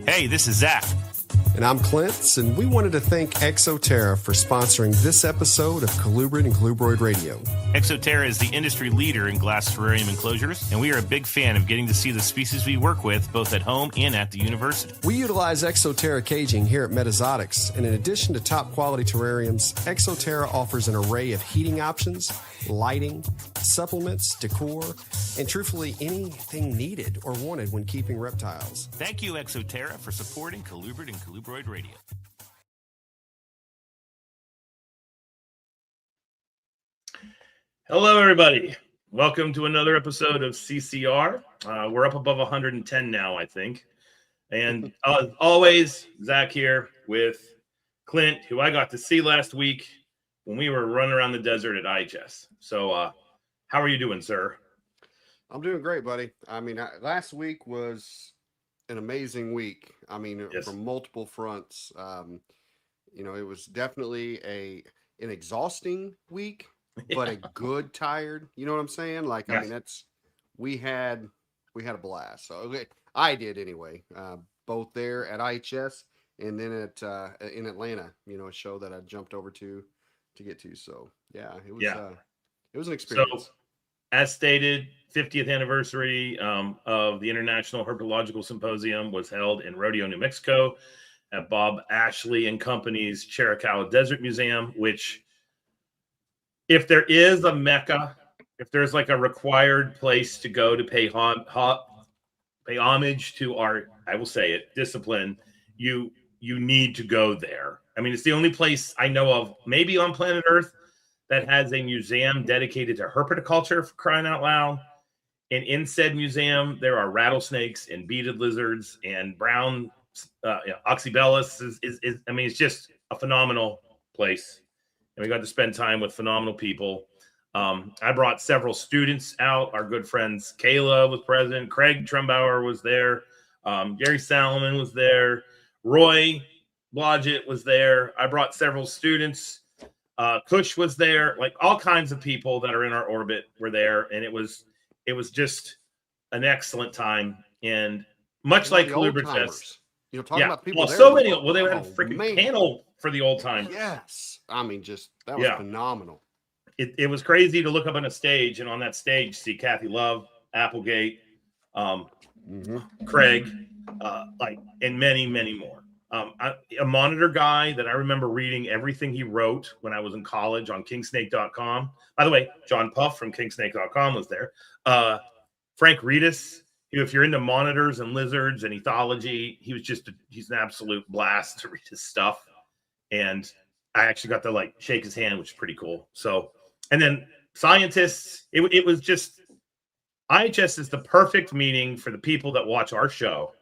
Hey, this is Zac. And I'm Clint, and we wanted to thank Exoterra for sponsoring this episode of Colubrid and Colubroid Radio. Exoterra is the industry leader in glass terrarium enclosures, and we are a big fan of getting to see the species we work with both at home and at the university. We utilize Exoterra caging here at Metazotics, and in addition to top quality terrariums, Exoterra offers an array of heating options, lighting, supplements, decor, and truthfully anything needed or wanted when keeping reptiles. Thank you, Exoterra, for supporting Colubrid and Colubroid Radio. Hello, everybody. Welcome to another episode of CCR. We're up above 110 now, I think. And always, Zac here with Clint, who I got to see last week when we were running around the desert at IHS. So how are you doing, sir? I'm doing great, buddy. I mean, last week was an amazing week. I mean, Yes. from multiple fronts. It was definitely an exhausting week, but a good tired. You know what I'm saying? Like, Yes. I mean, we had a blast. So I did anyway. Both there at IHS and then in Atlanta. A show that I jumped over to get to. So yeah, it was an experience. So, as stated, 50th anniversary of the International Herpetological Symposium was held in Rodeo, New Mexico at Bob Ashley and Company's Chiricahua Desert Museum, which, if there is a mecca, if there's like a required place to go to pay homage to our, I will say it, discipline, you need to go there. I mean, it's the only place I know of, maybe on planet Earth, that has a museum dedicated to herpetoculture, for crying out loud. And in said museum, there are rattlesnakes and beaded lizards and brown oxybellus. I mean, it's just a phenomenal place. And we got to spend time with phenomenal people. I brought several students out. Our good friends Kayla was present. Craig Trumbauer was there. Gary Salomon was there. Roy Blodgett was there. I brought several students. Kush was there. Like, all kinds of people that are in our orbit were there. And it was just an excellent time. And much like Colubrid Fest. Talking about the people there. So many. Well, they had a freaking panel for the old time. Yes. I mean, that was phenomenal. It was crazy to look up on a stage, and on that stage see Kathy Love, Applegate, Craig, and many, many more. A monitor guy that I remember reading everything he wrote when I was in college on kingsnake.com. By the way, John Puff from kingsnake.com was there. Frank Reedus, if you're into monitors and lizards and ethology, he's an absolute blast to read his stuff. And I actually got to shake his hand, which is pretty cool. So, and then scientists, it was just, IHS is the perfect meeting for the people that watch our show,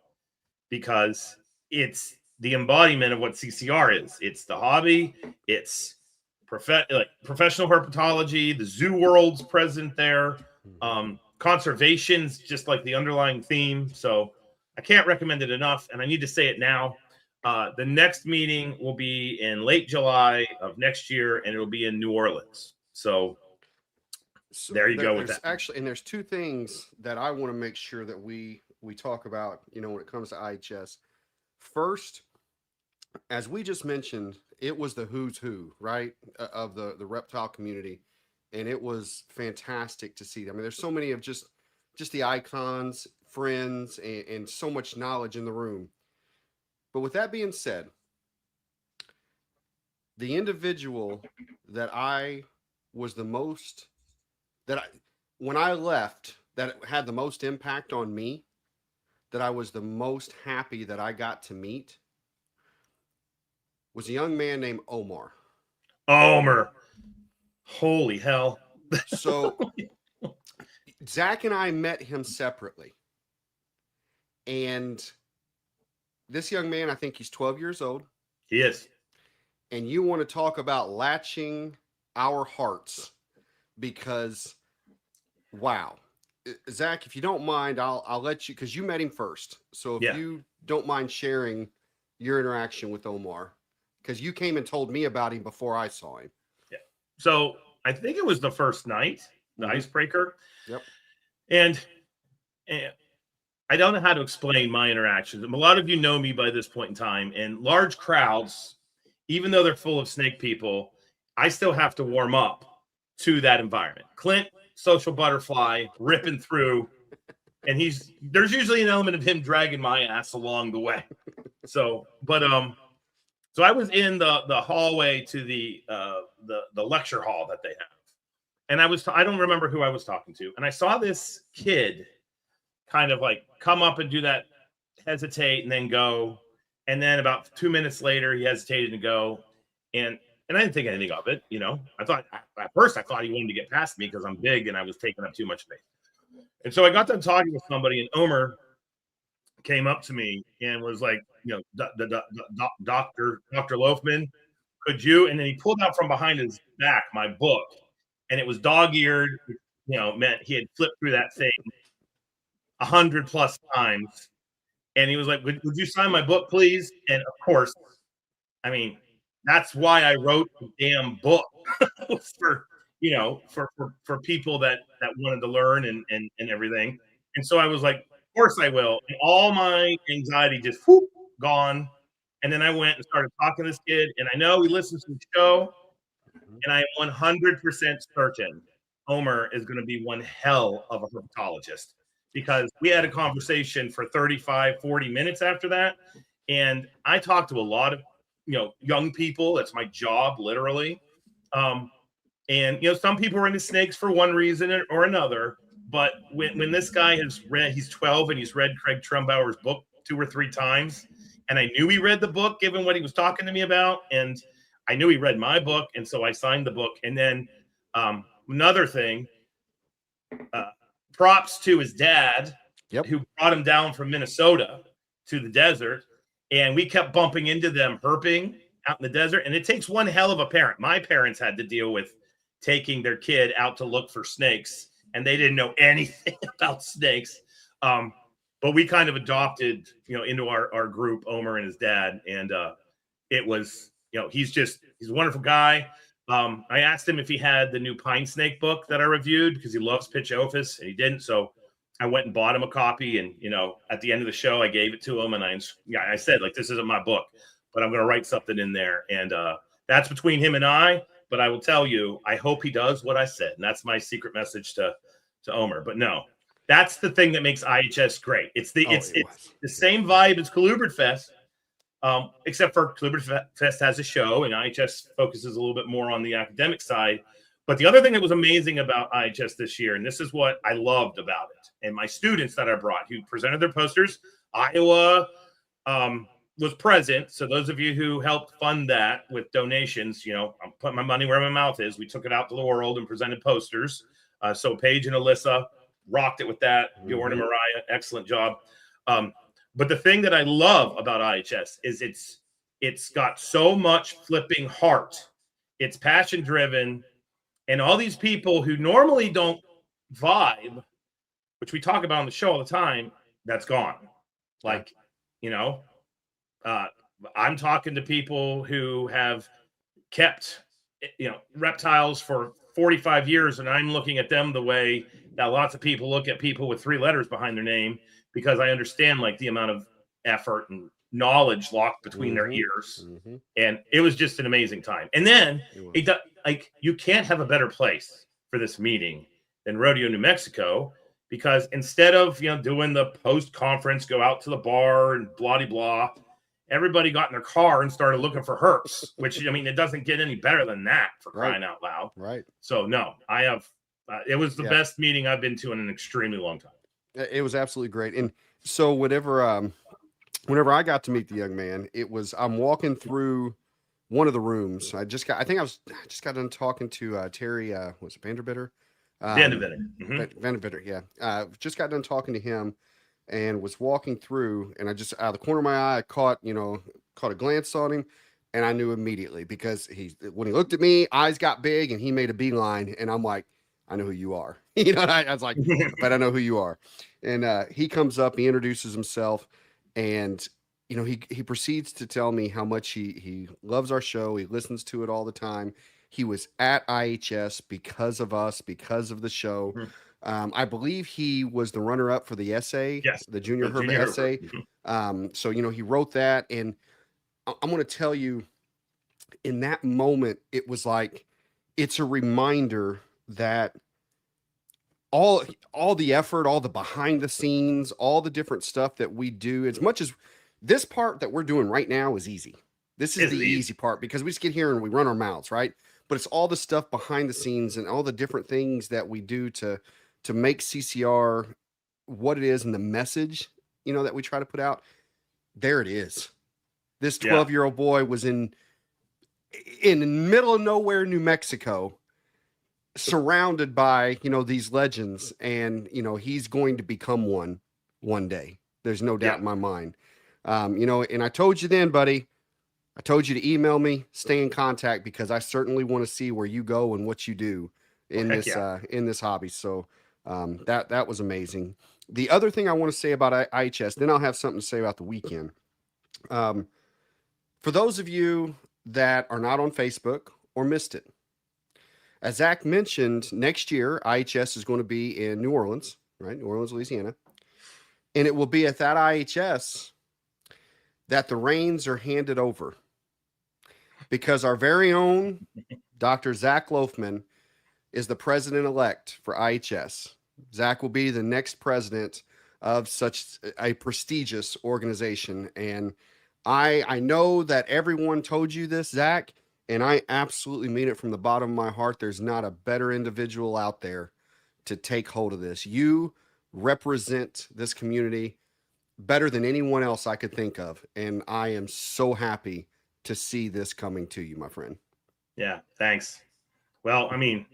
because it's the embodiment of what CCR is. It's the hobby. It's professional herpetology. The zoo world's present there. Conservation's just like the underlying theme. So I can't recommend it enough. And I need to say it now. The next meeting will be in late July of next year, and it'll be in New Orleans. So there you go with that. Actually, and there's two things that I want to make sure that we talk about, when it comes to IHS. First, as we just mentioned, it was the who's who, right, of the reptile community, and it was fantastic to see. I mean, there's so many of just the icons, friends, and so much knowledge in the room. But with that being said, the individual that I was the most, when I left, that had the most impact on me, that I was the most happy that I got to meet, was a young man named Omar. Holy hell. So Zac and I met him separately. And this young man, I think he's 12 years old. He is. And you want to talk about latching our hearts, because, wow. Zac, if you don't mind, I'll let you, because you met him first. So if you don't mind sharing your interaction with Omar, because you came and told me about him before I saw him. Yeah. So I think it was the first night, the icebreaker. Yep. And I don't know how to explain my interactions. A lot of you know me by this point in time, and large crowds, even though they're full of snake people, I still have to warm up to that environment. Clint, social butterfly, ripping through, and there's usually an element of him dragging my ass along the way. So I was in the hallway to the lecture hall that they have, and I don't remember who I was talking to, and I saw this kid kind of like come up and do that, hesitate and then go, and then about 2 minutes later he hesitated and go, and I didn't think anything of it. I thought at first I thought he wanted to get past me because I'm big and I was taking up too much space. And so I got done talking with somebody, and Omer came up to me and was like, Dr. Loughman, could you? And then he pulled out from behind his back my book, and it was dog-eared. Meant he had flipped through that thing 100+ times, and he was like, would you sign my book, please? And of course, I mean, that's why I wrote the damn book for people that wanted to learn and everything. And so I was like, of course I will. And all my anxiety just gone. And then I went and started talking to this kid, and I know he listens to the show, and I am 100% certain Omer is going to be one hell of a herpetologist, because we had a conversation for 35, 40 minutes after that. And I talked to a lot of, young people. That's my job, literally. And, some people are into snakes for one reason or another. But when this guy he's 12 and he's read Craig Trumbauer's book 2 or 3 times. And I knew he read the book, given what he was talking to me about. And I knew he read my book. And so I signed the book. And then another thing, props to his dad, who brought him down from Minnesota to the desert. And we kept bumping into them herping out in the desert. And it takes one hell of a parent. My parents had to deal with taking their kid out to look for snakes, and they didn't know anything about snakes. But we kind of adopted, into our group, Omer and his dad. And it was, he's a wonderful guy. I asked him if he had the new pine snake book that I reviewed, because he loves Pitchophis, and he didn't. So I went and bought him a copy, and at the end of the show, I gave it to him, and I said, like, this isn't my book, but I'm going to write something in there, and that's between him and I. But I will tell you, I hope he does what I said, and that's my secret message to Omer. But no, that's the thing that makes IHS great. It's the same vibe as Colubrid Fest, except for Colubrid Fest has a show, and IHS focuses a little bit more on the academic side. But the other thing that was amazing about IHS this year, and this is what I loved about it, and my students that I brought who presented their posters, Iowa was present. So those of you who helped fund that with donations, I'm putting my money where my mouth is. We took it out to the world and presented posters. So Paige and Alyssa rocked it with that. Bjorn and Mariah, excellent job. But the thing that I love about IHS is it's got so much flipping heart. It's passion driven. And all these people who normally don't vibe, which we talk about on the show all the time, that's gone. Like, I'm talking to people who have kept, reptiles for 45 years, and I'm looking at them the way that lots of people look at people with 3 letters behind their name, because I understand like the amount of effort and knowledge locked between their ears. And it was just an amazing time. And then you can't have a better place for this meeting than Rodeo, New Mexico, because instead of, doing the post conference, go out to the bar and blah, blah, everybody got in their car and started looking for herps, which, it doesn't get any better than that, for crying out loud. Right. So no, I have, it was the best meeting I've been to in an extremely long time. It was absolutely great. And so whenever I got to meet the young man, I'm walking through one of the rooms. I just got done talking to Terry, was it Vanderbitter? Vanderbitter, yeah. Just got done talking to him and was walking through, and I just, out of the corner of my eye, I caught a glance on him, and I knew immediately, because when he looked at me, eyes got big, and he made a beeline, and I'm like, I know who you are. I was like, but I know who you are. And he comes up, he introduces himself, and he proceeds to tell me how much he loves our show. He listens to it all the time. He was at IHS because of us, because of the show. I believe he was the runner-up for the essay, Yes, the Junior the Herbert Junior essay. Herbert. So, he wrote that, and I'm going to tell you, in that moment, it was like, it's a reminder that all the effort, all the behind the scenes, all the different stuff that we do, as much as this part that we're doing right now is easy. This is It's the easy. easy part because we just get here and we run our mouths, right? But it's all the stuff behind the scenes and all the different things that we do to make CCR what it is and the message, that we try to put out. There it is. This 12-year-old boy was in the middle of nowhere, New Mexico, surrounded by, these legends, and, he's going to become one day. There's no doubt in my mind. And I told you then, buddy, I told you to email me, stay in contact, because I certainly want to see where you go and what you do in this hobby. So that was amazing. The other thing I want to say about IHS, then I'll have something to say about the weekend. For those of you that are not on Facebook or missed it, as Zac mentioned, next year IHS is going to be in New Orleans, right? New Orleans, Louisiana. And it will be at that IHS that the reins are handed over, because our very own Dr. Zac Loughman is the president-elect for IHS. Zac will be the next president of such a prestigious organization. And I know that everyone told you this, Zac, and I absolutely mean it from the bottom of my heart. There's not a better individual out there to take hold of this. You represent this community better than anyone else I could think of. And I am so happy to see this coming to you, my friend. Yeah, thanks. Well, I mean,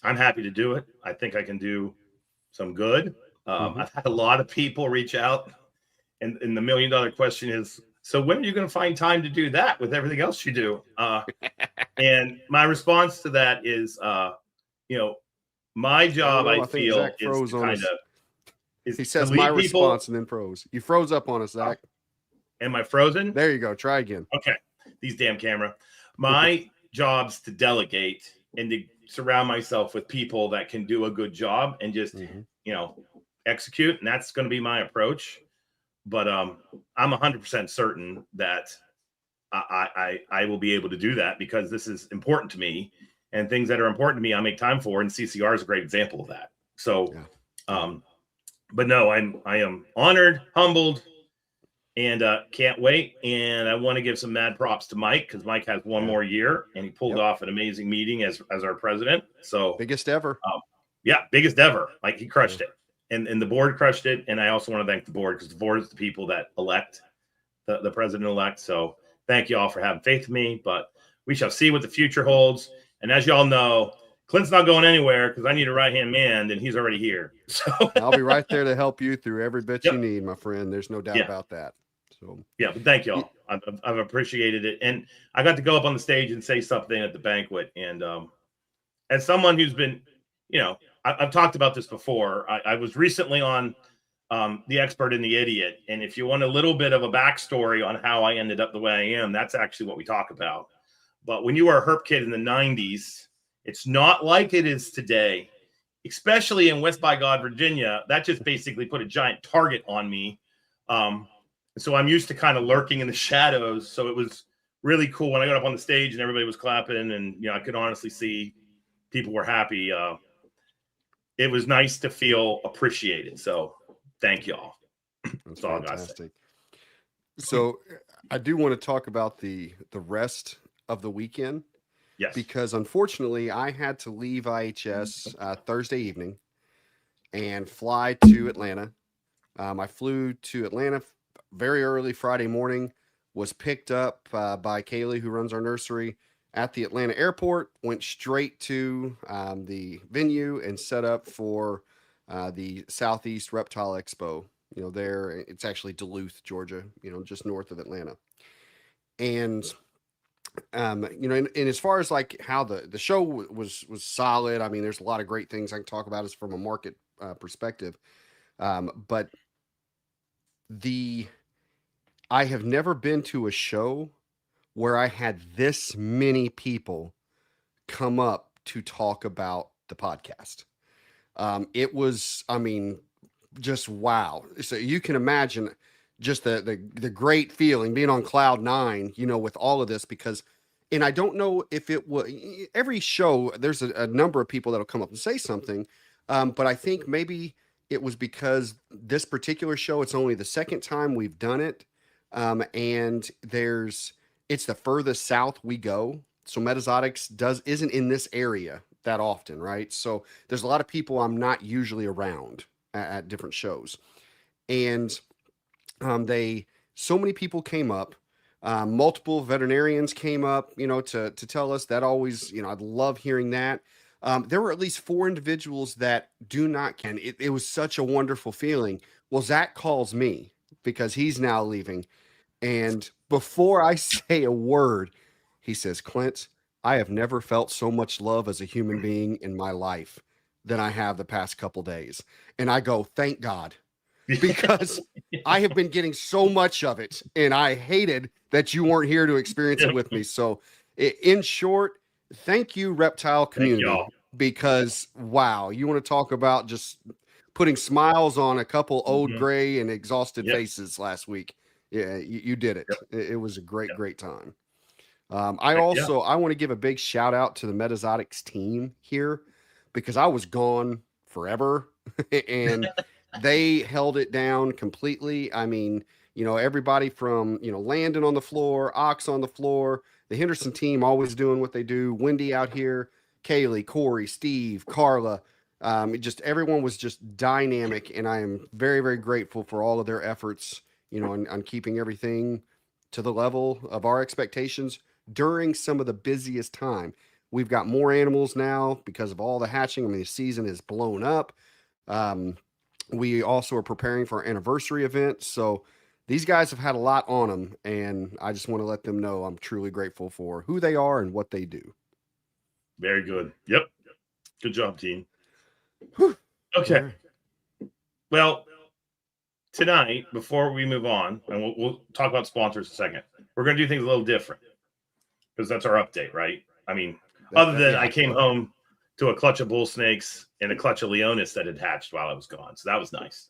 I'm happy to do it. I think I can do some good. I've had a lot of people reach out, and the $1 million question is, so when are you going to find time to do that with everything else you do? And my response to that is, my job, I feel, is kind of. He says my response and then froze. You froze up on us, Zac. Am I frozen? There you go. Try again. Okay. These damn camera. My job's to delegate and to surround myself with people that can do a good job and just, execute. And that's going to be my approach. But I'm 100% certain that I will be able to do that, because this is important to me, and things that are important to me, I make time for. And CCR is a great example of that. So, but no, I am honored, humbled, and can't wait. And I want to give some mad props to Mike, because Mike has one more year, and he pulled off an amazing meeting as our president. So biggest ever. Biggest ever. Like, he crushed it, and the board crushed it. And I also want to thank the board, because the board is the people that elect the president-elect. So thank you all for having faith in me. But we shall see what the future holds. And as you all know, Clint's not going anywhere, because I need a right-hand man, and he's already here. So I'll be right there to help you through every bit you need, my friend. There's no doubt about that. So but thank you all. I've appreciated it. And I got to go up on the stage and say something at the banquet. And as someone who's been, I've talked about this before. I was recently on The Expert and the Idiot. And if you want a little bit of a backstory on how I ended up the way I am, that's actually what we talk about. But when you were a herp kid in the 90s, it's not like it is today, especially in West by God, Virginia. That just basically put a giant target on me. So I'm used to kind of lurking in the shadows. So it was really cool when I got up on the stage and everybody was clapping, and I could honestly see people were happy. It was nice to feel appreciated. So thank you all. That's all fantastic. So I do want to talk about the rest of the weekend. Yes. Because unfortunately, I had to leave IHS Thursday evening and fly to Atlanta. I flew to Atlanta very early Friday morning, was picked up by Kaylee, who runs our nursery, at the Atlanta airport, went straight to the venue and set up for the Southeast Reptile Expo. There, it's actually Duluth, Georgia, just north of Atlanta. And and as far as like how the show was solid, I mean, there's a lot of great things I can talk about as from a market perspective. But I have never been to a show where I had this many people come up to talk about the podcast. It was, I mean, just wow. So you can imagine just the great feeling being on cloud nine, you know, with all of this because, and I don't know if it was every show, there's a number of people that'll come up and say something. But I think maybe it was because this particular show, it's only the second time we've done it. And it's the furthest south we go. So Metazotics isn't in this area that often, right? So there's a lot of people I'm not usually around at different shows. And so many people came up, multiple veterinarians came up, you know, to tell us that always, you know, I'd love hearing that. There were at least 4 individuals that do not can. It was such a wonderful feeling. Well, Zac calls me because he's now leaving. And before I say a word, he says, Clint, I have never felt so much love as a human being in my life than I have the past couple days. And I go, thank God, because I have been getting so much of it. And I hated that you weren't here to experience it with me. So in short, thank you, reptile community, because wow, you want to talk about just putting smiles on a couple old gray and exhausted faces last week. Yeah, you did it. It was a great time. I want to give a big shout out to the Metazotics team here because I was gone forever and they held it down completely. I mean, you know, everybody from, you know, Landon on the floor, Ox on the floor, the Henderson team always doing what they do. Wendy out here, Kaylee, Corey, Steve, Carla. Everyone was just dynamic, and I am very grateful for all of their efforts, you know, on keeping everything to the level of our expectations during some of the busiest time. We've got more animals now because of all the hatching. I mean, the season is blown up. We also are preparing for our anniversary event. So these guys have had a lot on them, and I just want to let them know I'm truly grateful for who they are and what they do. Very good. Yep. Good job, team. Whew. Okay. Right. Well, tonight, before we move on, and we'll talk about sponsors in a second, we're going to do things a little different because that's our update, right? I mean, I came home to a clutch of bull snakes and a clutch of Leonis that had hatched while I was gone. So that was nice.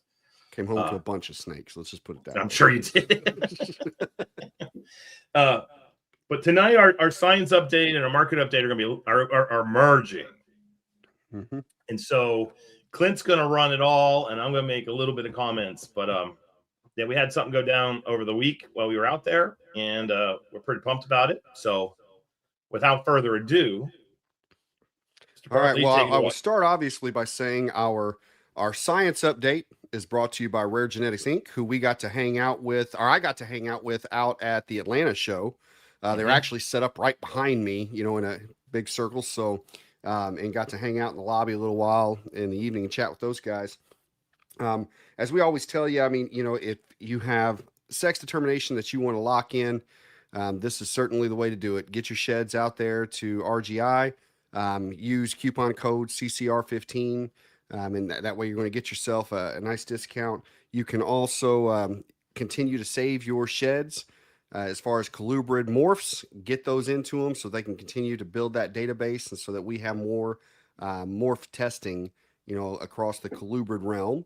Came home to a bunch of snakes. Let's just put it that way. I'm sure you did. But tonight, our science update and our market update are going to be are merging. Mm-hmm. And so Clint's going to run it all, and I'm going to make a little bit of comments. But yeah, we had something go down over the week while we were out there, and we're pretty pumped about it. So without further ado, Mr. Bartley, all right. Well, I will start obviously by saying our science update is brought to you by Rare Genetics Inc., who we got to hang out with, or I got to hang out with out at the Atlanta show. They're actually set up right behind me, you know, in a big circle. So, and got to hang out in the lobby a little while in the evening and chat with those guys. As we always tell you, I mean, you know, if you have sex determination that you want to lock in, this is certainly the way to do it. Get your sheds out there to RGI, use coupon code CCR15. And that way you're going to get yourself a nice discount. You can also continue to save your sheds as far as colubrid morphs, get those into them so they can continue to build that database and so that we have more morph testing, you know, across the colubrid realm.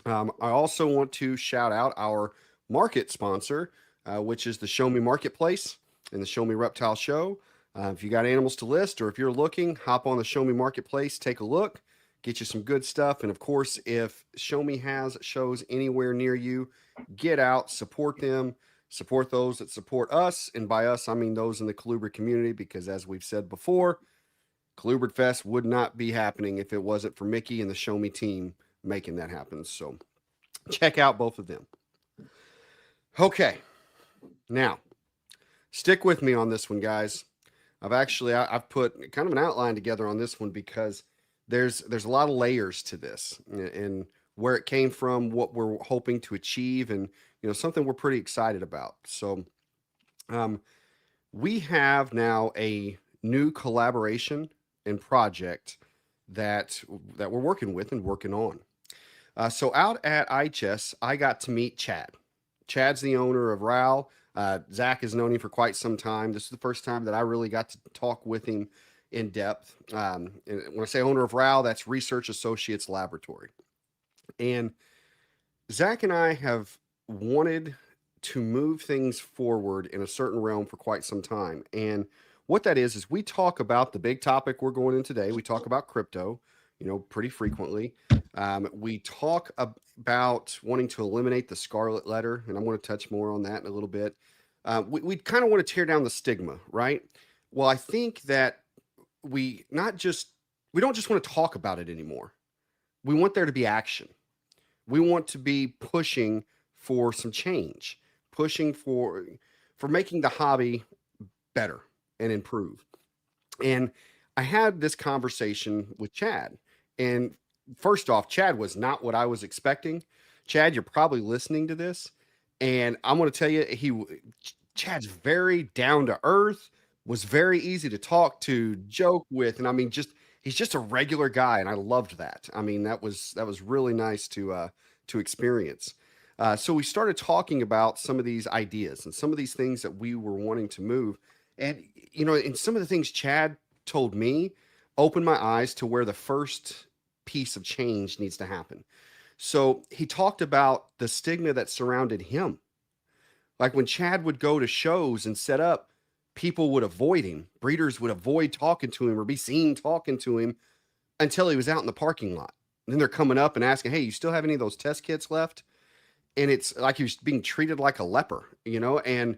I also want to shout out our market sponsor, which is the Show Me Marketplace and the Show Me Reptile Show. If you got animals to list or if you're looking, hop on the Show Me Marketplace, take a look, get you some good stuff. And of course, if Show Me has shows anywhere near you, get out, support them, support those that support us. And by us, I mean those in the colubrid community, because as we've said before, Colubrid Fest would not be happening if it wasn't for Mickey and the Show Me team making that happen. So check out both of them. Okay. Now, stick with me on this one, guys. I've put kind of an outline together on this one because there's a lot of layers to this and where it came from, what we're hoping to achieve, and you know, something we're pretty excited about. So we have now a new collaboration and project that we're working with and working on. So out at IHS, I got to meet Chad. Chad's the owner of RAL. Zac has known him for quite some time. This is the first time that I really got to talk with him in depth. And when I say owner of RAL, that's Research Associates Laboratory. And Zac and I have wanted to move things forward in a certain realm for quite some time. And what that is we talk about the big topic we're going in today. We talk about crypto, pretty frequently. We talk about wanting to eliminate the scarlet letter, and I'm going to touch more on that in a little bit. We kind of want to tear down the stigma, right? Well, I think that we don't just want to talk about it anymore. We want there to be action. We want to be pushing for some change, pushing for making the hobby better and improve. And I had this conversation with Chad. And first off, Chad was not what I was expecting. Chad, you're probably listening to this, and I'm going to tell you, Chad's very down to earth, was very easy to talk to, joke with, and I mean, he's just a regular guy, and I loved that. I mean, that was really nice to experience. So we started talking about some of these ideas and some of these things that we were wanting to move, and and some of the things Chad told me opened my eyes to where the first piece of change needs to happen. So he talked about the stigma that surrounded him. Like when Chad would go to shows and set up, people would avoid him. Breeders would avoid talking to him or be seen talking to him until he was out in the parking lot. And then they're coming up and asking, hey, you still have any of those test kits left? And it's like he was being treated like a leper, and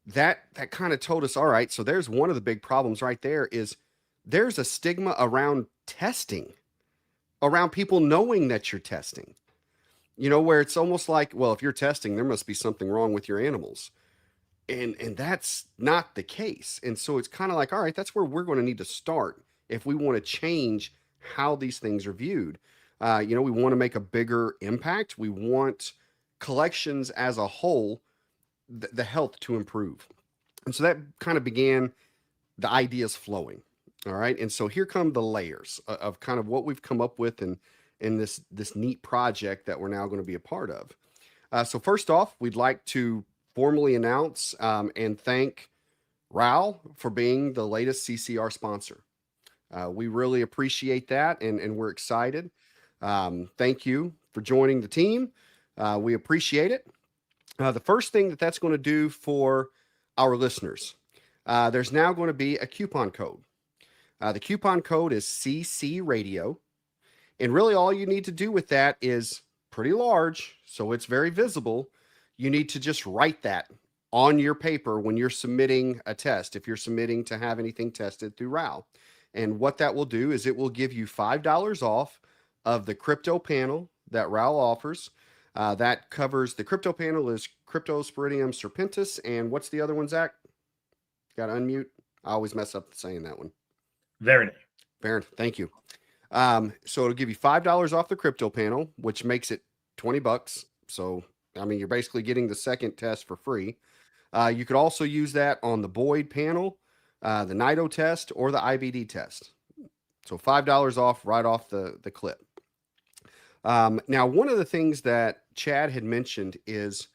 that kind of told us, all right, so there's one of the big problems right there is there's a stigma around testing, around people knowing that you're testing, where it's almost like, well, if you're testing, there must be something wrong with your animals. And that's not the case. And so it's kind of like, all right, that's where we're going to need to start if we want to change how these things are viewed. We want to make a bigger impact. We want collections as a whole, the health to improve. And so that kind of began the ideas flowing. All right. And so here come the layers of kind of what we've come up with in this neat project that we're now going to be a part of. So first off, we'd like to formally announce and thank RAL for being the latest CCR sponsor. We really appreciate that, and we're excited. Thank you for joining the team. We appreciate it. The first thing that's going to do for our listeners, there's now going to be a coupon code. The coupon code is CC Radio. And really all you need to do with that is pretty large, so it's very visible. You need to just write that on your paper when you're submitting a test, if you're submitting to have anything tested through RAL. And what that will do is it will give you $5 off of the crypto panel that RAL offers. That covers the crypto panel is Cryptosporidium serpentis. And what's the other one, Zac? Got to unmute. I always mess up saying that one. Baron, thank you. So it'll give you $5 off the crypto panel, which makes it $20. So, I mean, you're basically getting the second test for free. You could also use that on the Boyd panel, the NITO test, or the IBD test. So $5 off right off the clip. Now, one of the things that Chad had mentioned is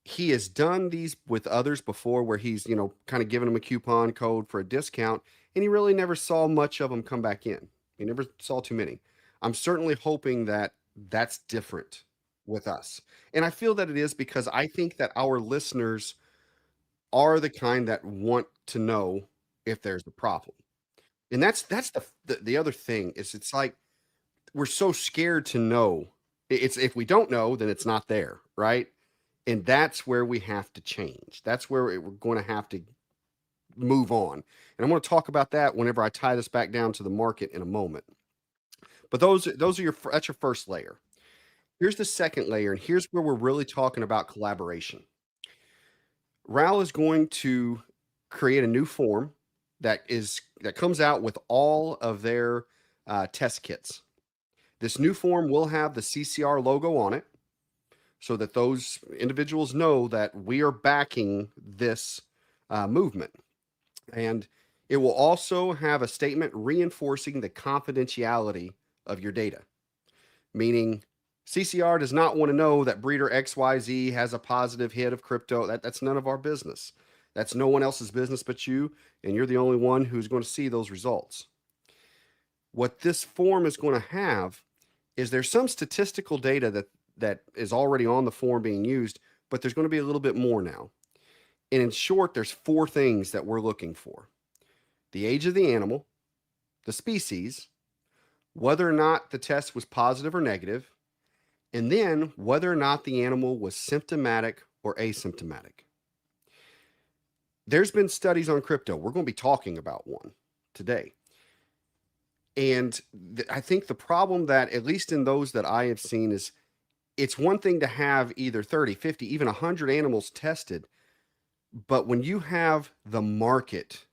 he has done these with others before where he's, kind of giving them a coupon code for a discount, and he really never saw much of them come back in. He never saw too many. I'm certainly hoping that that's different with us. And I feel that it is because I think that our listeners are the kind that want to know if there's a problem. And that's the other thing is it's like we're so scared to know. It's if we don't know, then it's not there, right? And that's where we have to change. That's where we're going to have to move on. And I'm going to talk about that whenever I tie this back down to the market in a moment. But that's your first layer. Here's the second layer, and here's where we're really talking about collaboration. RAL is going to create a new form that comes out with all of their test kits. This new form will have the CCR logo on it so that those individuals know that we are backing this movement. And it will also have a statement reinforcing the confidentiality of your data, meaning CCR does not want to know that breeder XYZ has a positive hit of crypto. That's none of our business. That's no one else's business but you, and you're the only one who's going to see those results. What this form is going to have is there's some statistical data that is already on the form being used, but there's going to be a little bit more now. And in short, there's 4 things that we're looking for: the age of the animal, the species, whether or not the test was positive or negative, and then whether or not the animal was symptomatic or asymptomatic. There's been studies on crypto. We're going to be talking about one today. And I think the problem that, at least in those that I have seen, is it's one thing to have either 30, 50, even 100 animals tested. But when you have the market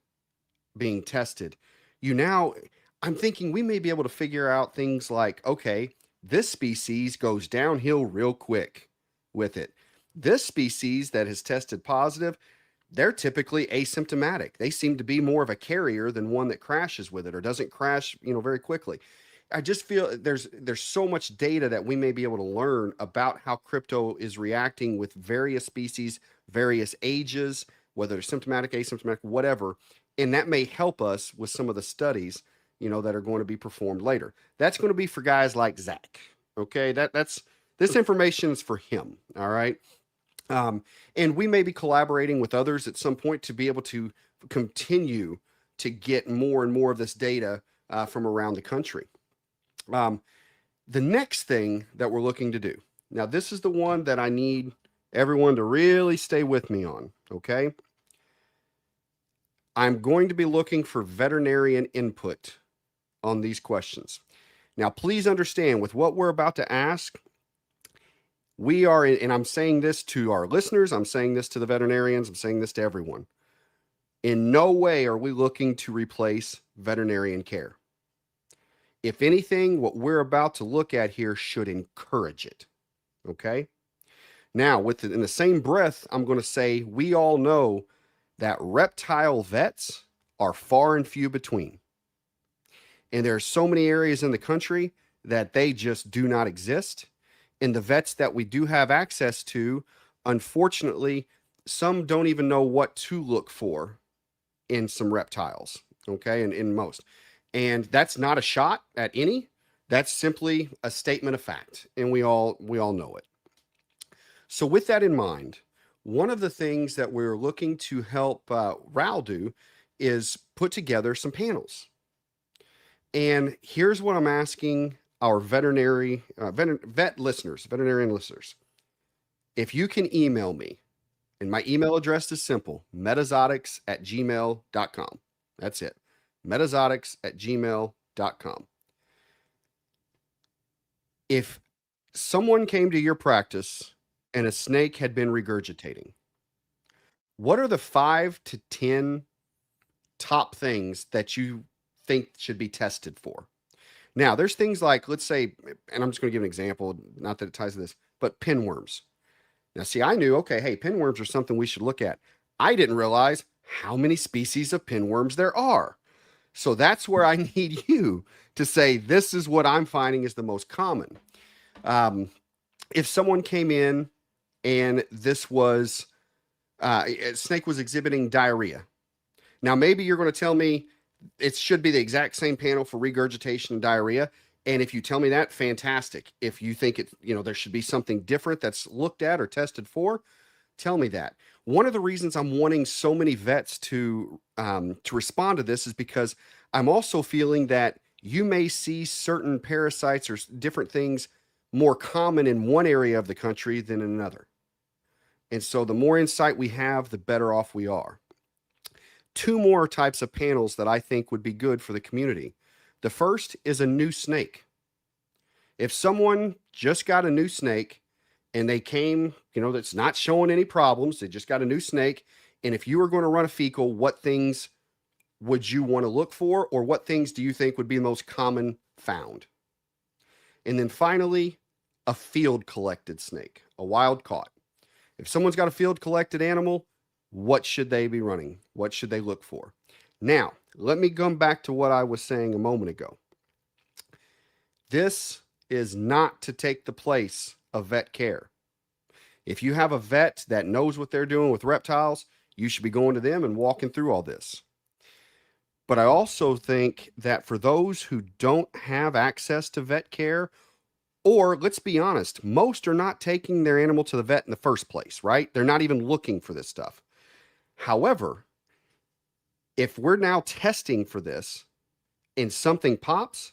being tested, I'm thinking we may be able to figure out things like, okay, this species goes downhill real quick with it. This species that has tested positive, they're typically asymptomatic. They seem to be more of a carrier than one that crashes with it or doesn't crash, very quickly. I just feel there's so much data that we may be able to learn about how crypto is reacting with various species, various ages, whether they're symptomatic, asymptomatic, whatever. And that may help us with some of the studies, that are going to be performed later. That's going to be for guys like Zac. Okay. This information is for him. All right. And we may be collaborating with others at some point to be able to continue to get more and more of this data from around the country. The next thing that we're looking to do, now this is the one that I need everyone to really stay with me on, okay? I'm going to be looking for veterinarian input on these questions. Now, please understand, with what we're about to ask, we are, and I'm saying this to our listeners, I'm saying this to the veterinarians, I'm saying this to everyone. In no way are we looking to replace veterinarian care. If anything, what we're about to look at here should encourage it. Okay? Now, in the same breath, I'm going to say we all know that reptile vets are far and few between. And there are so many areas in the country that they just do not exist. And the vets that we do have access to, unfortunately, some don't even know what to look for in some reptiles, okay, and in most. And that's not a shot at any. That's simply a statement of fact, and we all know it. So with that in mind, one of the things that we're looking to help RAL do is put together some panels. And here's what I'm asking our veterinarian listeners. If you can email me, and my email address is simple, metazotics@gmail.com. That's it, metazotics@gmail.com. If someone came to your practice and a snake had been regurgitating, what are the 5 to 10 top things that you think should be tested for? Now, there's things like, let's say, and I'm just going to give an example, not that it ties to this, but pinworms. Now, see, I knew, okay, hey, pinworms are something we should look at. I didn't realize how many species of pinworms there are. So that's where I need you to say, this is what I'm finding is the most common. If someone came in and this was, a snake was exhibiting diarrhea. Now, maybe you're going to tell me it should be the exact same panel for regurgitation and diarrhea. And if you tell me that, fantastic. If you think there should be something different that's looked at or tested for, tell me that. One of the reasons I'm wanting so many vets to respond to this is because I'm also feeling that you may see certain parasites or different things more common in one area of the country than in another. And so the more insight we have, the better off we are. 2 more types of panels that I think would be good for the community. The first is a new snake. If someone just got a new snake and they came, that's not showing any problems, they just got a new snake, and if you were going to run a fecal, what things would you want to look for, or what things do you think would be the most common found? And then finally, a field collected snake, a wild caught. If someone's got a field collected animal, what should they be running? What should they look for? Now, let me come back to what I was saying a moment ago. This is not to take the place of vet care. If you have a vet that knows what they're doing with reptiles, you should be going to them and walking through all this. But I also think that for those who don't have access to vet care, or let's be honest, most are not taking their animal to the vet in the first place, right? They're not even looking for this stuff. However, if we're now testing for this and something pops,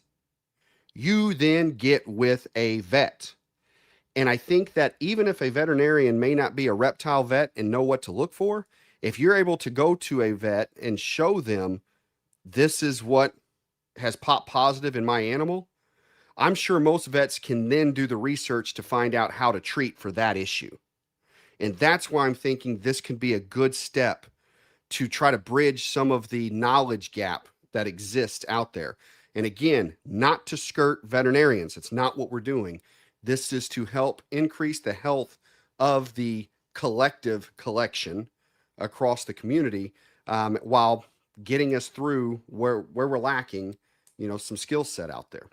you then get with a vet. And I think that even if a veterinarian may not be a reptile vet and know what to look for, if you're able to go to a vet and show them this is what has popped positive in my animal, I'm sure most vets can then do the research to find out how to treat for that issue. And that's why I'm thinking this can be a good step to try to bridge some of the knowledge gap that exists out there. And again, not to skirt veterinarians. It's not what we're doing. This is to help increase the health of the collective collection across the community, while getting us through where we're lacking, some skill set out there.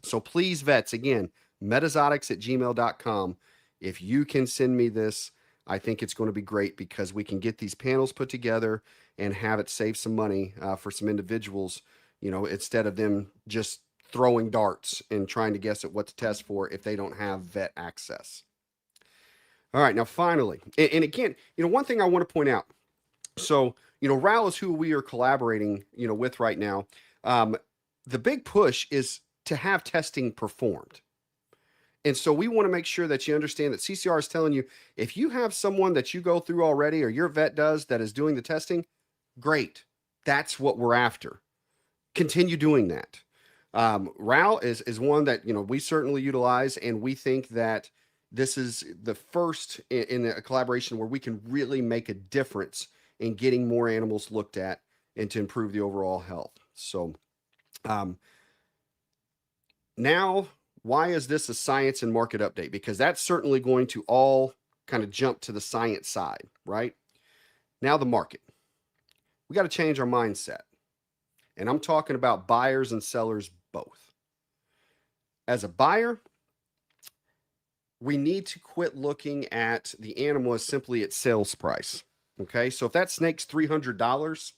So please, vets, again, metazotics@gmail.com. If you can send me this, I think it's going to be great because we can get these panels put together and have it save some money for some individuals, instead of them just throwing darts and trying to guess at what to test for if they don't have vet access. All right, now finally, and again, one thing I want to point out. So, RAL is who we are collaborating, with right now. The big push is to have testing performed. And so we want to make sure that you understand that CCR is telling you, if you have someone that you go through already or your vet does that is doing the testing, great. That's what we're after. Continue doing that. RAL is one that, we certainly utilize, and we think that this is the first in a collaboration where we can really make a difference in getting more animals looked at and to improve the overall health. So now, why is this a science and market update? Because that's certainly going to all kind of jump to the science side, right? Now the market. We got to change our mindset. And I'm talking about buyers and sellers both. As a buyer, we need to quit looking at the animal as simply its sales price. Okay, so if that snake's $300,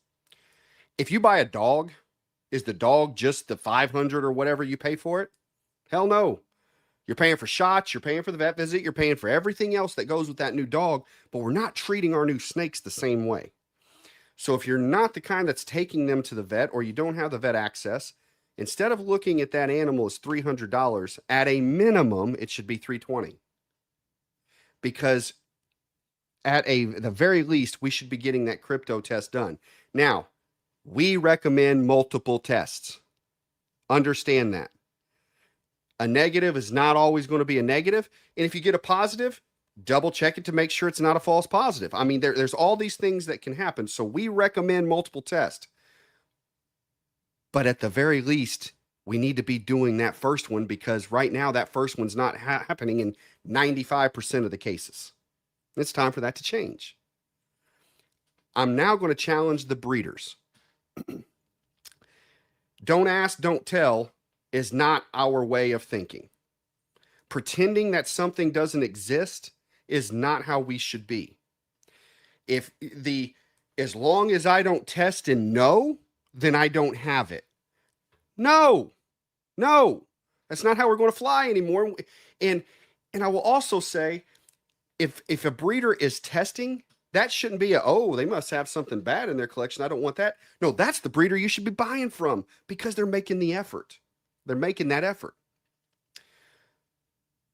if you buy a dog, is the dog just the $500 or whatever you pay for it? Hell no. You're paying for shots, you're paying for the vet visit, you're paying for everything else that goes with that new dog, but we're not treating our new snakes the same way. So if you're not the kind that's taking them to the vet, or you don't have the vet access, instead of looking at that animal as $300, at a minimum, it should be $320. Because at the very least, we should be getting that crypto test done. Now, we recommend multiple tests. Understand that. A negative is not always going to be a negative. And if you get a positive, double check it to make sure it's not a false positive. I mean, there's all these things that can happen. So we recommend multiple tests. But at the very least, we need to be doing that first one, because right now that first one's not happening in 95% of the cases. It's time for that to change. I'm now going to challenge the breeders. Don't ask, don't tell is not our way of thinking. Pretending that something doesn't exist is not how we should be. As long as I don't test and know, then I don't have it. No, that's not how we're going to fly anymore. And I will also say, if a breeder is testing, that shouldn't be they must have something bad in their collection. I don't want that. No, that's the breeder you should be buying from, because they're making the effort. They're making that effort.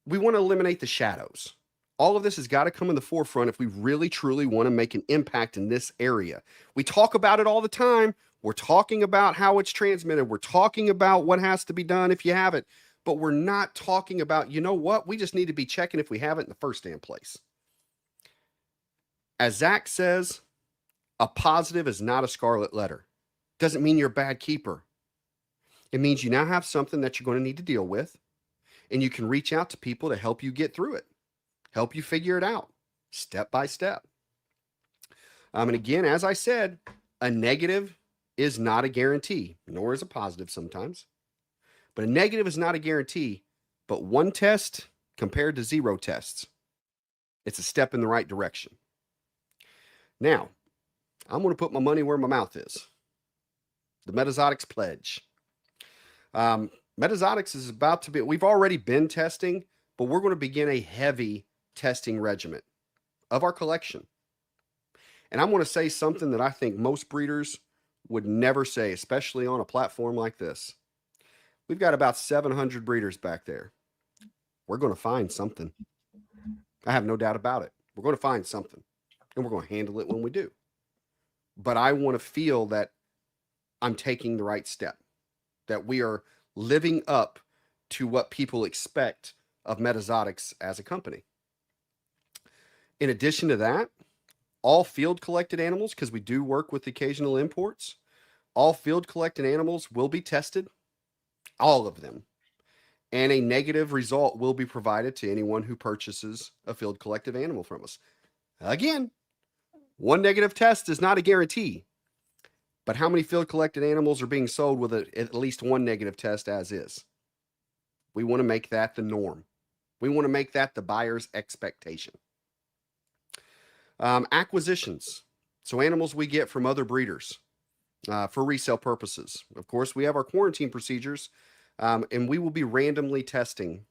We want to eliminate the shadows. All of this has got to come in the forefront if we really, truly want to make an impact in this area. We talk about it all the time. We're talking about how it's transmitted. We're talking about what has to be done if you have it. But we're not talking about, we just need to be checking if we have it in the first damn place. As Zac says, a positive is not a scarlet letter. Doesn't mean you're a bad keeper. It means you now have something that you're going to need to deal with, and you can reach out to people to help you get through it, help you figure it out step by step. And again, as I said, a negative is not a guarantee, nor is a positive sometimes. But a negative is not a guarantee, but one test compared to 0 tests, it's a step in the right direction. Now, I'm going to put my money where my mouth is. The Metazotics pledge. Metazotics is about to be, we've already been testing, but we're going to begin a heavy testing regimen of our collection. And I'm going to say something that I think most breeders would never say, especially on a platform like this. We've got about 700 breeders back there. We're going to find something. I have no doubt about it. We're going to find something, and we're going to handle it when we do. But I want to feel that I'm taking the right step, that we are living up to what people expect of Metazotics as a company. In addition to that, all field collected animals, because we do work with occasional imports, all field collected animals will be tested, all of them, and a negative result will be provided to anyone who purchases a field collected animal from us. Again, one negative test is not a guarantee, but how many field collected animals are being sold with at least one negative test as is? We want to make that the norm. We want to make that the buyer's expectation. Acquisitions. So animals we get from other breeders for resale purposes. Of course, we have our quarantine procedures, and we will be randomly testing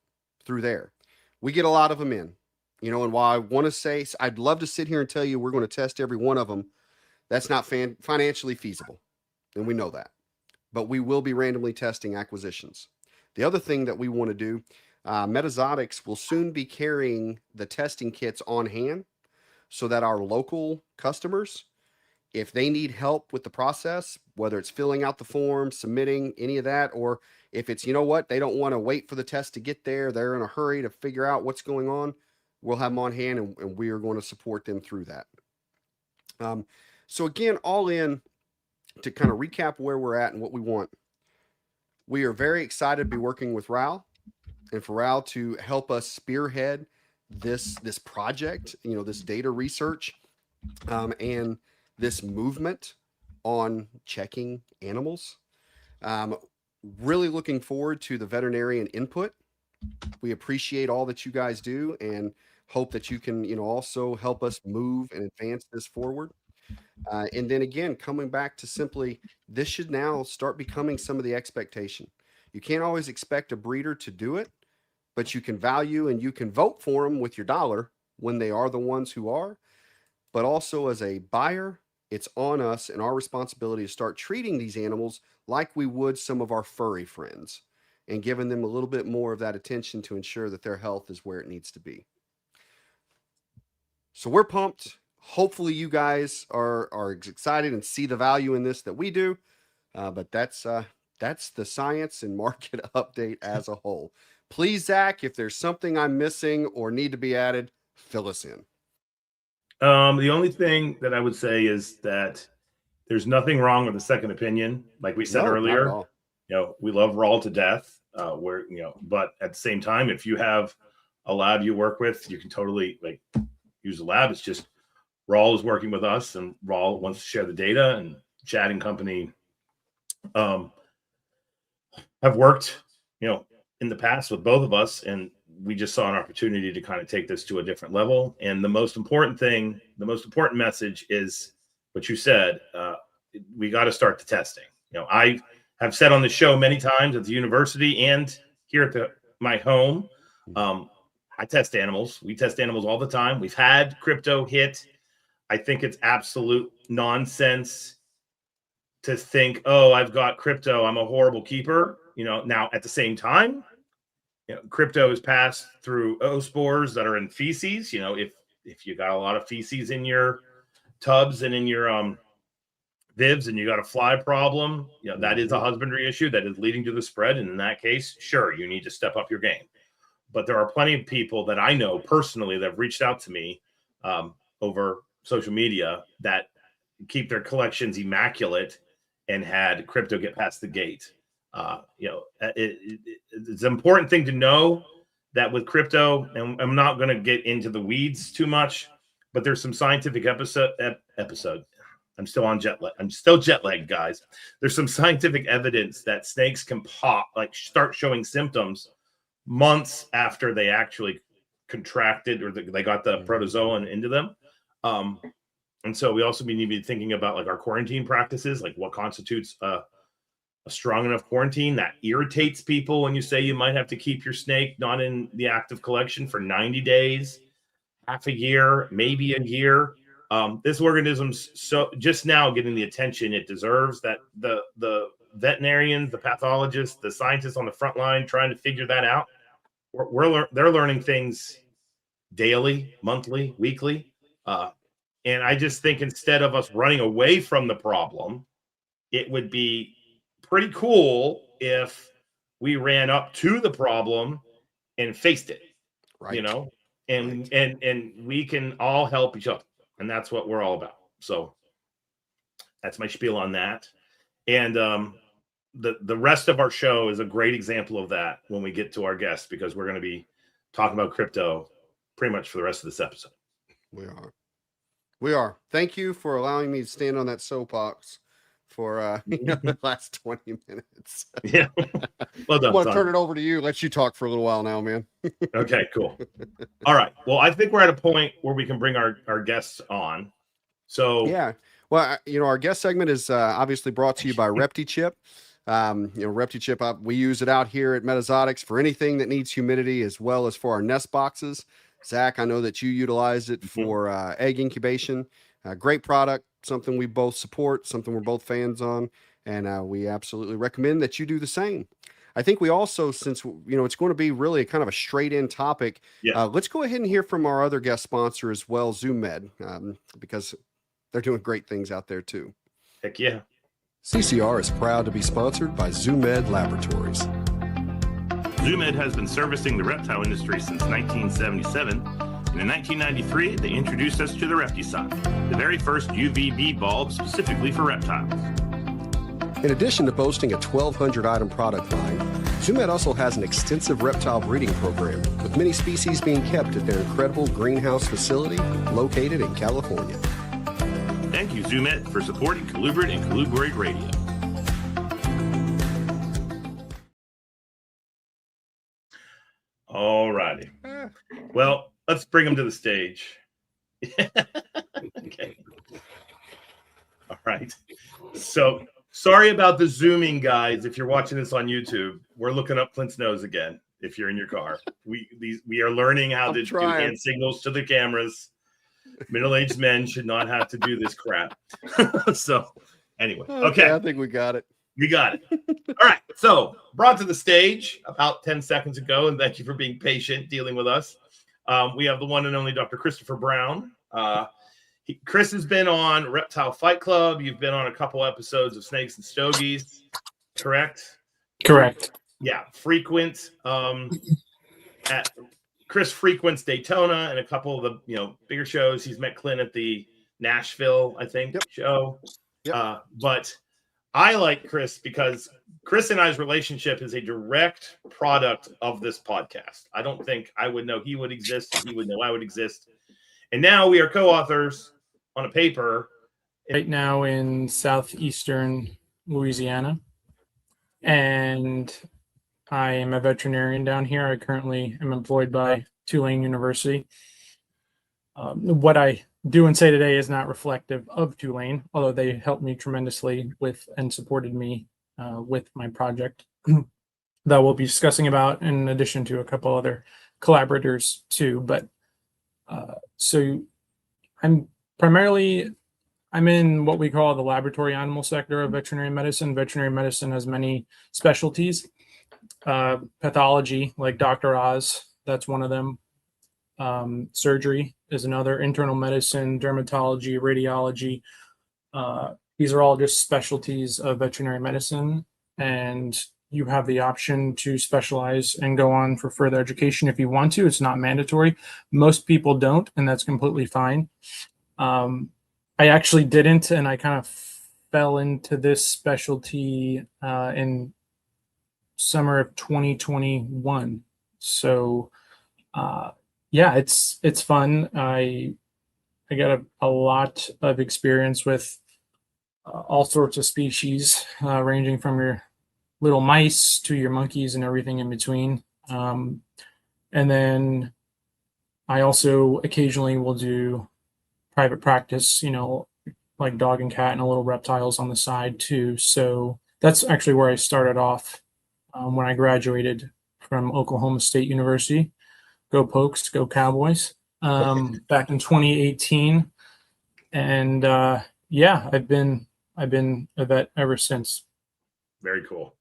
through there. We get a lot of them in, and while I want to say, I'd love to sit here and tell you we're going to test every one of them, that's not financially feasible, and we know that. But we will be randomly testing acquisitions. The other thing that we want to do, Metazotics will soon be carrying the testing kits on hand so that our local customers, if they need help with the process, whether it's filling out the form, submitting any of that, or if it's, they don't want to wait for the test to get there, they're in a hurry to figure out what's going on, we'll have them on hand, and we are going to support them through that. So again, all in, to kind of recap where we're at and what we want, we are very excited to be working with Raul, and for Raul to help us spearhead this project, this data research, and this movement on checking animals. Really looking forward to the veterinarian input. We appreciate all that you guys do and hope that you can, also help us move and advance this forward. And then again, coming back to simply, this should now start becoming some of the expectation. You can't always expect a breeder to do it, but you can value and you can vote for them with your dollar when they are the ones who are. But also as a buyer, it's on us and our responsibility to start treating these animals like we would some of our furry friends and giving them a little bit more of that attention to ensure that their health is where it needs to be. So we're pumped. Hopefully you guys are excited and see the value in this that we do. But that's the science and market update as a whole. Please, Zac, if there's something I'm missing or need to be added, fill us in. The only thing that I would say is that there's nothing wrong with a second opinion. Like we said earlier, we love Raul to death. But at the same time, if you have a lab you work with, you can totally use a lab. It's just Raul is working with us, and Raul wants to share the data. And Chad and company have worked, in the past with both of us, and we just saw an opportunity to kind of take this to a different level. And the most important message is what you said. We got to start the testing. I have said on the show many times at the university and here at my home, I test animals. We test animals all the time. We've had crypto hit. I think it's absolute nonsense to think, oh, I've got crypto, I'm a horrible keeper. Now at the same time, crypto is passed through oospores that are in feces. If you got a lot of feces in your tubs and in your vivs and you got a fly problem, that is a husbandry issue that is leading to the spread. And in that case, sure, you need to step up your game. But there are plenty of people that I know personally that have reached out to me over social media that keep their collections immaculate and had crypto get past the gate. It's an important thing to know that with crypto, and I'm not going to get into the weeds too much, but there's some scientific episode. I'm still on jet lag. I'm still jet lagged, guys. There's some scientific evidence that snakes can start showing symptoms months after they actually contracted or they got the protozoan into them. And so we also need to be thinking about like our quarantine practices, like what constitutes a strong enough quarantine that irritates people when you say you might have to keep your snake not in the active collection for 90 days, half a year, maybe a year. This organism's so just now getting the attention it deserves, that the veterinarians, the pathologists, the scientists on the front line trying to figure that out, they're learning things daily, monthly, weekly. And I just think instead of us running away from the problem, it would be pretty cool if we ran up to the problem and faced it, Right. you know, and we can all help each other. And that's what we're all about. So that's my spiel on that. And the rest of our show is a great example of that when we get to our guests, because we're going to be talking about crypto pretty much for the rest of this episode. We are. Thank you for allowing me to stand on that soapbox for the last 20 minutes. Yeah. Well done. I'm going to turn it over to you. Let you talk for a little while now, man. Okay, cool. All right. Well, I think we're at a point where we can bring our guests on. So yeah. Well, our guest segment is obviously brought to you by ReptiChip. ReptiChip, we use it out here at Metazotics for anything that needs humidity, as well as for our nest boxes. Zach, I know that you utilize it for egg incubation. Great product, something we both support, something we're both fans on, and we absolutely recommend that you do the same. I think we also, since it's going to be really kind of a straight-in topic, let's go ahead and hear from our other guest sponsor as well, ZoomMed, because they're doing great things out there too. Heck yeah. CCR is proud to be sponsored by ZoomMed Laboratories. ZoomMed has been servicing the reptile industry since 1977, and in 1993, they introduced us to the Reptisot, the very first UVB bulb specifically for reptiles. In addition to boasting a 1,200-item product line, ZoomMed also has an extensive reptile breeding program, with many species being kept at their incredible greenhouse facility located in California. Thank you, ZoomMed, for supporting Colubrid and Colubrid Radio. All righty. Well, let's bring them to the stage. Okay. All right. So sorry about the zooming, guys. If you're watching this on YouTube, we're looking up Clint's nose again. If you're in your car, we are learning how to do hand signals to the cameras. Middle-aged men should not have to do this crap. So anyway, okay. I think we got it. We got it. All right. So brought to the stage about 10 seconds ago, and thank you for being patient dealing with us. We have the one and only Dr. Christopher Brown. Chris has been on Reptile Fight Club. You've been on a couple episodes of Snakes and Stogies, correct? Correct. Yeah. Frequent. Chris frequents Daytona and a couple of the bigger shows. He's met Clint at the Nashville, I think, show. Yep. But I like Chris because Chris and I's relationship is a direct product of this podcast. I don't think I would know he would exist, and he would know I would exist. And now we are co-authors on a paper. Right now in southeastern Louisiana. And I am a veterinarian down here. I currently am employed by Tulane University. What I do and say today is not reflective of Tulane, although they helped me tremendously with and supported me with my project that we'll be discussing about, in addition to a couple other collaborators too. But so I'm in what we call the laboratory animal sector of veterinary medicine. Veterinary medicine has many specialties. Pathology, like Dr. Oz, that's one of them. Surgery is another. Internal medicine, dermatology, radiology. These are all just specialties of veterinary medicine, and you have the option to specialize and go on for further education if you want to. It's not mandatory. Most people don't, and that's completely fine. I actually didn't, and I kind of fell into this specialty in summer of 2021. So it's fun. I got a lot of experience with all sorts of species, ranging from your little mice to your monkeys and everything in between. And then I also occasionally will do private practice, like dog and cat and a little reptiles on the side too. So that's actually where I started off when I graduated from Oklahoma State University. Go Pokes, go Cowboys. Back in 2018, and yeah, I've been a vet ever since. Very cool.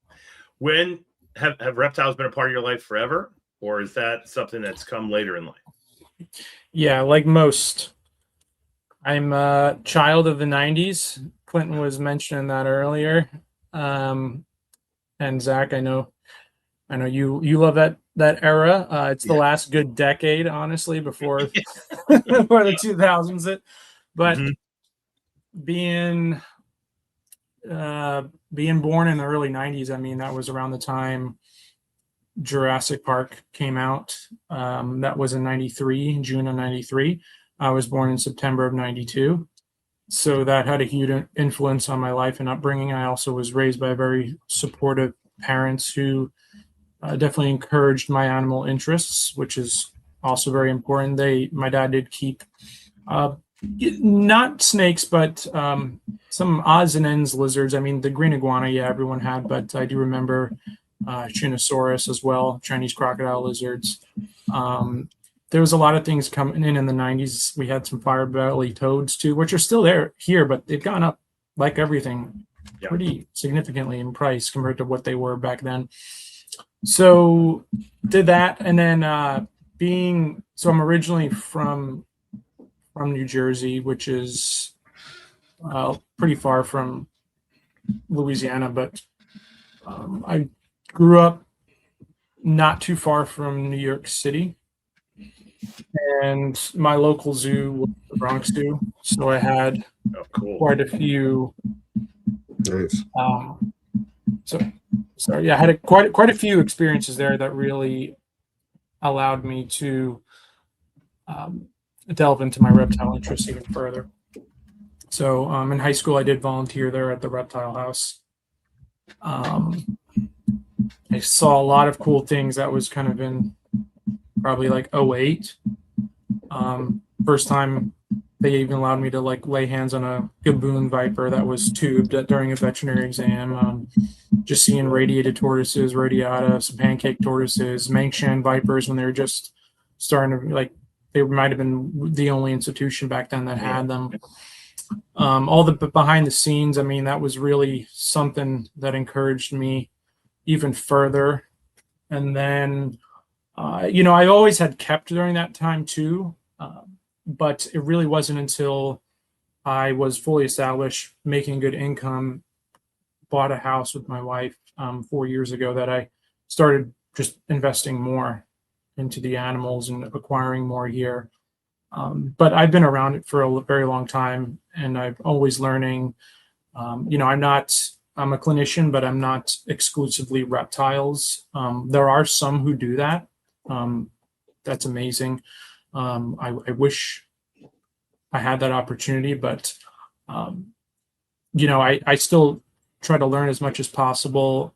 When have reptiles been a part of your life forever, or is that something that's come later in life? Yeah, like most. I'm a child of the 90s. Clinton was mentioning that earlier. And Zach, I know you love that era. It's the last good decade, honestly, before before the 2000s. But being born in the early 90s, I mean, that was around the time Jurassic Park came out. That was in 93, June of 93. I was born in September of 92. So that had a huge influence on my life and upbringing. I also was raised by very supportive parents who definitely encouraged my animal interests, which is also very important. My dad did keep not snakes, but some odds and ends lizards. I mean, the green iguana, yeah, everyone had, but I do remember Chinosaurus as well, Chinese crocodile lizards. There was a lot of things coming in the 90s. We had some fire belly toads too, which are still here, but they've gone up like everything pretty significantly in price compared to what they were back then. So did that, and then so I'm originally from New Jersey, which is pretty far from Louisiana, but I grew up not too far from New York City, and my local zoo was the Bronx Zoo, so I had quite a few. Nice. I had quite a few experiences there that really allowed me to delve into my reptile interest even further. So in high school, I did volunteer there at the reptile house. I saw a lot of cool things. That was kind of in probably like 2008. First time they even allowed me to like lay hands on a gaboon viper that was tubed during a veterinary exam. Just seeing radiated tortoises, radiata, some pancake tortoises, Mangshan vipers when they were just starting to, like, they might have been the only institution back then that had them. All the behind the scenes, I mean, that was really something that encouraged me even further. And then, I always had kept during that time too, but it really wasn't until I was fully established, making good income, bought a house with my wife 4 years ago, that I started just investing more into the animals and acquiring more here. But I've been around it for a very long time, and I'm always learning. I'm a clinician, but I'm not exclusively reptiles. There are some who do that. That's amazing. I wish I had that opportunity, but I still try to learn as much as possible.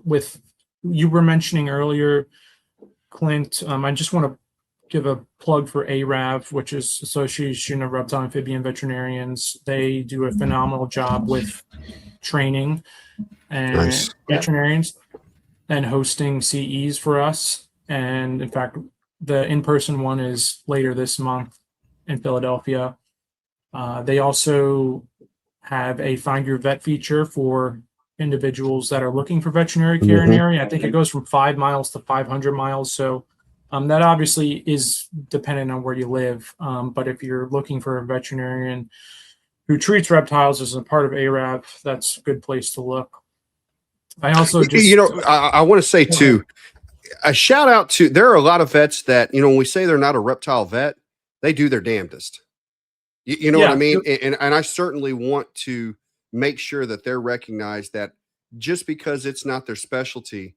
With you were mentioning earlier, Clint, I just want to give a plug for ARAV, which is Association of Reptile Amphibian Veterinarians. They do a phenomenal job with training and veterinarians and hosting CEs for us. And in fact, the in-person one is later this month in Philadelphia. They also have a Find Your Vet feature for individuals that are looking for veterinary care in the area. I think it goes from 5 miles to 500 miles. So that obviously is dependent on where you live. But if you're looking for a veterinarian who treats reptiles as a part of ARAV, that's a good place to look. I also I want to say too, a shout out to, there are a lot of vets that, when we say they're not a reptile vet, they do their damnedest. You know what I mean? And I certainly want to make sure that they're recognized, that just because it's not their specialty,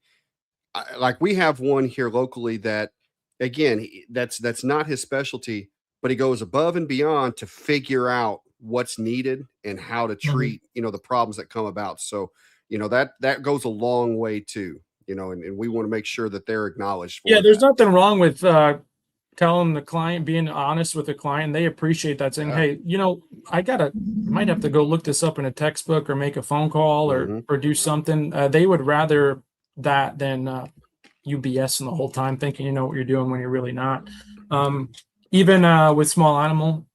like we have one here locally that, again, that's not his specialty, but he goes above and beyond to figure out what's needed and how to treat, the problems that come about. So, that goes a long way too, and we want to make sure that they're acknowledged. There's nothing wrong with telling the client, being honest with the client, they appreciate that, saying, hey, I might have to go look this up in a textbook or make a phone call or do something. They would rather that than you BSing the whole time thinking you know what you're doing when you're really not. Even with small animal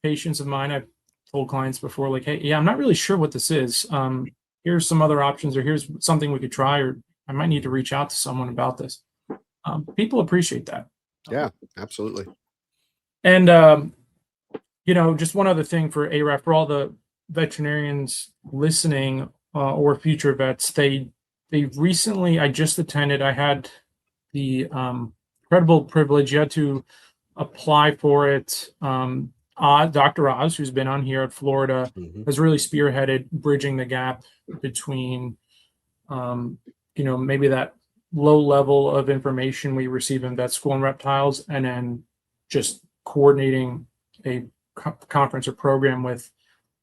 patients of mine, I've told clients before, like, hey, I'm not really sure what this is. Here's some other options, or here's something we could try, or I might need to reach out to someone about this. People appreciate that. Yeah, absolutely. And, just one other thing for ARAF, for all the veterinarians listening or future vets, they recently, I just attended, I had the incredible privilege, you had to apply for it. Dr. Oz, who's been on here at Florida, has really spearheaded bridging the gap between, maybe that low level of information we receive in vet school and reptiles, and then just coordinating a conference or program with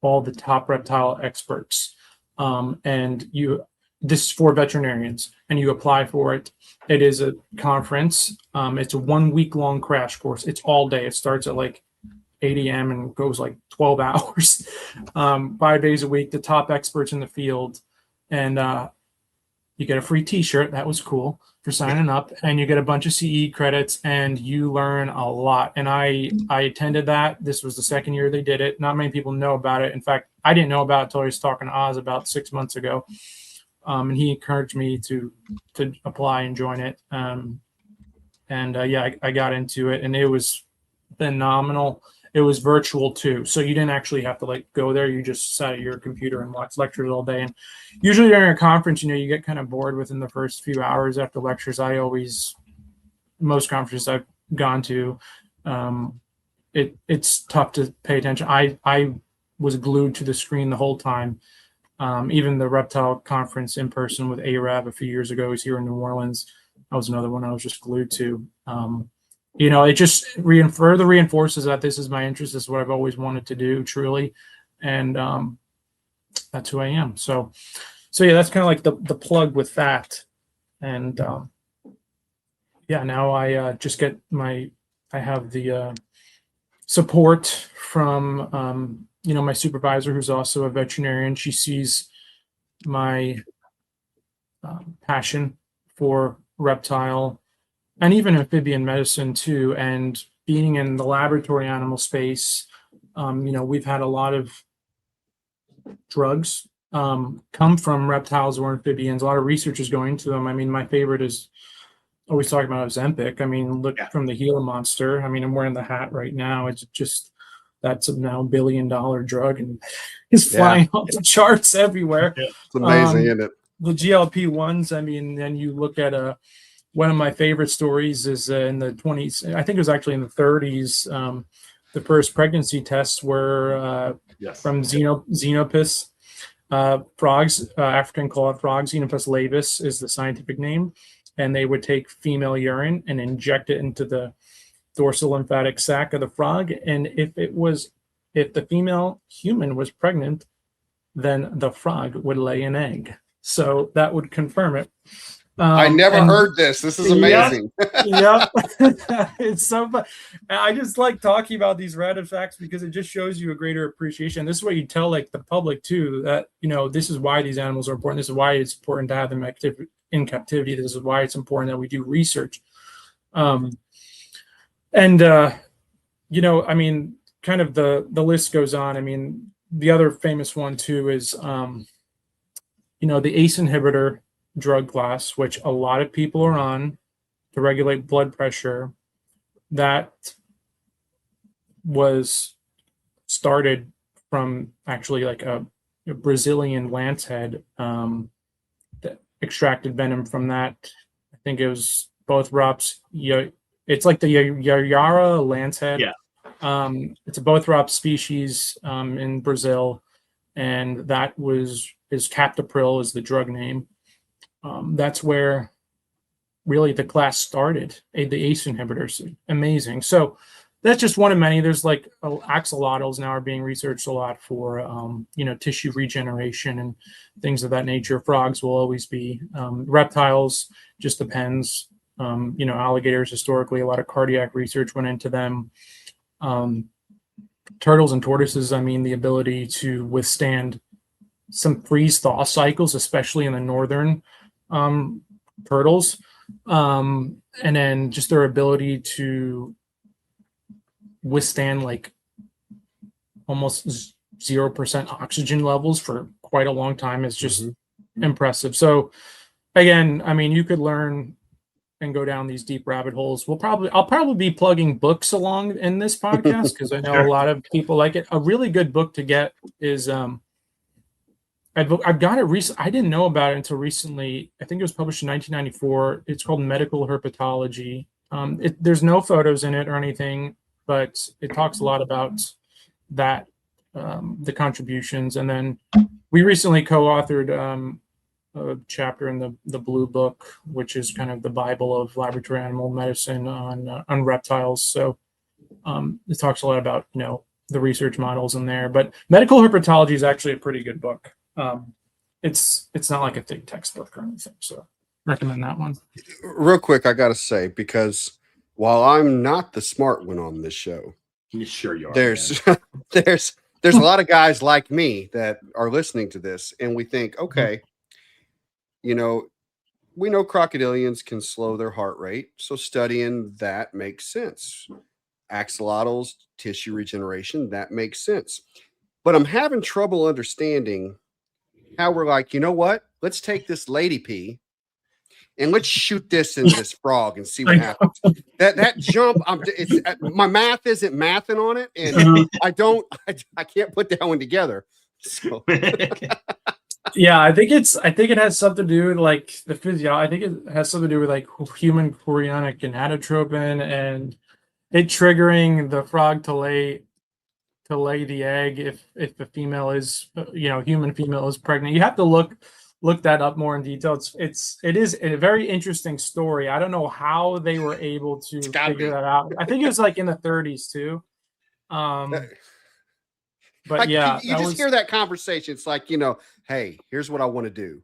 all the top reptile experts. This is for veterinarians, and you apply for it. It is a conference. It's a 1 week long crash course. It's all day. It starts at like 8 a.m. and goes like 12 hours, 5 days a week, the top experts in the field. And you get a free t-shirt. That was cool for signing up, and you get a bunch of CE credits, and you learn a lot. And I attended that. This was the second year they did it. Not many people know about it. In fact, I didn't know about it until I was talking to Oz about 6 months ago. And he encouraged me to apply and join it. I got into it, and it was phenomenal. It was virtual too, so you didn't actually have to like go there. You just sat at your computer and watched lectures all day. And usually during a conference, you get kind of bored within the first few hours after lectures. Most conferences I've gone to, it's tough to pay attention. I was glued to the screen the whole time. Even the reptile conference in person with ARAB a few years ago was here in New Orleans. That was another one I was just glued to. It just further reinforces that this is my interest. This is what I've always wanted to do, truly. And that's who I am. So that's kind of like the plug with that. And now I just get I have the support from, my supervisor, who's also a veterinarian. She sees my passion for reptile and even amphibian medicine too, and being in the laboratory animal space. We've had a lot of drugs come from reptiles or amphibians. A lot of research is going into them. I mean, my favorite is always talking about Ozempic. I mean, look from the Gila monster. I mean, I'm wearing the hat right now. It's just, that's a now $1 billion drug, and it's flying off the charts everywhere. Yeah. It's amazing, isn't it? The GLP-1s. I mean, then you look at one of my favorite stories is in the 20s. I think it was actually in the 30s. The first pregnancy tests were from Xenopus frogs, African clawed frogs. Xenopus laevis is the scientific name, and they would take female urine and inject it into the dorsal lymphatic sac of the frog, and if the female human was pregnant, then the frog would lay an egg. So that would confirm it. I never heard this. This is amazing. Yep. It's so fun. I just like talking about these random facts because it just shows you a greater appreciation. This is what you tell like the public too, that this is why these animals are important. This is why it's important to have them in captivity. This is why it's important that we do research. I mean, kind of the list goes on. I mean, the other famous one too is the ACE inhibitor drug class, which a lot of people are on to regulate blood pressure. That was started from actually like a Brazilian lancehead that extracted venom from that. I think it was both ROPS. It's like the Yayara lancehead. Yeah. It's a Bothrops species in Brazil, and that is captopril is the drug name. That's where really the class started, the ACE inhibitors. Amazing. So that's just one of many. There's like axolotls now are being researched a lot for, tissue regeneration and things of that nature. Frogs will always be. Reptiles just depends. Alligators historically, a lot of cardiac research went into them. Turtles and tortoises, I mean, the ability to withstand some freeze thaw cycles, especially in the northern turtles. And then just their ability to withstand like almost 0% oxygen levels for quite a long time is just impressive. So again, I mean, you could learn and go down these deep rabbit holes. I'll probably be plugging books along in this podcast because I know a lot of people like it. A really good book to get is I've got it recently. I didn't know about it until recently. I think it was published in 1994. It's called Medical Herpetology. There's no photos in it or anything, but it talks a lot about that, the contributions. And then we recently co-authored a chapter in the Blue Book, which is kind of the Bible of laboratory animal medicine on reptiles. So it talks a lot about the research models in there. But Medical Herpetology is actually a pretty good book. It's not like a thick textbook or anything, so recommend that one. Real quick, I gotta say, because while I'm not the smart one on this show, Sure you are. there's there's a lot of guys like me that are listening to this, and we think, okay, we know crocodilians can slow their heart rate, so studying that makes sense. Axolotls, tissue regeneration, that makes sense. But I'm having trouble understanding how we're like, you know what? Let's take this lady pee and let's shoot this into this frog and see what happens. That jump, my math isn't mathing on it, and I can't put that one together. So. Yeah, I think it has something to do with like the physiology. I think it has something to do with like human chorionic gonadotropin and it triggering the frog to lay the egg if the female is human female is pregnant. You have to look that up more in detail. It is a very interesting story. I don't know how they were able to figure that out. I think it was like in the 30s too. But yeah, you just hear that conversation. It's like, hey, here's what I want to do.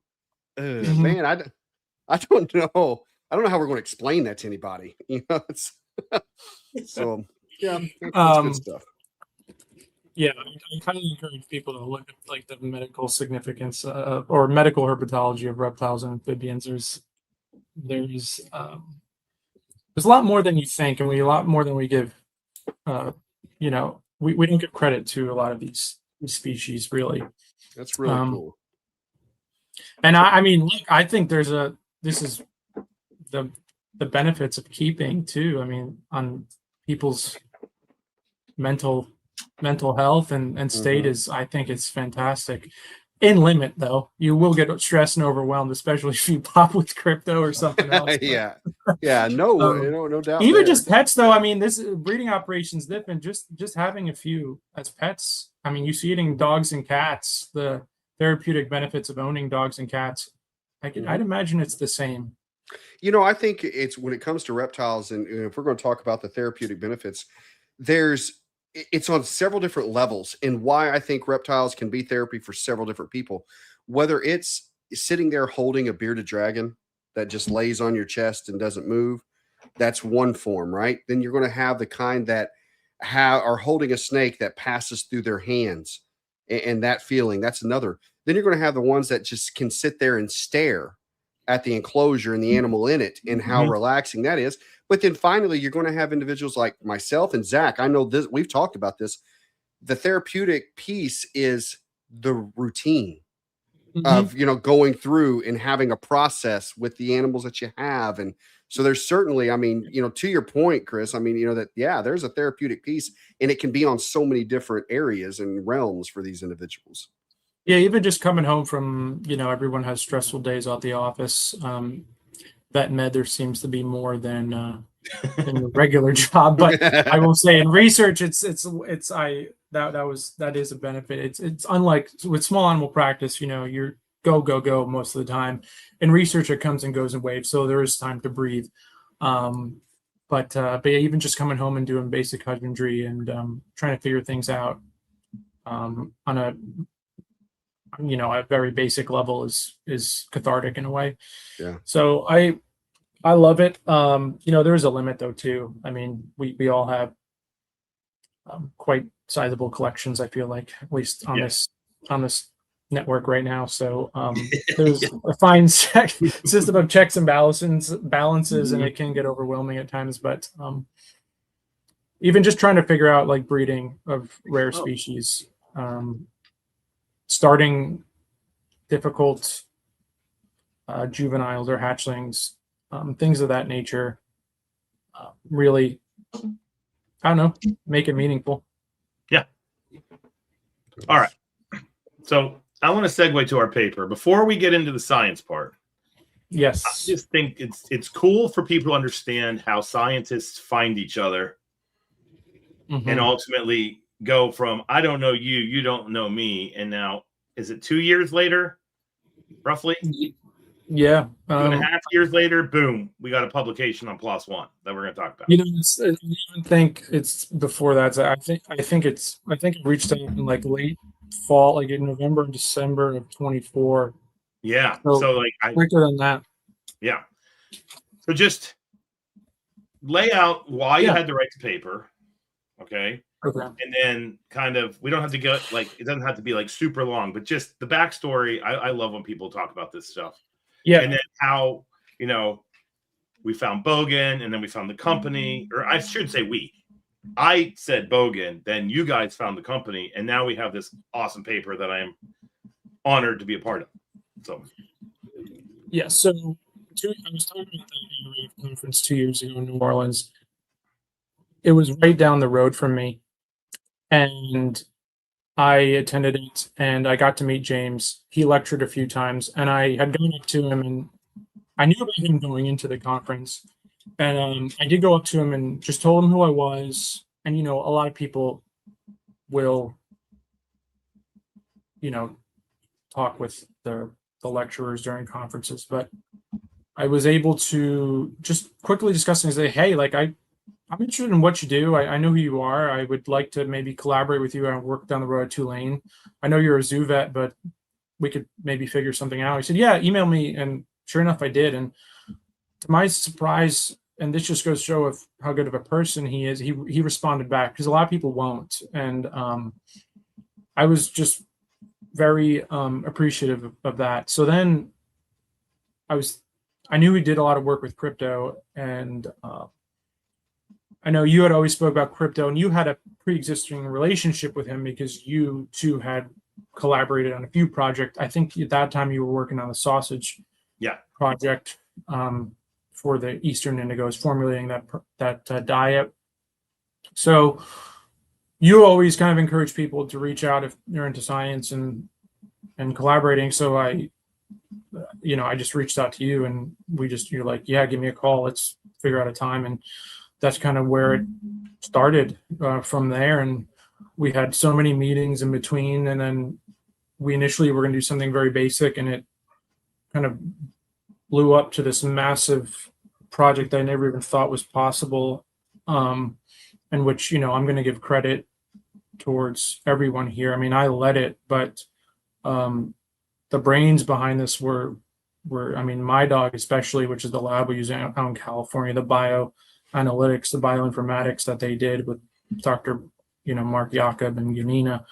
Man, I don't know. I don't know how we're going to explain that to anybody. So yeah, that's good stuff. Yeah, I kind of encourage people to look at like the medical significance or medical herpetology of reptiles and amphibians. There's a lot more than you think, and a lot more than we give. We don't give credit to a lot of these species, really. That's really cool. And I mean, look, I think this is the benefits of keeping too. I mean, on people's mental health and state is, I think it's fantastic. In limit, though, you will get stressed and overwhelmed, especially if you pop with crypto or something else. Yeah, no doubt. Even just pets, though. I mean, this breeding operations different. Just having a few as pets. I mean, you see it in dogs and cats. The therapeutic benefits of owning dogs and cats. I'd imagine it's the same. I think it's when it comes to reptiles, and if we're going to talk about the therapeutic benefits, it's on several different levels, and why I think reptiles can be therapy for several different people. Whether it's sitting there holding a bearded dragon that just lays on your chest and doesn't move, that's one form, right? Then you're going to have the kind that are holding a snake that passes through their hands, and that feeling, that's another. Then you're going to have the ones that just can sit there and stare at the enclosure and the animal in it, and how relaxing that is. But then finally, you're going to have individuals like myself and Zach. I know this, we've talked about this. The therapeutic piece is the routine of, going through and having a process with the animals that you have. And so there's certainly, I mean, to your point, Chris, I mean, there's a therapeutic piece, and it can be on so many different areas and realms for these individuals. Yeah, even just coming home from, everyone has stressful days at the office. Vet med, there seems to be more than the regular job, but I will say in research, that is a benefit. It's unlike with small animal practice, you're go most of the time. In research, it comes and goes in waves, so there is time to breathe. But yeah, even just coming home and doing basic husbandry and trying to figure things out on a very basic level is cathartic in a way. Yeah. So I I love it. There is a limit though too. I mean, we all have quite sizable collections, I feel like, at least on Yeah. this network right now. So there's a fine system of checks and balances, and it can get overwhelming at times. But even just trying to figure out like breeding of rare species, starting difficult juveniles or hatchlings, things of that nature, really, I don't know, make it meaningful. Yeah. All right. So I want to segue to our paper before we get into the science part. Yes. I just think it's cool for people to understand how scientists find each other and ultimately go from I don't know you, you don't know me, and now is it 2 years later, roughly? Yeah. 2.5 years later, boom, we got a publication on PLOS ONE that we're going to talk about. I even think it's before that. So I think it reached out in like late fall, like in November and December of 24. Yeah. So like quicker than that. Yeah. So just lay out why you had to write the paper. Okay. And then kind of, we don't have to go like, it doesn't have to be like super long, but just the backstory. I love when people talk about this stuff. Yeah. And then how, we found Bogan and then we found the company, or I should say I said Bogan, then you guys found the company, and now we have this awesome paper that I am honored to be a part of. So, yeah. So I was talking about the ARAVE conference 2 years ago in New Orleans. It was right down the road from me, and I attended it, and I got to meet James. He lectured a few times, and I had gone up to him, and I knew about him going into the conference. And I did go up to him and just told him who I was. And, a lot of people will, talk with the lecturers during conferences. But I was able to just quickly discuss and say, hey, like, I'm interested in what you do. I know who you are. I would like to maybe collaborate with you and work down the road at Tulane. I know you're a zoo vet, but we could maybe figure something out. He said, yeah, email me. And sure enough, I did. And to my surprise, and this just goes to show of how good of a person he is, he responded back, because a lot of people won't. And I was just very appreciative of that. So then I knew he did a lot of work with crypto, and I know you had always spoke about crypto, and you had a pre-existing relationship with him because you two had collaborated on a few projects. I think at that time you were working on the sausage project for the Eastern Indigos, formulating that diet. So you always kind of encourage people to reach out if you're into science and collaborating. So I just reached out to you, and you're like, yeah, give me a call. Let's figure out a time. And that's kind of where it started from there. And we had so many meetings in between. And then we initially were going to do something very basic, and it kind of blew up to this massive project I never even thought was possible. And which, I'm going to give credit towards everyone here. I mean, I led it, but the brains behind this were, I mean, my dog especially, which is the lab we use out in California, the bioanalytics, the bioinformatics that they did with Dr. Mark Jakob and Yanina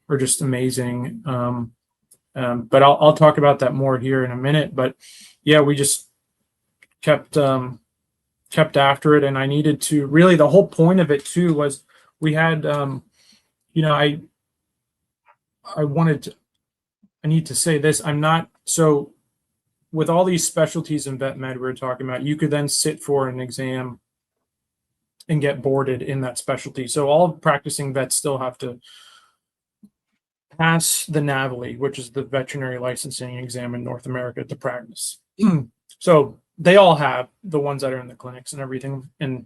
were just amazing. But I'll talk about that more here in a minute. But yeah, we just kept after it, and I needed to really, the whole point of it too was we had I need to say this. So with all these specialties in vet med we were talking about, you could then sit for an exam and get boarded in that specialty. So all practicing vets still have to pass the NAVLE, which is the veterinary licensing exam in North America, to practice. So they all have, the ones that are in the clinics and everything. And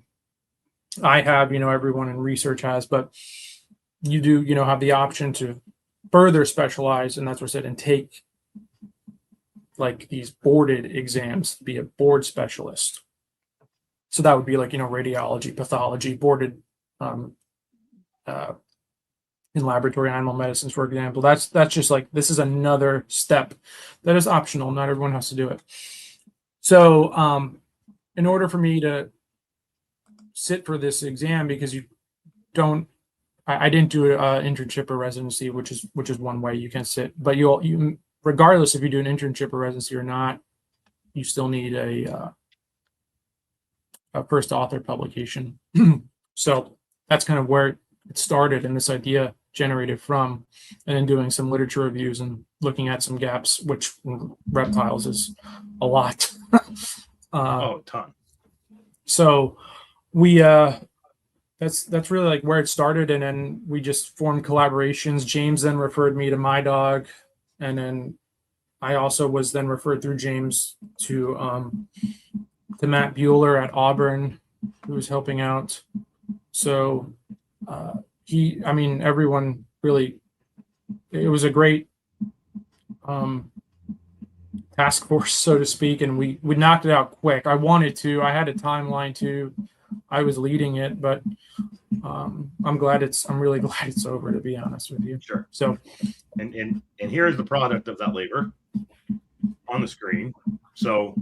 I have, everyone in research has, but you do, have the option to further specialize. And that's what I said, and take like these boarded exams to be a board specialist. So that would be like, radiology, pathology, boarded in laboratory animal medicines, for example. That's just like, this is another step that is optional. Not everyone has to do it. So in order for me to sit for this exam, because you don't, I didn't do an internship or residency, which is one way you can sit, but you regardless if you do an internship or residency or not, you still need a first author publication. So that's kind of where it started, and this idea generated from, and then doing some literature reviews and looking at some gaps, which reptiles is a lot. Oh, a ton. So we that's really like where it started, and then we just formed collaborations. James then referred me to my dog, and then I also was then referred through James to Matt Bueller at Auburn, who was helping out. So everyone really, it was a great task force, so to speak, and we knocked it out quick. I had a timeline too. I was leading it, but I'm really glad it's over, to be honest with you. Sure. So, and here's the product of that labor on the screen. So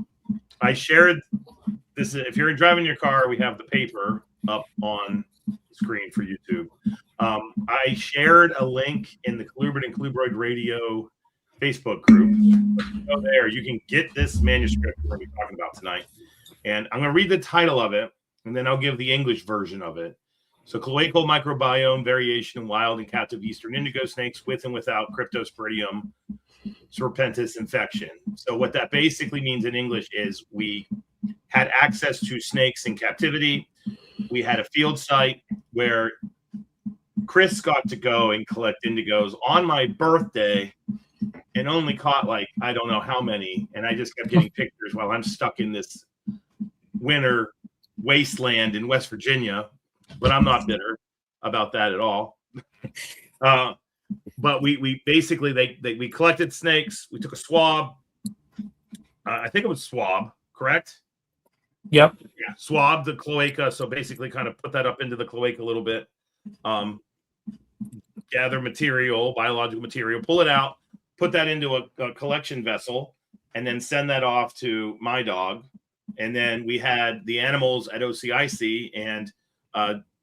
I shared this. If you're driving your car, we have the paper up on the screen for YouTube. I shared a link in the Colubrid and Colubroid Radio Facebook group. Go there, you can get this manuscript we're going to be talking about tonight. And I'm going to read the title of it, and then I'll give the English version of it. So, cloacal microbiome variation in wild and captive eastern indigo snakes with and without Cryptosporidium serpentis infection. So what that basically means in English is we had access to snakes in captivity. We had a field site where Chris got to go and collect indigos on my birthday and only caught like, I don't know how many. And I just kept getting pictures while I'm stuck in this winter wasteland in West Virginia, but I'm not bitter about that at all. But we basically, we collected snakes. We took a swab. I think it was swab, correct? Yep. Yeah, swab the cloaca. So basically kind of put that up into the cloaca a little bit. Gather material, biological material, pull it out, put that into a collection vessel, and then send that off to my dog. And then we had the animals at OCIC and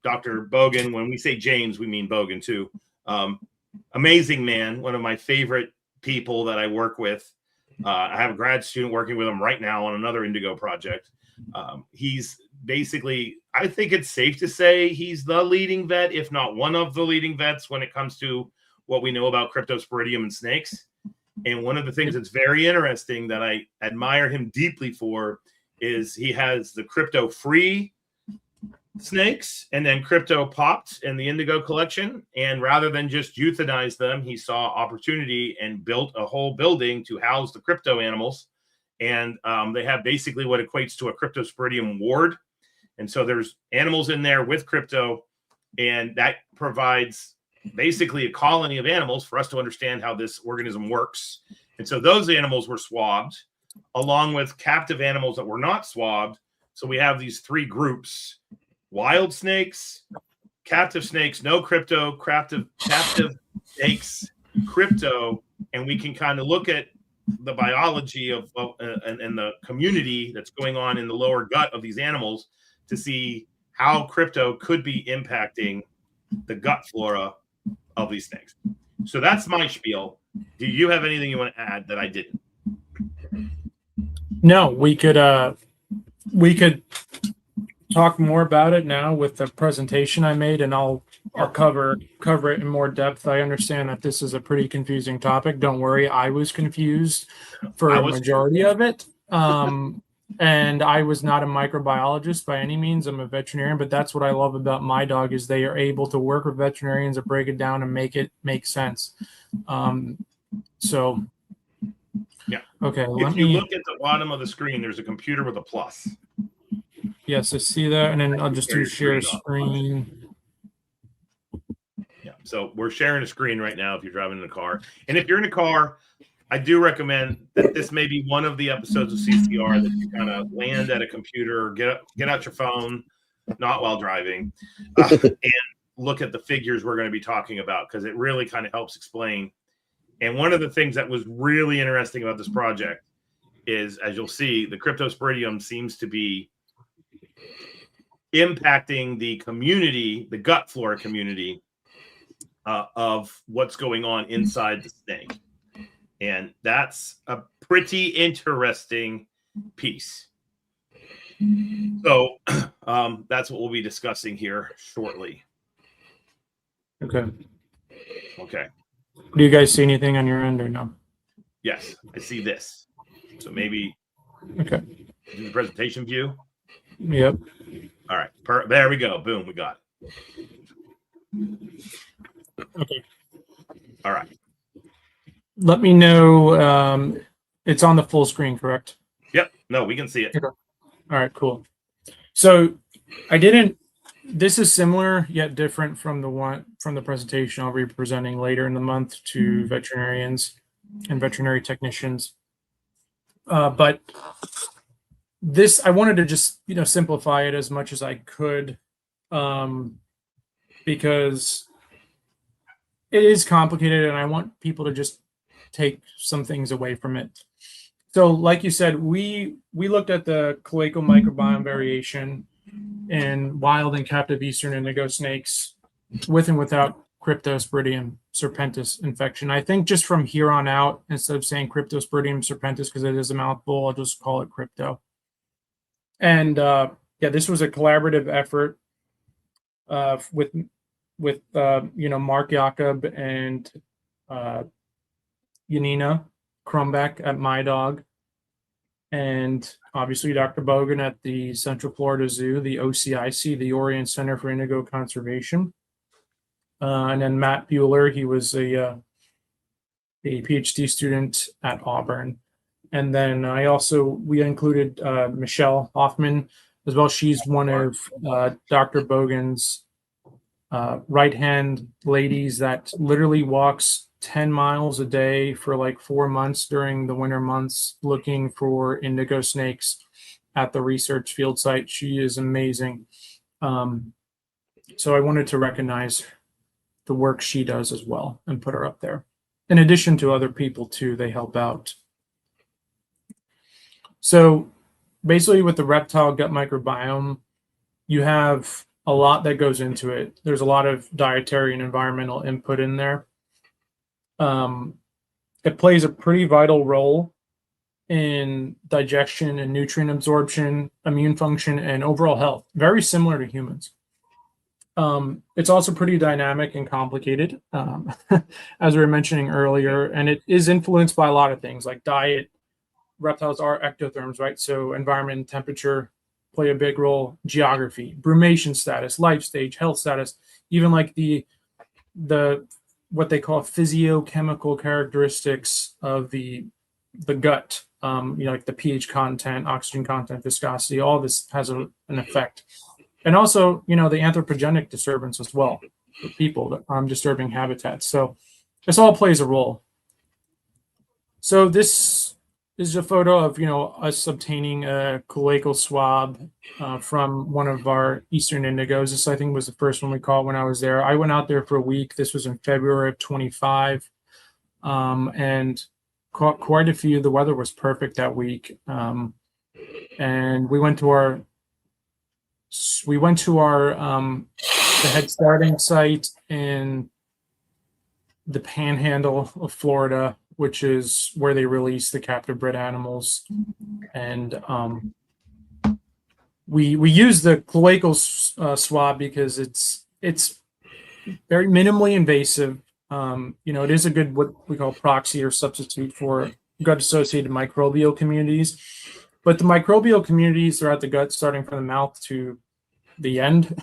Dr. Bogan. When we say James, we mean Bogan too. Amazing man, one of my favorite people that I work with. I have a grad student working with him right now on another indigo project. He's basically, I think it's safe to say he's the leading vet, if not one of the leading vets when it comes to what we know about Cryptosporidium and snakes. And one of the things that's very interesting that I admire him deeply for is he has the crypto-free snakes and then crypto popped in the indigo collection. And rather than just euthanize them, he saw opportunity and built a whole building to house the crypto animals. And they have basically what equates to a Cryptosporidium ward. And so there's animals in there with crypto, and that provides basically a colony of animals for us to understand how this organism works. And so those animals were swabbed along with captive animals that were not swabbed. So we have these three groups: wild snakes, captive snakes, no crypto, captive snakes, crypto. And we can kind of look at the biology of and the community that's going on in the lower gut of these animals to see how crypto could be impacting the gut flora of these snakes. So that's my spiel. Do you have anything you want to add that I didn't? No, we could talk more about it now with the presentation I made, and I'll cover it in more depth. I understand that this is a pretty confusing topic. Don't worry, I was confused for a majority of it. And I was not a microbiologist by any means. I'm a veterinarian, but that's what I love about my dog is they are able to work with veterinarians and break it down and make it make sense. So yeah. Okay. If you look at the bottom of the screen, there's a computer with a plus. Yes, I see that. And then I'll just do share screen. Yeah. So we're sharing a screen right now if you're driving in a car. And if you're in a car, I do recommend that this may be one of the episodes of CCR that you kind of land at a computer, get out your phone, not while driving, and look at the figures we're going to be talking about, because it really kind of helps explain. And one of the things that was really interesting about this project is, as you'll see, the Cryptosporidium seems to be impacting the community, the gut flora community of what's going on inside the snake. And that's a pretty interesting piece. So that's what we'll be discussing here shortly. Okay. Okay. Do you guys see anything on your end or no? Yes, I see this. So maybe Okay. do the presentation view. Yep. All right. There we go. Boom. We got it. Okay. All right. Let me know. It's on the full screen, correct? Yep. No, we can see it. Okay. All right, cool. So this is similar yet different from the presentation I'll be presenting later in the month to veterinarians and veterinary technicians. But this, I wanted to just, simplify it as much as I could, because it is complicated and I want people to just take some things away from it. So like you said, we looked at the cloacal microbiome variation in wild and captive eastern indigo snakes with and without Cryptosporidium serpentis infection. I think just from here on out, instead of saying Cryptosporidium serpentis because it is a mouthful, I'll just call it crypto. And this was a collaborative effort with Mark Jakob and Yanina Krumbeck at My Dog, and obviously Dr. Bogan at the Central Florida Zoo, the OCIC, the Orient Center for Indigo Conservation, and then Matt Bueller, he was a PhD student at Auburn, and then we included Michelle Hoffman as well. She's one of Dr. Bogan's right-hand ladies that literally walks 10 miles a day for like 4 months during the winter months looking for indigo snakes at the research field site. She is amazing. So I wanted to recognize the work she does as well and put her up there. In addition to other people too, they help out. So basically with the reptile gut microbiome, you have a lot that goes into it. There's a lot of dietary and environmental input in there. It plays a pretty vital role in digestion and nutrient absorption, immune function, and overall health. Very similar to humans. It's also pretty dynamic and complicated, as we were mentioning earlier, and it is influenced by a lot of things like diet. Reptiles are ectotherms, right? So environment and temperature play a big role. Geography, brumation status, life stage, health status, even like the what they call physiochemical characteristics of the gut, like the pH content, oxygen content, viscosity, all this has an effect. And also, the anthropogenic disturbance as well for people, disturbing habitats. So this all plays a role. So this is a photo of, us obtaining a cloacal swab from one of our eastern indigos. This, I think, was the first one we caught when I was there. I went out there for a week. This was in February of 25, and caught quite a few. The weather was perfect that week. And we went to our the head starting site in the Panhandle of Florida, which is where they release the captive bred animals. And we use the cloacal swab because it's very minimally invasive. It is a good, what we call proxy or substitute for gut-associated microbial communities. But the microbial communities throughout the gut, starting from the mouth to the end,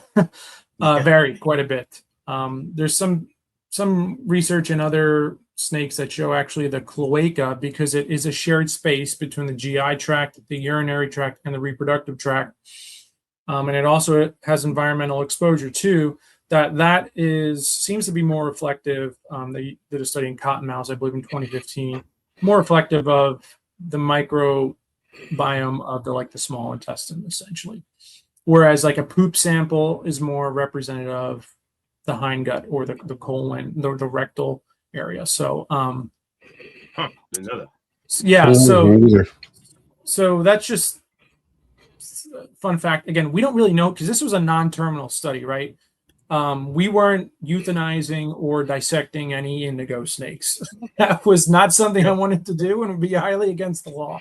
vary quite a bit. There's some research in other snakes that show actually the cloaca, because it is a shared space between the GI tract, the urinary tract, and the reproductive tract. And it also has environmental exposure too. That seems to be more reflective. They did a study in cottonmouths, I believe, in 2015, more reflective of the microbiome of the small intestine, essentially. Whereas like a poop sample is more representative of the hindgut or the colon, the rectal area. So didn't know that. Yeah, so that's just fun fact, again, we don't really know because this was a non-terminal study, right? We weren't euthanizing or dissecting any indigo snakes. That was not something I wanted to do and would be highly against the law.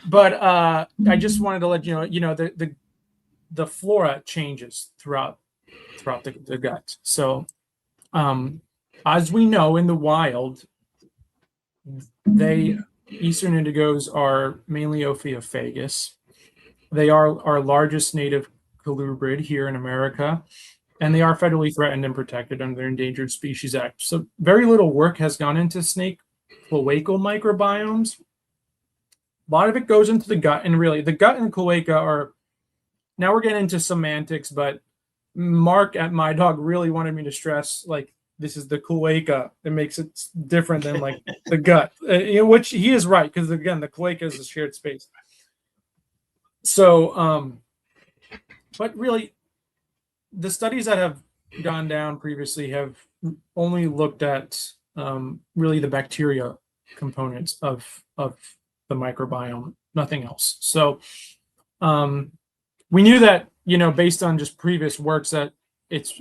But I just wanted to let you know, the flora changes throughout the gut. So as we know in the wild, Eastern indigos are mainly Ophiophagus. They are our largest native colubrid here in America, and they are federally threatened and protected under the Endangered Species Act. So very little work has gone into snake cloacal microbiomes. A lot of it goes into the gut, and really the gut and cloaca are, now we're getting into semantics, but Mark at My Dog really wanted me to stress, like, this is the cloaca. It makes it different than like the gut, which he is right, because again, the cloaca is a shared space. So, but really, the studies that have gone down previously have only looked at really the bacteria components of the microbiome, nothing else. So we knew that, based on just previous works, that it's,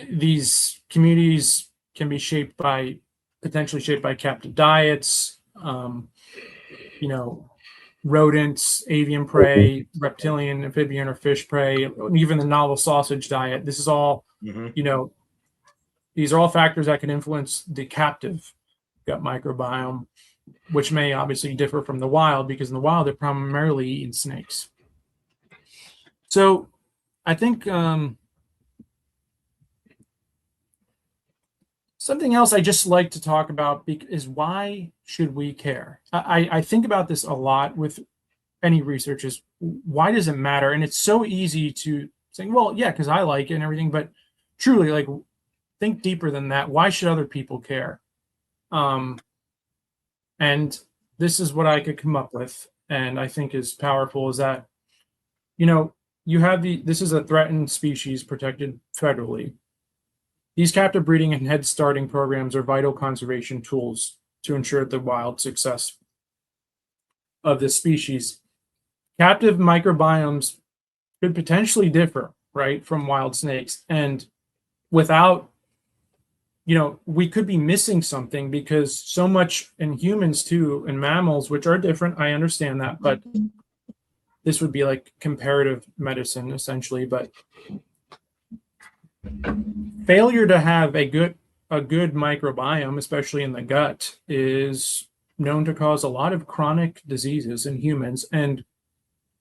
these communities can be potentially shaped by captive diets, rodents, avian prey, reptilian, amphibian, or fish prey, even the novel sausage diet. This is all, these are all factors that can influence the captive gut microbiome, which may obviously differ from the wild, because in the wild they're primarily eating snakes. So I think something else I just like to talk about is, why should we care? I think about this a lot with any research, is why does it matter? And it's so easy to say, well, yeah, because I like it and everything, but truly, like, think deeper than that. Why should other people care? And this is what I could come up with, and I think is powerful, is that, you have this is a threatened species protected federally. These captive breeding and head starting programs are vital conservation tools to ensure the wild success of this species. Captive microbiomes could potentially differ, right, from wild snakes. And without, we could be missing something, because so much in humans too, and mammals, which are different, I understand that, but this would be like comparative medicine essentially. But failure to have a good microbiome, especially in the gut, is known to cause a lot of chronic diseases in humans. And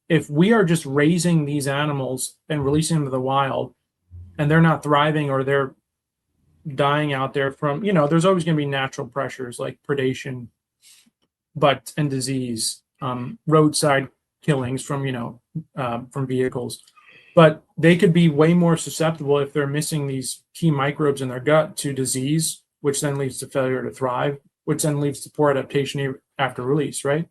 if we are just raising these animals and releasing them to the wild, and they're not thriving, or they're dying out there from, there's always going to be natural pressures like predation, and disease, roadside killings from vehicles. But they could be way more susceptible if they're missing these key microbes in their gut to disease, which then leads to failure to thrive, which then leads to poor adaptation after release, right?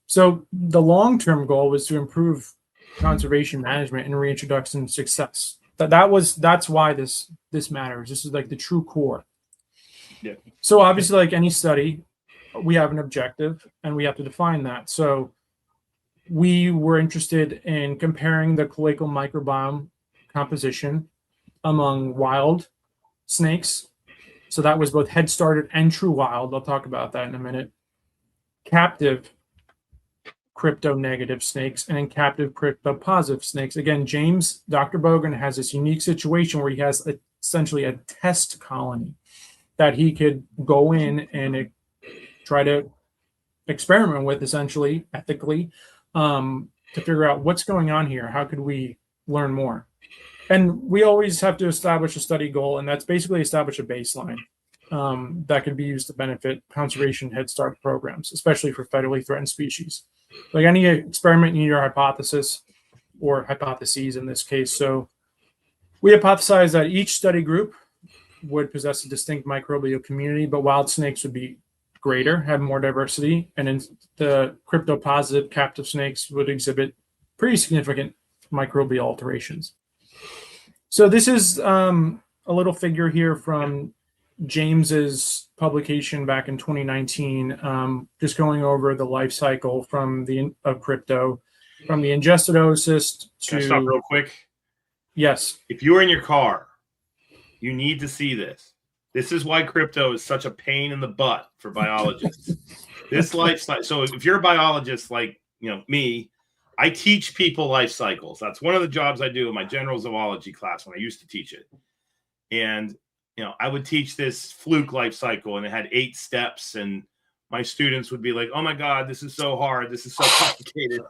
So the long-term goal was to improve conservation management and reintroduction success. That's why this matters. This is like the true core. Yeah. So obviously, like any study, we have an objective and we have to define that. So we were interested in comparing the cloacal microbiome composition among wild snakes. So that was both head started and true wild. I'll talk about that in a minute. Captive crypto-negative snakes, and then captive crypto-positive snakes. Again, Dr. Bogan has this unique situation where he has essentially a test colony that he could go in and try to experiment with, essentially, ethically, to figure out what's going on here. How could we learn more? And we always have to establish a study goal, and that's basically establish a baseline that could be used to benefit conservation head start programs, especially for federally threatened species. Like any experiment, you need your hypothesis, or hypotheses in this case. So we hypothesized that each study group would possess a distinct microbial community, but wild snakes would be greater, have more diversity, and then the crypto-positive captive snakes would exhibit pretty significant microbial alterations. So this is a little figure here from James's publication back in 2019, just going over the life cycle from of crypto, from the ingested oocyst Can I stop to real quick? yes. If you're in your car, you need to see this. This is why crypto is such a pain in the butt for biologists. This life cycle. So if you're a biologist like me, I teach people life cycles. That's one of the jobs I do in my general zoology class when I used to teach it. And I would teach this fluke life cycle, and it had 8 steps, and my students would be like, "Oh my God, this is so hard. This is so complicated."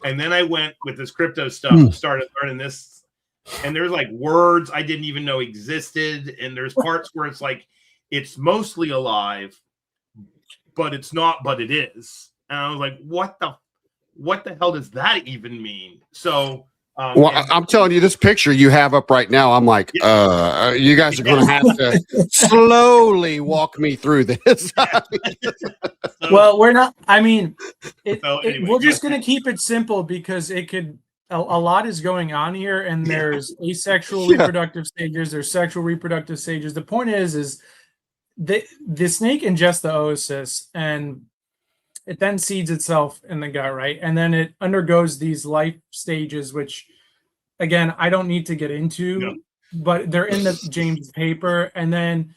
And then I went with this crypto stuff, started learning this, and there's like words I didn't even know existed, and there's parts where it's like it's mostly alive, but it's not, but it is. And I was like, what the hell does that even mean? So well, I'm telling you, this picture you have up right now, I'm like, you guys are going to have to slowly walk me through this. Well, we're not. I mean, anyway, we're just going to keep it simple because it could. A lot is going on here, and there's asexual reproductive stages. There's sexual reproductive stages. The point is the snake ingests the oocyst, and it then seeds itself in the gut, right? And then it undergoes these life stages, which, again, I don't need to get into, but they're in the James paper, and then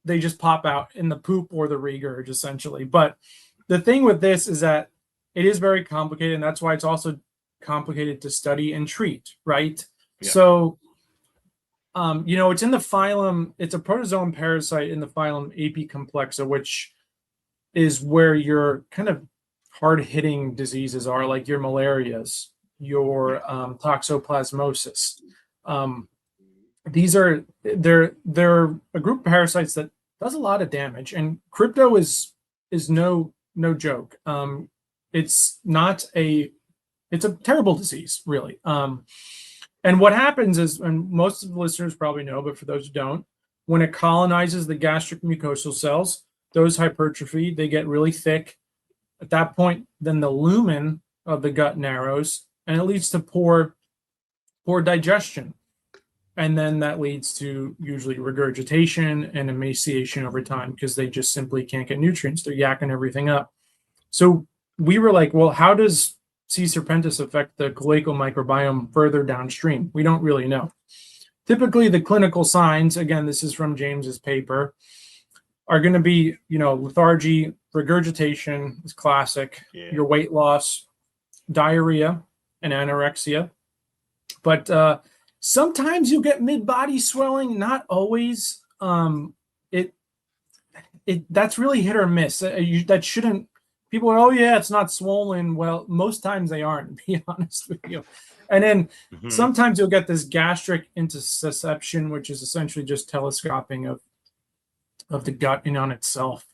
they just pop out in the poop or the regurg, essentially. But the thing with this is that it is very complicated, and that's why it's also complicated to study and treat, right? Yeah. So, it's in the phylum. It's a protozoan parasite in the phylum Apicomplexa, which is where your kind of hard-hitting diseases are, like your malarias, your toxoplasmosis. They're a group of parasites that does a lot of damage, and crypto is no joke. It's a terrible disease, really. And what happens is, and most of the listeners probably know, but for those who don't, when it colonizes the gastric mucosal cells, those hypertrophy, they get really thick. At that point, then the lumen of the gut narrows, and it leads to poor digestion. And then that leads to usually regurgitation and emaciation over time because they just simply can't get nutrients. They're yakking everything up. So we were like, well, how does C. serpentis affect the cloacal microbiome further downstream? We don't really know. Typically, the clinical signs, again, this is from James's paper, are going to be, lethargy, regurgitation is classic, your weight loss, diarrhea, and anorexia. But sometimes you'll get mid-body swelling, not always. That's really hit or miss. That shouldn't. People are, it's not swollen. Well, most times they aren't, to be honest with you. And then sometimes you'll get this gastric intussusception, which is essentially just telescoping of the gut in on itself.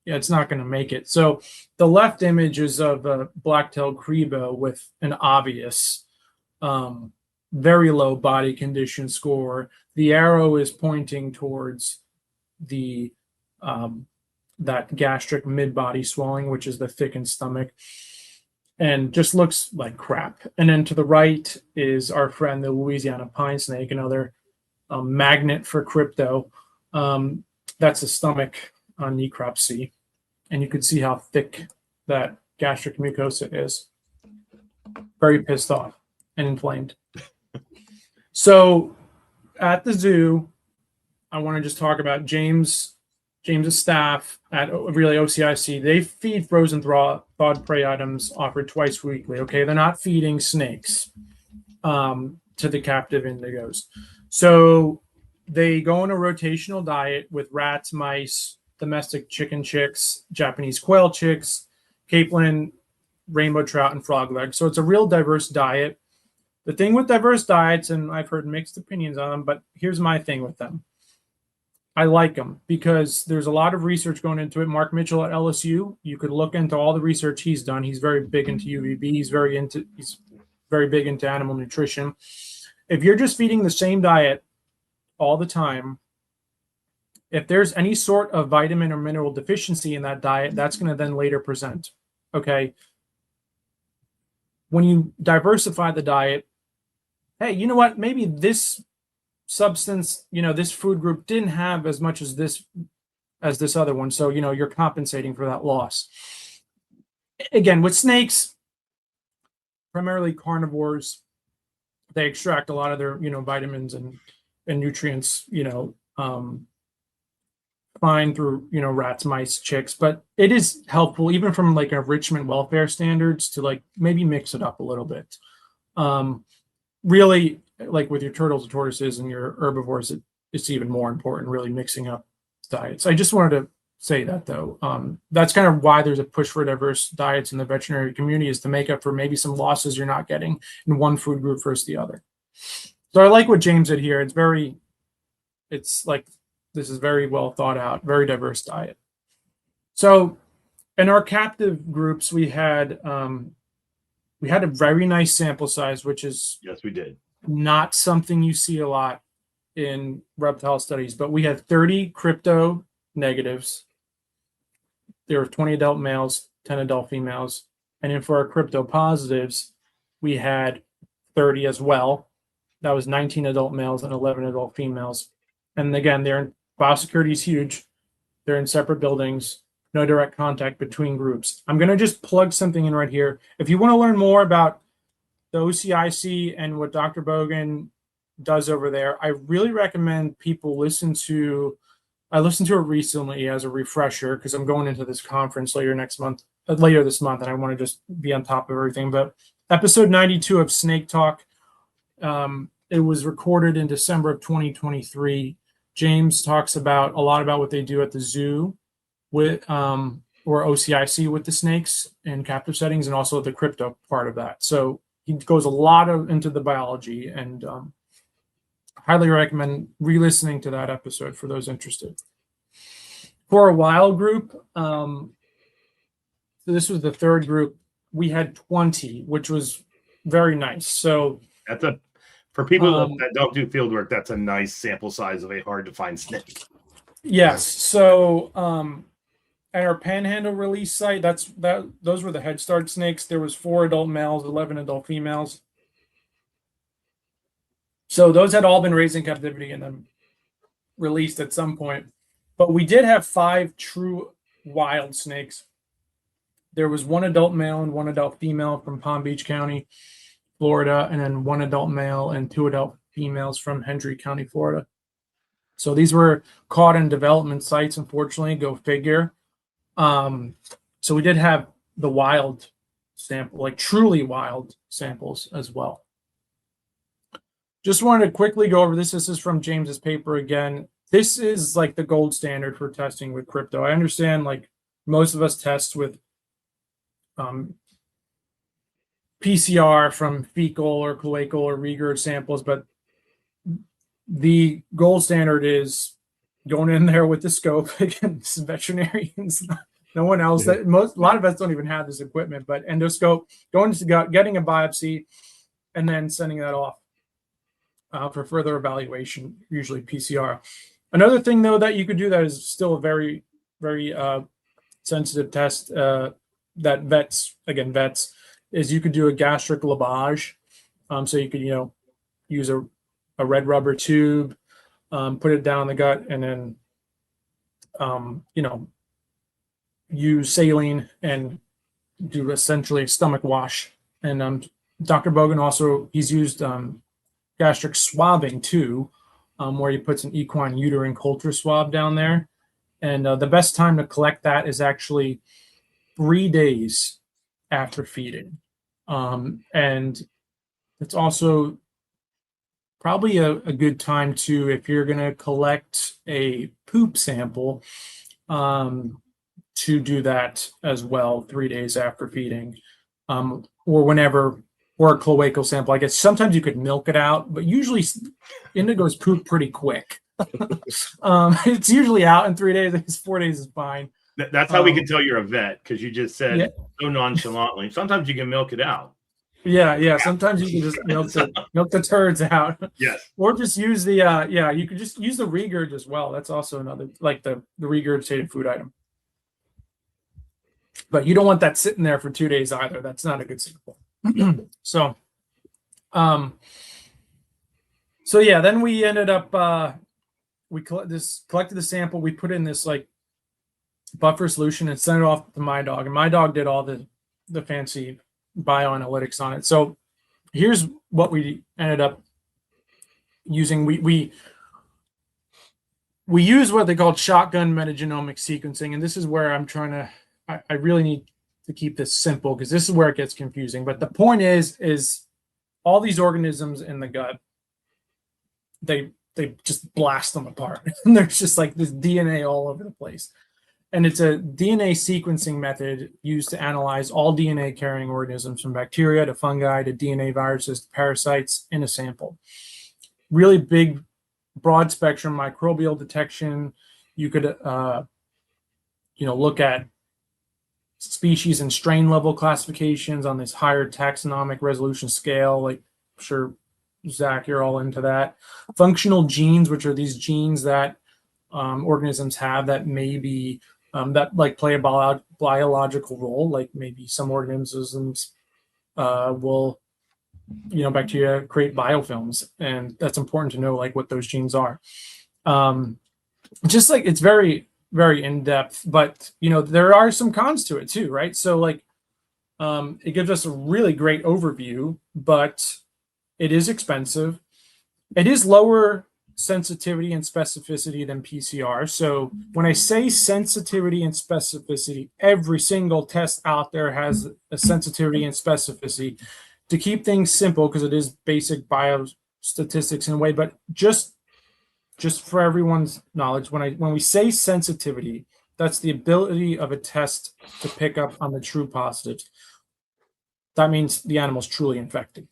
It's not going to make it. So the left image is of a black-tailed crebo with an obvious very low body condition score. The arrow is pointing towards the that gastric mid-body swelling, which is the thickened stomach, and just looks like crap. And then to the right is our friend, the Louisiana pine snake, another magnet for crypto. That's a stomach necropsy. And you can see how thick that gastric mucosa is. Very pissed off and inflamed. So at the zoo, I want to just talk about James's staff at really OCIC. They feed frozen thawed prey items offered twice weekly. Okay, they're not feeding snakes to the captive indigos. So they go on a rotational diet with rats, mice, domestic chicken chicks, Japanese quail chicks, capelin, rainbow trout, and frog legs. So it's a real diverse diet. The thing with diverse diets, and I've heard mixed opinions on them, but here's my thing with them. I like them because there's a lot of research going into it. Mark Mitchell at LSU, you could look into all the research he's done. He's very big into UVB. He's very big into animal nutrition. If you're just feeding the same diet all the time, if there's any sort of vitamin or mineral deficiency in that diet, that's going to then later present. Okay. When you diversify the diet, hey, you know what? Maybe this substance, this food group didn't have as much as this other one. So, you're compensating for that loss. Again, with snakes, primarily carnivores, they extract a lot of their, vitamins and nutrients, fine through, rats, mice, chicks, but it is helpful even from like enrichment welfare standards to like maybe mix it up a little bit. Really, like with your turtles and tortoises and your herbivores, it's even more important, really mixing up diets. I just wanted to say that though. That's kind of why there's a push for diverse diets in the veterinary community, is to make up for maybe some losses you're not getting in one food group versus the other. So I like what James did here. It's like, this is very well thought out, very diverse diet. So in our captive groups, we had a very nice sample size, which is Yes, we did. not something you see a lot in reptile studies, but we had 30 crypto negatives. There were 20 adult males, 10 adult females. And then for our crypto positives, we had 30 as well. That was 19 adult males and 11 adult females. And again, biosecurity is huge. They're in separate buildings, no direct contact between groups. I'm going to just plug something in right here. If you want to learn more about the OCIC and what Dr. Bogan does over there, I really recommend people listen to. I listened to it recently as a refresher because I'm going into this conference later this month, and I want to just be on top of everything. But episode 92 of Snake Talk, it was recorded in December of 2023. James talks a lot about what they do at the zoo with or OCIC with the snakes in captive settings, and also the crypto part of that. So he goes a lot into the biology, and highly recommend re-listening to that episode for those interested. For a wild group, so this was the third group, we had 20, which was very nice. So for people that don't do field work, that's a nice sample size of a hard to find snake. Yes. So at our Panhandle release site, those were the Head Start snakes. There was 4 adult males, 11 adult females. So those had all been raised in captivity and then released at some point. But we did have 5 true wild snakes. There was 1 adult male and 1 adult female from Palm Beach County, Florida, and then 1 adult male and 2 adult females from Hendry County, Florida. So these were caught in development sites, unfortunately, go figure. So we did have the wild sample, like truly wild samples as well. Just wanted to quickly go over this. This is from James's paper again. This is like the gold standard for testing with crypto. I understand like most of us test with PCR from fecal or cloacal or regurg samples, but the gold standard is going in there with the scope. Again, this is veterinarians, no one else. A lot of us don't even have this equipment, but endoscope, going to gut, getting a biopsy, and then sending that off for further evaluation, usually PCR. Another thing, though, that you could do that is still a very, very sensitive test that vets, is you could do a gastric lavage. So you could, use a red rubber tube, put it down the gut, and then, use saline and do essentially a stomach wash. And Dr. Bogan also, he's used gastric swabbing too, where he puts an equine uterine culture swab down there. And the best time to collect that is actually 3 days after feeding. And it's also probably a good time to, if you're going to collect a poop sample, to do that as well 3 days after feeding, or whenever, or a cloacal sample. I guess sometimes you could milk it out, but usually indigos poop pretty quick. It's usually out in 3 days. I guess 4 days is fine. That's how we can tell you're a vet, because you just said so nonchalantly. Sometimes you can milk it out. Yeah. Sometimes you can just milk the turds out. Yes. Or just use the you could just use the regurg as well. That's also another, like the regurgitated food item. But you don't want that sitting there for 2 days either. That's not a good sample. So So yeah, then we ended up collected the sample, we put in this like buffer solution and sent it off to my dog, and my dog did all the fancy bioanalytics on it. So here's what we ended up using. We use what they called shotgun metagenomic sequencing, and this is where I'm trying to I really need to keep this simple because this is where it gets confusing. But the point is all these organisms in the gut, they just blast them apart. And there's just like this DNA all over the place. And it's a DNA sequencing method used to analyze all DNA carrying organisms, from bacteria to fungi to DNA viruses to parasites, in a sample. Really big, broad spectrum microbial detection. You could look at species and strain level classifications on this higher taxonomic resolution scale. Like, I'm sure, Zach, you're all into that. Functional genes, which are these genes that organisms have that maybe that like play a biological role. Like maybe some organisms will, bacteria create biofilms, and that's important to know, like what those genes are. Just like it's very, very in depth, but there are some cons to it too, right? So like it gives us a really great overview, but it is expensive. It is lower sensitivity and specificity than PCR. So when I say sensitivity and specificity, every single test out there has a sensitivity and specificity. To keep things simple, because it is basic biostatistics in a way, but just for everyone's knowledge, when we say sensitivity, that's the ability of a test to pick up on the true positives. That means the animal's truly infected.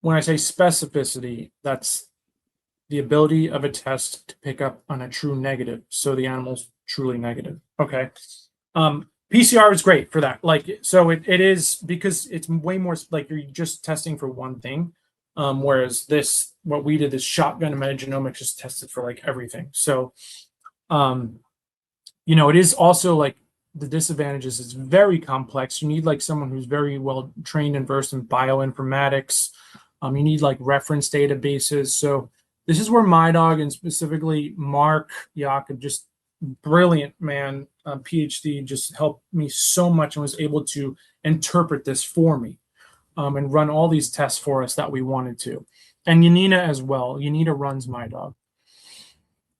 When I say specificity, that's the ability of a test to pick up on a true negative, so the animal's truly negative. Okay. PCR is great for that. Like, so it is, because it's way more like you're just testing for one thing. Whereas what we did, this shotgun metagenomics, just tested for like everything. So, it is also like the disadvantages. It's very complex. You need like someone who's very well trained and versed in bioinformatics. You need like reference databases. So this is where my dog, and specifically Mark Jakob, just brilliant man, PhD, just helped me so much and was able to interpret this for me and run all these tests for us that we wanted to. And Yanina as well. Yanina runs my dog.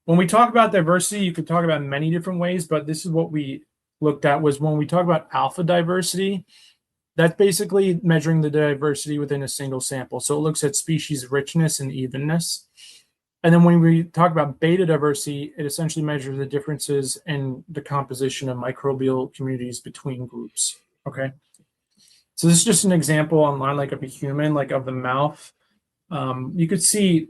When we talk about diversity, you could talk about many different ways, but this is what we looked at, was when we talk about alpha diversity, that's basically measuring the diversity within a single sample. So it looks at species richness and evenness. And then when we talk about beta diversity, it essentially measures the differences in the composition of microbial communities between groups. Okay. So this is just an example online, like of a human, like of the mouth. You could see,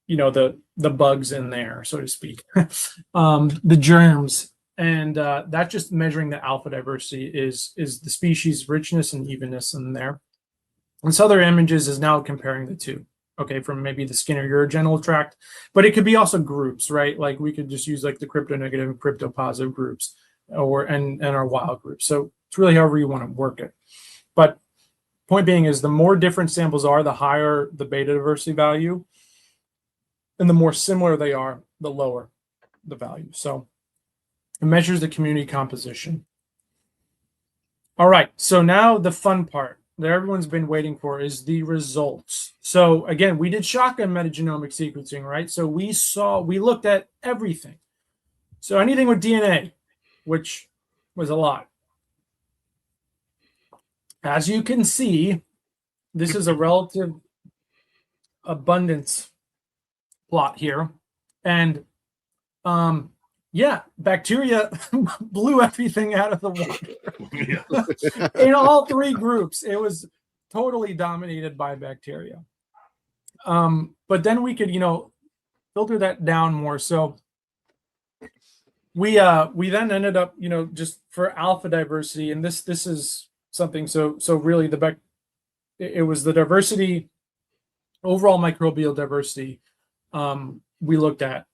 the bugs in there, so to speak, the germs. And that's just measuring the alpha diversity is the species richness and evenness in there. And so other images is now comparing the two. Okay, from maybe the skin or urogenital tract, but it could be also groups, right? Like we could just use like the crypto-negative and crypto-positive groups, and our wild groups. So it's really however you want to work it. But point being is, the more different samples are, the higher the beta diversity value, and the more similar they are, the lower the value. So it measures the community composition. All right, so now the fun part that everyone's been waiting for is the results. So again, we did shotgun metagenomic sequencing, right? So we looked at everything. So anything with DNA, which was a lot. As you can see, this is a relative abundance plot here. And bacteria blew everything out of the water. In all three groups, it was totally dominated by bacteria. But then we could, filter that down more. So we then ended up, just for alpha diversity, and this is something. So really it was the diversity, overall microbial diversity, we looked at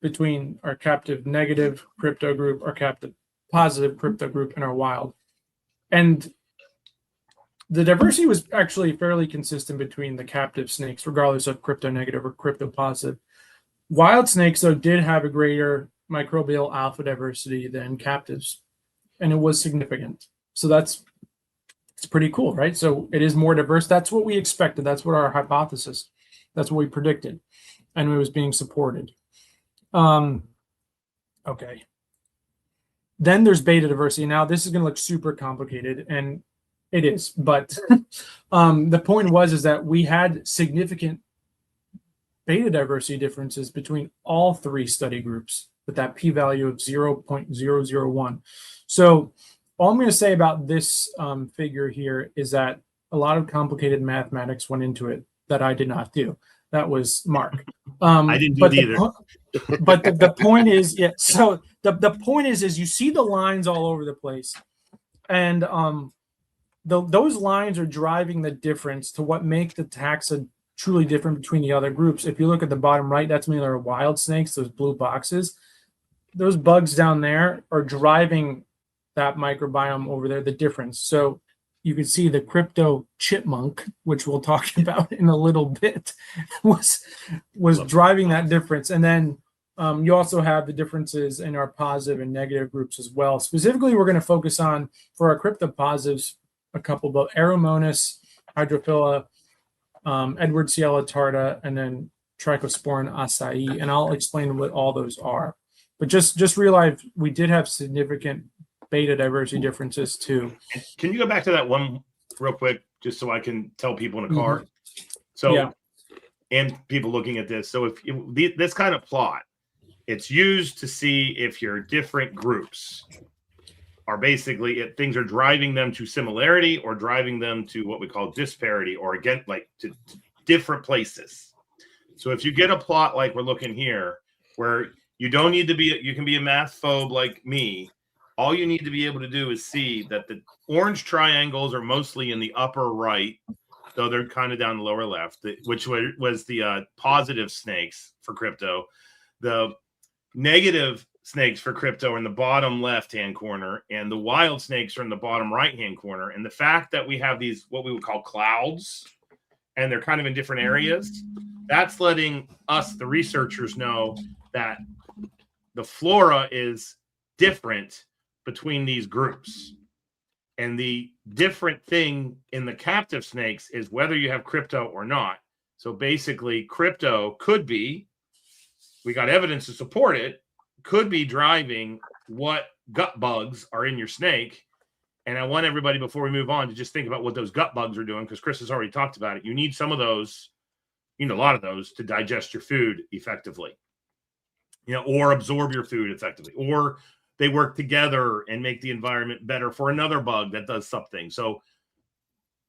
between our captive negative crypto group, our captive positive crypto group, and our wild. And the diversity was actually fairly consistent between the captive snakes, regardless of crypto-negative or crypto-positive. Wild snakes, though, did have a greater microbial alpha diversity than captives, and it was significant. So it's pretty cool, right? So it is more diverse. That's what we expected. That's what our hypothesis. That's what we predicted, and it was being supported. Okay. Then there's beta diversity. Now this is going to look super complicated, and it is. But the point is that we had significant beta diversity differences between all three study groups with that p-value of 0.001. So all I'm going to say about this figure here is that a lot of complicated mathematics went into it that I did not do. That was Mark. I didn't do it either. But the point is, yeah. So the point is you see the lines all over the place, and those lines are driving the difference to what make the taxa truly different between the other groups. If you look at the bottom right, that's mainly our wild snakes, those blue boxes. Those bugs down there are driving that microbiome over there, the difference. So you can see the crypto chipmunk, which we'll talk about in a little bit, was driving that difference. And then you also have the differences in our positive and negative groups as well. Specifically, we're going to focus on, for our crypto positives, a couple of Aeromonas, Hydrophila, Edwardsiella tarda, and then Trichosporin acai. And I'll explain what all those are. But just realize we did have significant beta diversity differences too. Can you go back to that one real quick, just so I can tell people in a car? So, yeah. And people looking at this. So if this kind of plot, it's used to see if your different groups are basically, things are driving them to similarity or driving them to what we call disparity, or again, like to different places. So if you get a plot like we're looking here, where you don't need to be, you can be a math phobe like me. All you need to be able to do is see that the orange triangles are mostly in the upper right, though they're kind of down the lower left, which was the positive snakes for crypto. The negative snakes for crypto are in the bottom left-hand corner, and the wild snakes are in the bottom right-hand corner. And the fact that we have these, what we would call clouds, and they're kind of in different areas, that's letting us, the researchers, know that the flora is different between these groups. And the different thing in the captive snakes is whether you have crypto or not. So basically, crypto could be, we got evidence to support it, could be driving what gut bugs are in your snake. And I want everybody, before we move on, to just think about what those gut bugs are doing, because Chris has already talked about it. You need some of those, you need a lot of those to digest your food effectively, or absorb your food effectively, or they work together and make the environment better for another bug that does something. So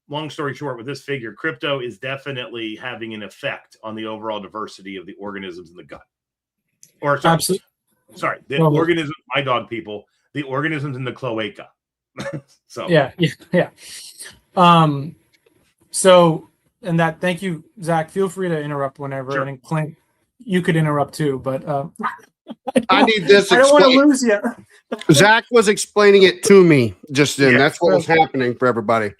long story short, with this figure, crypto is definitely having an effect on the overall diversity of the organisms in the gut. Or sorry, the organisms, my dog people, the organisms in the cloaca. So yeah. So, and that, thank you, Zach. Feel free to interrupt whenever. Sure. And Clint, you could interrupt too, but I need this. I don't want to lose you. Zach was explaining it to me just then. Yeah. That's what was happening for everybody.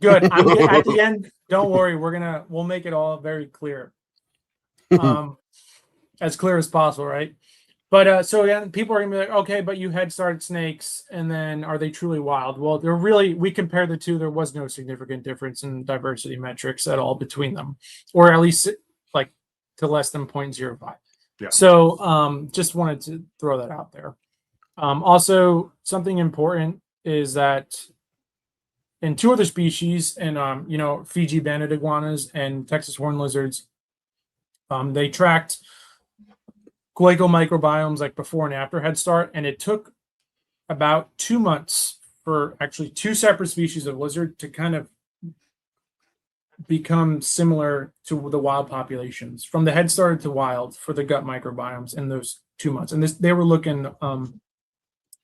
Good. At the end, don't worry. We'll make it all very clear, as clear as possible, right? But so again, people are gonna be like, okay, but you had started snakes, and then are they truly wild? Well, they're really. We compared the two. There was no significant difference in diversity metrics at all between them, or at least like to less than 0.05. Yeah. So just wanted to throw that out there. Also, something important is that in two other species, and Fiji banded iguanas and Texas horn lizards, they tracked goico microbiomes like before and after Head Start, and it took about 2 months for actually two separate species of lizard to kind of become similar to the wild populations, from the Head Start to wild, for the gut microbiomes in those 2 months. And they were looking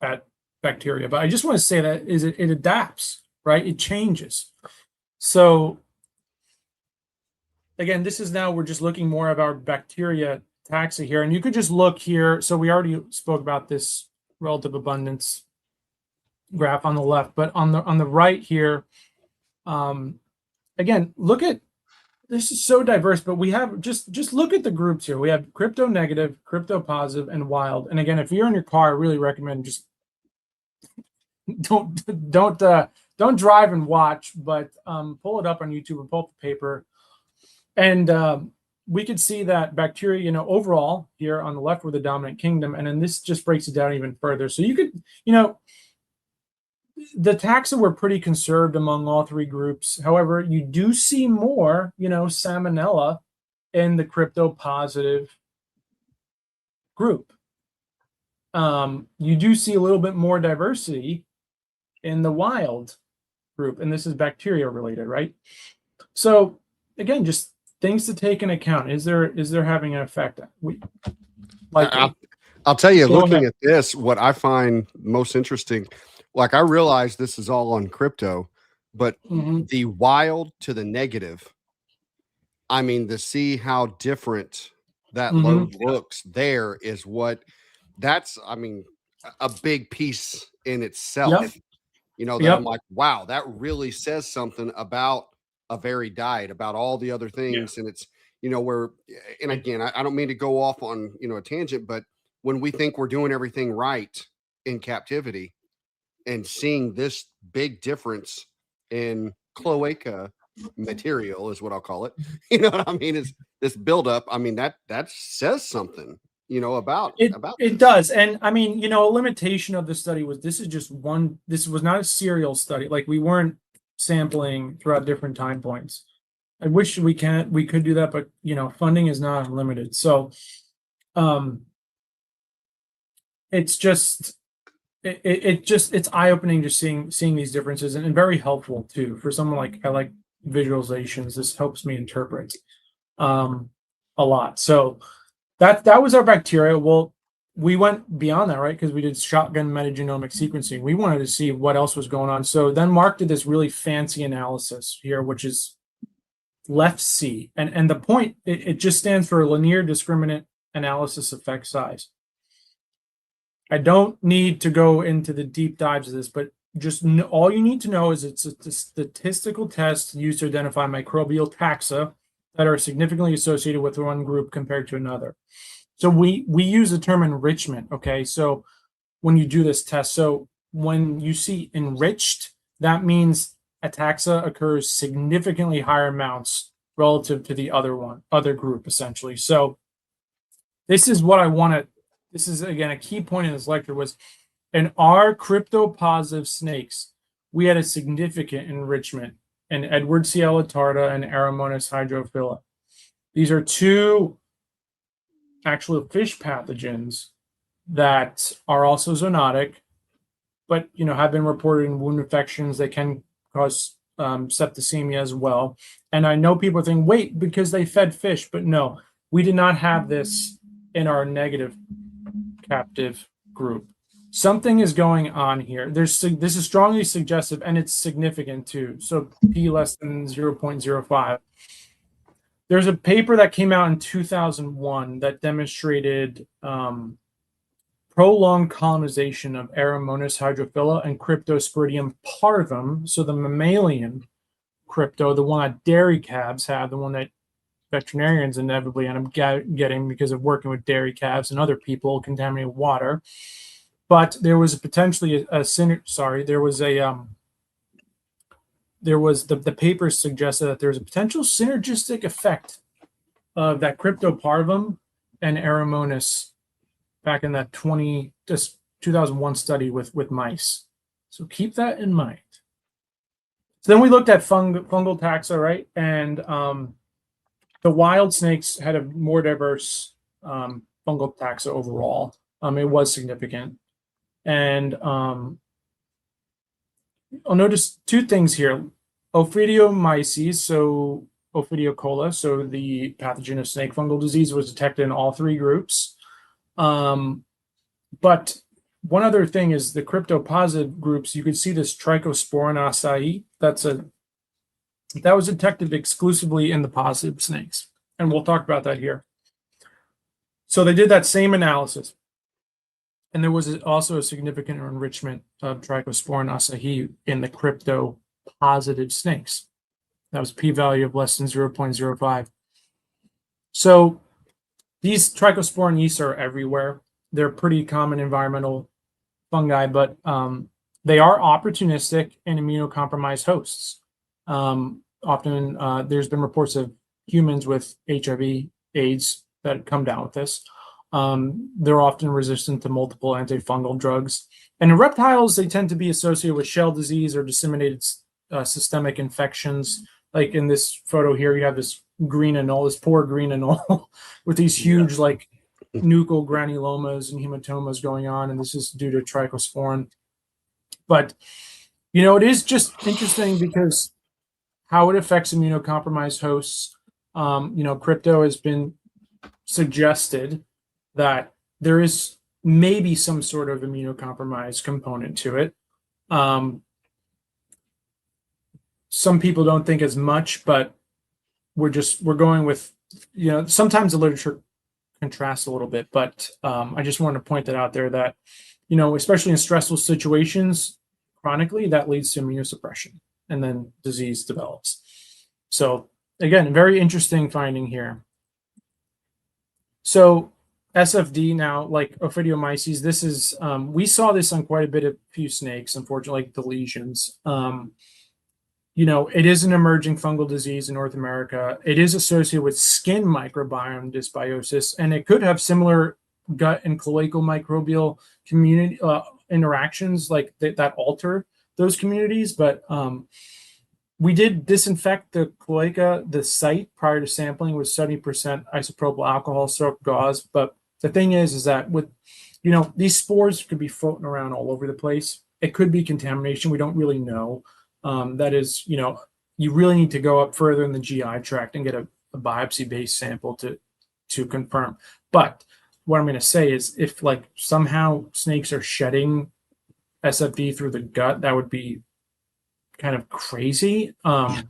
at bacteria. But I just want to say that it adapts, right? It changes. So again, this is now, we're just looking more of our bacteria taxa here. And you could just look here. So we already spoke about this relative abundance graph on the left, but on the right here, Again, look at this is so diverse, but we have just look at the groups here. We have crypto negative, crypto positive, and wild. And again, if you're in your car, I really recommend just don't drive and watch, but pull it up on YouTube and pull up the paper. And we could see that bacteria, overall here on the left were the dominant kingdom. And then this just breaks it down even further. So you could, the taxa were pretty conserved among all three groups. However, you do see more, salmonella in the crypto positive group. You do see a little bit more diversity in the wild group, and this is bacteria related, right? So again, just things to take into account. Is there having an effect? I'll tell you, looking at this, what I find most interesting, like I realize this is all on crypto, but the wild to the negative, I mean, to see how different that load looks there is that's, I mean, a big piece in itself. That I'm like, wow, that really says something about a varied diet, about all the other things. And it's, and again, I don't mean to go off on, a tangent, but when we think we're doing everything right in captivity and seeing this big difference in cloaca material is what I'll call it. You know what I mean? Is this buildup. I mean, that says something, about it does. And I mean, a limitation of the study was this was not a serial study. Like we weren't sampling throughout different time points. I wish we could do that, but funding is not unlimited. So it's just it's eye-opening just seeing these differences and very helpful too for someone like I like visualizations. This helps me interpret a lot. So that was our bacteria. Well, we went beyond that, right? Because we did shotgun metagenomic sequencing. We wanted to see what else was going on. So then Mark did this really fancy analysis here, which is LEFC. And the point, it just stands for linear discriminant analysis effect size. I don't need to go into the deep dives of this, but just all you need to know is it's a statistical test used to identify microbial taxa that are significantly associated with one group compared to another. So we use the term enrichment, okay? So when you do this test, so when you see enriched, that means a taxa occurs significantly higher amounts relative to the other group, essentially. So this is what I want to, this is, again, a key point in this lecture was in our crypto-positive snakes, we had a significant enrichment in Edwardsia latarda and Aeromonas hydrophila. These are two actual fish pathogens that are also zoonotic, but have been reported in wound infections. They can cause septicemia as well. And I know people think, wait, because they fed fish, but no, we did not have this in our negative captive group. Something is going on here. This is strongly suggestive, and it's significant too. So p less than 0.05. There's a paper that came out in 2001 that demonstrated prolonged colonization of Aeromonas hydrophila and Cryptosporidium parvum. So the mammalian crypto, the one that dairy calves have, the one that veterinarians inevitably end up getting because of working with dairy calves and other people contaminated water. But there was potentially the paper suggested that there's a potential synergistic effect of that cryptoparvum and Aeromonas back in that 2001 study with mice. So keep that in mind. So then we looked at fungal taxa, right? And the wild snakes had a more diverse fungal taxa overall. It was significant. And I'll notice two things here. Ophidiomyces, so Ophidiocola, so the pathogen of snake fungal disease, was detected in all three groups. But one other thing is the cryptopositive groups, you could see this Trichosporin acai. That was detected exclusively in the positive snakes. And we'll talk about that here. So they did that same analysis. And there was also a significant enrichment of Trichosporin acai in the crypto positive snakes. That was a p-value of less than 0.05. So these trichosporin yeasts are everywhere. They're pretty common environmental fungi, but they are opportunistic and immunocompromised hosts. Often there's been reports of humans with HIV, AIDS that come down with this. They're often resistant to multiple antifungal drugs. And in reptiles, they tend to be associated with shell disease or disseminated systemic infections. Like in this photo here, you have this green anole, this poor green anole with these huge like nuchal granulomas and hematomas going on. And this is due to trichosporin. But, you know, it is just interesting because how it affects immunocompromised hosts. You know, crypto has been suggested that there is maybe some sort of immunocompromised component to it. Some people don't think as much, but we're going with, you know, sometimes the literature contrasts a little bit, but I just wanted to point that out there that, you know, especially in stressful situations, chronically, that leads to immunosuppression and then disease develops. So again, a very interesting finding here. So SFD now, like Ophidiomyces, this is, we saw this on quite a bit of few snakes, unfortunately, like the lesions. You know, it is an emerging fungal disease in North America. It is associated with skin microbiome dysbiosis, and it could have similar gut and cloacal microbial community interactions like that alter those communities. But we did disinfect the cloaca, the site, prior to sampling with 70% isopropyl alcohol soaked gauze. But the thing is that with, you know, these spores could be floating around all over the place. It could be contamination. We don't really know. That is, you know, you really need to go up further in the GI tract and get a biopsy-based sample to confirm. But what I'm going to say is if like somehow snakes are shedding SFD through the gut, that would be kind of crazy. I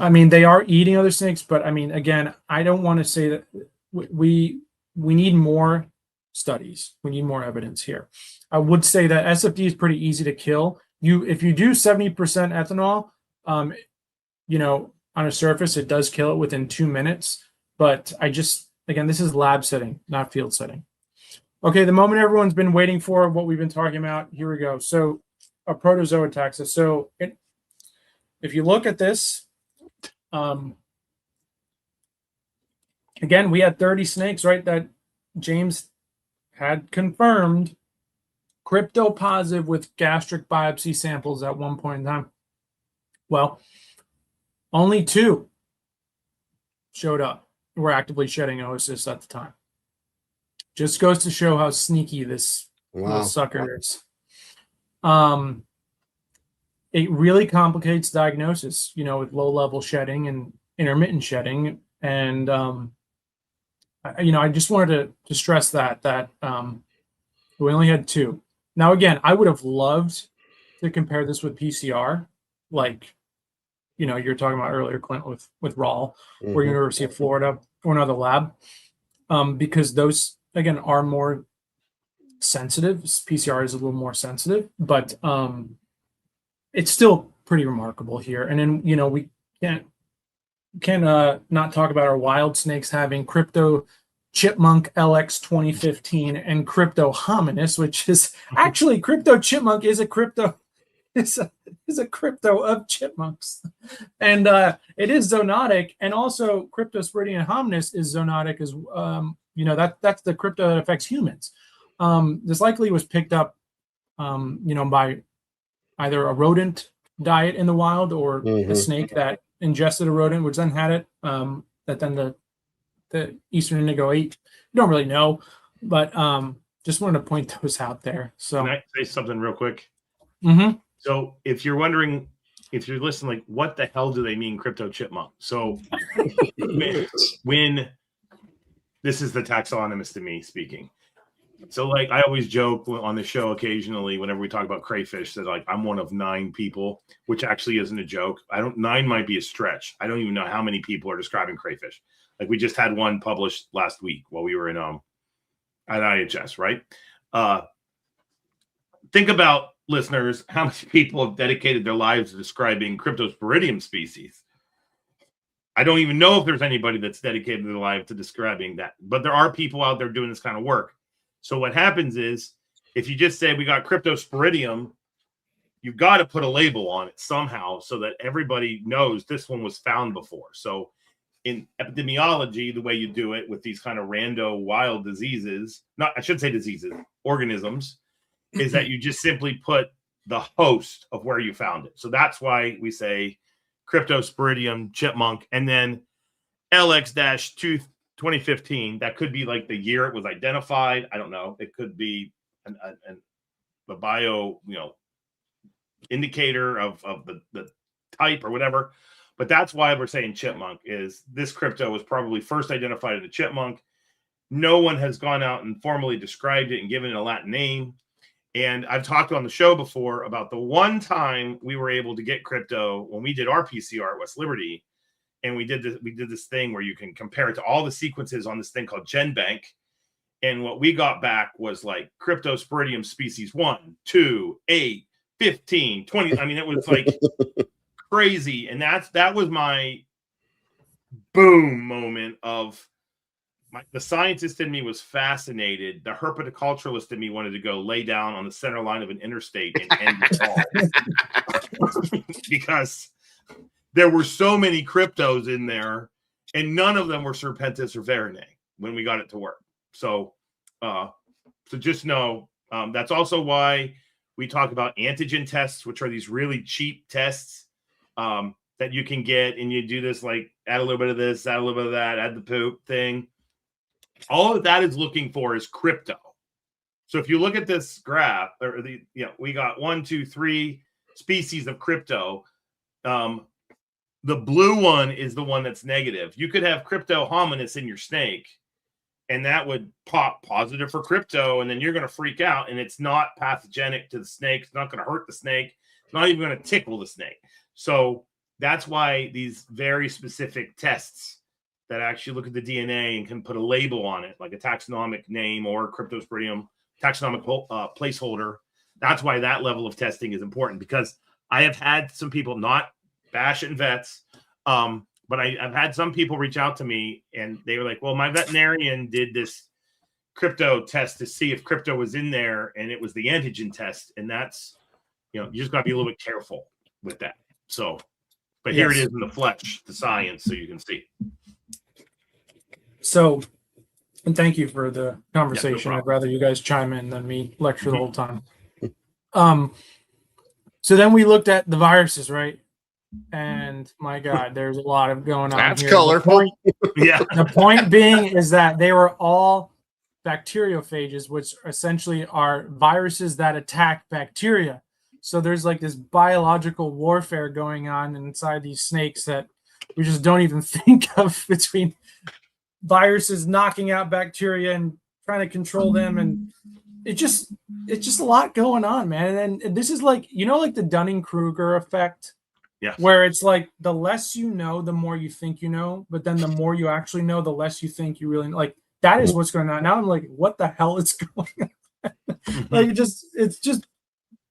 mean, they are eating other snakes, but I mean, again, I don't want to say that we need more studies. We need more evidence here. I would say that SFD is pretty easy to kill. If you do 70% ethanol, you know, on a surface, it does kill it within 2 minutes. But again, this is lab setting, not field setting. Okay, the moment everyone's been waiting for, what we've been talking about, here we go. So a protozoa taxa. So if you look at this, again, we had 30 snakes, right, that James had confirmed cryptopositive with gastric biopsy samples at one point in time. Well, only 2 showed up, were actively shedding oocysts at the time. Just goes to show how sneaky this little sucker is. It really complicates diagnosis, you know, with low-level shedding and intermittent shedding. And, you know, I just wanted to stress that we only had 2. Now, again, I would have loved to compare this with PCR, like, you know, you're talking about earlier, Clint, with Rawl or University of Florida or another lab, because those, again, are more sensitive. PCR is a little more sensitive, but it's still pretty remarkable here. And then, you know, we can't not talk about our wild snakes having crypto chipmunk LX 2015 and crypto hominis, which is actually crypto chipmunk is a crypto is a crypto of chipmunks, and it is zoonotic, and also cryptosporidium hominis is zoonotic as you know, that's the crypto that affects humans. This likely was picked up you know, by either a rodent diet in the wild or a snake that ingested a rodent, which then had it, that then the Eastern indigo ate. You don't really know, but just wanted to point those out there. So can I say something real quick? So if you're wondering, if you're listening, like, what the hell do they mean crypto chipmunk? So when this is the taxonomist to me speaking. So like I always joke on the show occasionally whenever we talk about crayfish that like I'm one of 9 people, which actually isn't a joke. 9 might be a stretch. I don't even know how many people are describing crayfish. Like we just had one published last week while we were in at IHS, right? Think about listeners, how many people have dedicated their lives to describing cryptosporidium species. I don't even know if there's anybody that's dedicated their life to describing that, but there are people out there doing this kind of work. So what happens is, if you just say we got cryptosporidium, you've got to put a label on it somehow so that everybody knows this one was found before. So in epidemiology, the way you do it with these kind of rando wild diseases, I should say diseases, organisms, is that you just simply put the host of where you found it. So that's why we say cryptosporidium chipmunk, and then LX-2 2015. That could be like the year it was identified. I don't know. It could be a bio, indicator of the type or whatever. But that's why we're saying chipmunk. Is this crypto was probably first identified as a chipmunk. No one has gone out and formally described it and given it a Latin name. And I've talked on the show before about the one time we were able to get crypto when we did our PCR at West Liberty. And we did this thing where you can compare it to all the sequences on this thing called GenBank. And what we got back was like cryptosporidium species 1, 2, 8, 15, 20. I mean, it was like crazy. And that was my boom moment of the scientist in me was fascinated. The herpetoculturalist in me wanted to go lay down on the center line of an interstate and end it all. Because there were so many cryptos in there, and none of them were Serpentis or Verinae when we got it to work. So just know that's also why we talk about antigen tests, which are these really cheap tests that you can get, and you do this like add a little bit of this, add a little bit of that, add the poop thing. All of that is looking for is crypto. So if you look at this graph, or we got 1, 2, 3 species of crypto. The blue one is the one that's negative. You could have crypto hominis in your snake, and that would pop positive for crypto, and then you're going to freak out, and it's not pathogenic to the snake. It's not going to hurt the snake. It's not even going to tickle the snake. So that's why these very specific tests that actually look at the DNA and can put a label on it, like a taxonomic name or cryptosporidium taxonomic placeholder. That's why that level of testing is important, because I have had some people, not bashing vets, but I've had some people reach out to me and they were like, well, my veterinarian did this crypto test to see if crypto was in there, and it was the antigen test. And that's, you just got to be a little bit careful with that. So, but here it is in the flesh, the science, so you can see. So, and thank you for the conversation. No I'd rather you guys chime in than me lecture the whole time. So then we looked at the viruses, right? And my God, there's a lot of going on. That's here. colorful. The point being is that they were all bacteriophages, which essentially are viruses that attack bacteria. So there's like this biological warfare going on inside these snakes that we just don't even think of, between viruses knocking out bacteria and trying to control them. And it's just a lot going on, man. And this is like, like the Dunning-Kruger effect. Yeah. Where it's like the less you know, the more you think you know, but then the more you actually know, the less you think you really know. Like that is what's going on. Now I'm like, what the hell is going on? Like it's just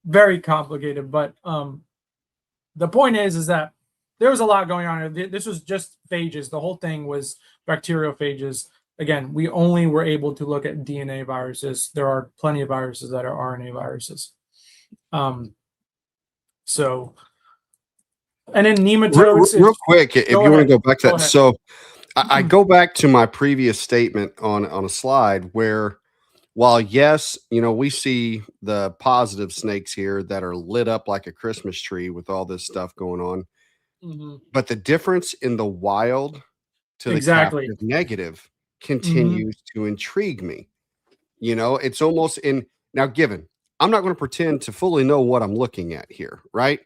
very complicated. But the point is that there was a lot going on. This was just phages. The whole thing was bacteriophages. Again, we only were able to look at DNA viruses. There are plenty of viruses that are RNA viruses. And in nematodes, real quick, if you want to go back to that. So I go back to my previous statement on a slide where, while yes, we see the positive snakes here that are lit up like a Christmas tree with all this stuff going on, but the difference in the wild to the captive negative continues to intrigue me. It's almost now, given I'm not going to pretend to fully know what I'm looking at here, right?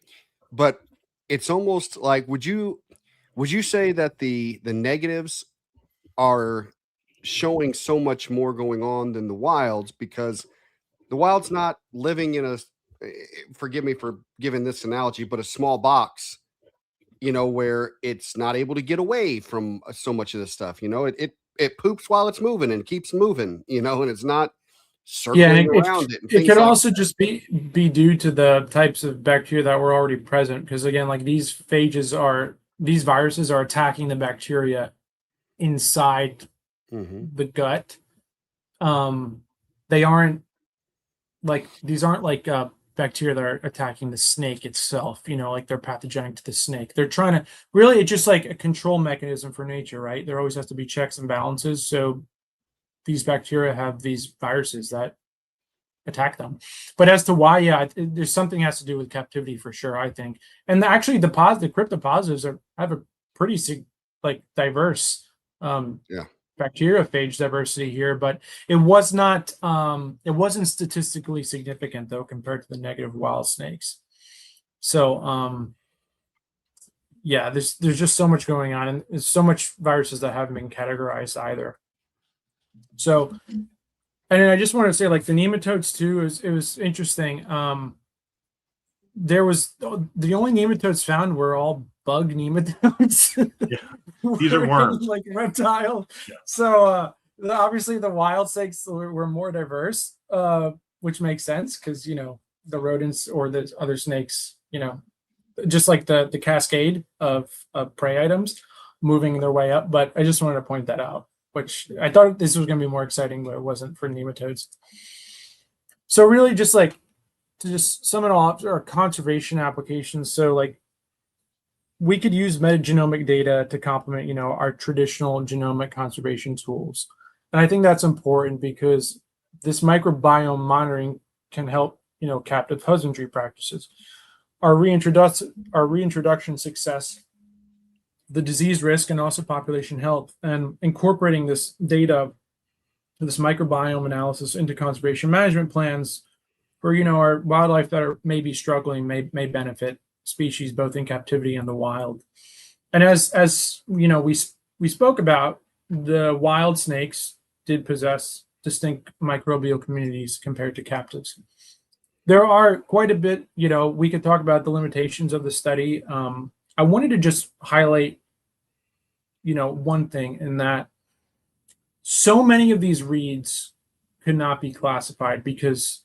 But it's almost like, would you say that the negatives are showing so much more going on than the wilds, because the wild's not living in forgive me for giving this analogy, but a small box, where it's not able to get away from so much of this stuff. It poops while it's moving and keeps moving, and it's not circling and around it. And it things could like also just be due to the types of bacteria that were already present. Because again, like these viruses are attacking the bacteria inside the gut. They aren't like these aren't like bacteria that are attacking the snake itself, like they're pathogenic to the snake. They're trying to really, it's just like a control mechanism for nature, right? There always has to be checks and balances. So these bacteria have these viruses that attack them. But as to why, yeah, there's something has to do with captivity for sure, I think. And actually, the cryptopositives have a pretty diverse bacteriophage diversity here, but it wasn't statistically significant though compared to the negative wild snakes. So yeah, there's just so much going on, and there's so much viruses that haven't been categorized either. So, and then I just want to say, like the nematodes too, it was interesting. There was the only nematodes found were all bug nematodes. Yeah. These are worms, like reptile. Yeah. So obviously the wild snakes were more diverse, which makes sense because the rodents or the other snakes, just like the cascade of prey items moving their way up. But I just wanted to point that out, which I thought this was going to be more exciting, but it wasn't for nematodes. So really, just like to just sum it all up, our conservation applications. So like we could use metagenomic data to complement, our traditional genomic conservation tools. And I think that's important because this microbiome monitoring can help, captive husbandry practices. Our reintroduction success, the disease risk, and also population health, and incorporating this data, this microbiome analysis into conservation management plans for, our wildlife that are maybe struggling may benefit species both in captivity and the wild. And as we spoke about, the wild snakes did possess distinct microbial communities compared to captives. There are quite a bit, we could talk about the limitations of the study. I wanted to just highlight, one thing, in that so many of these reads could not be classified because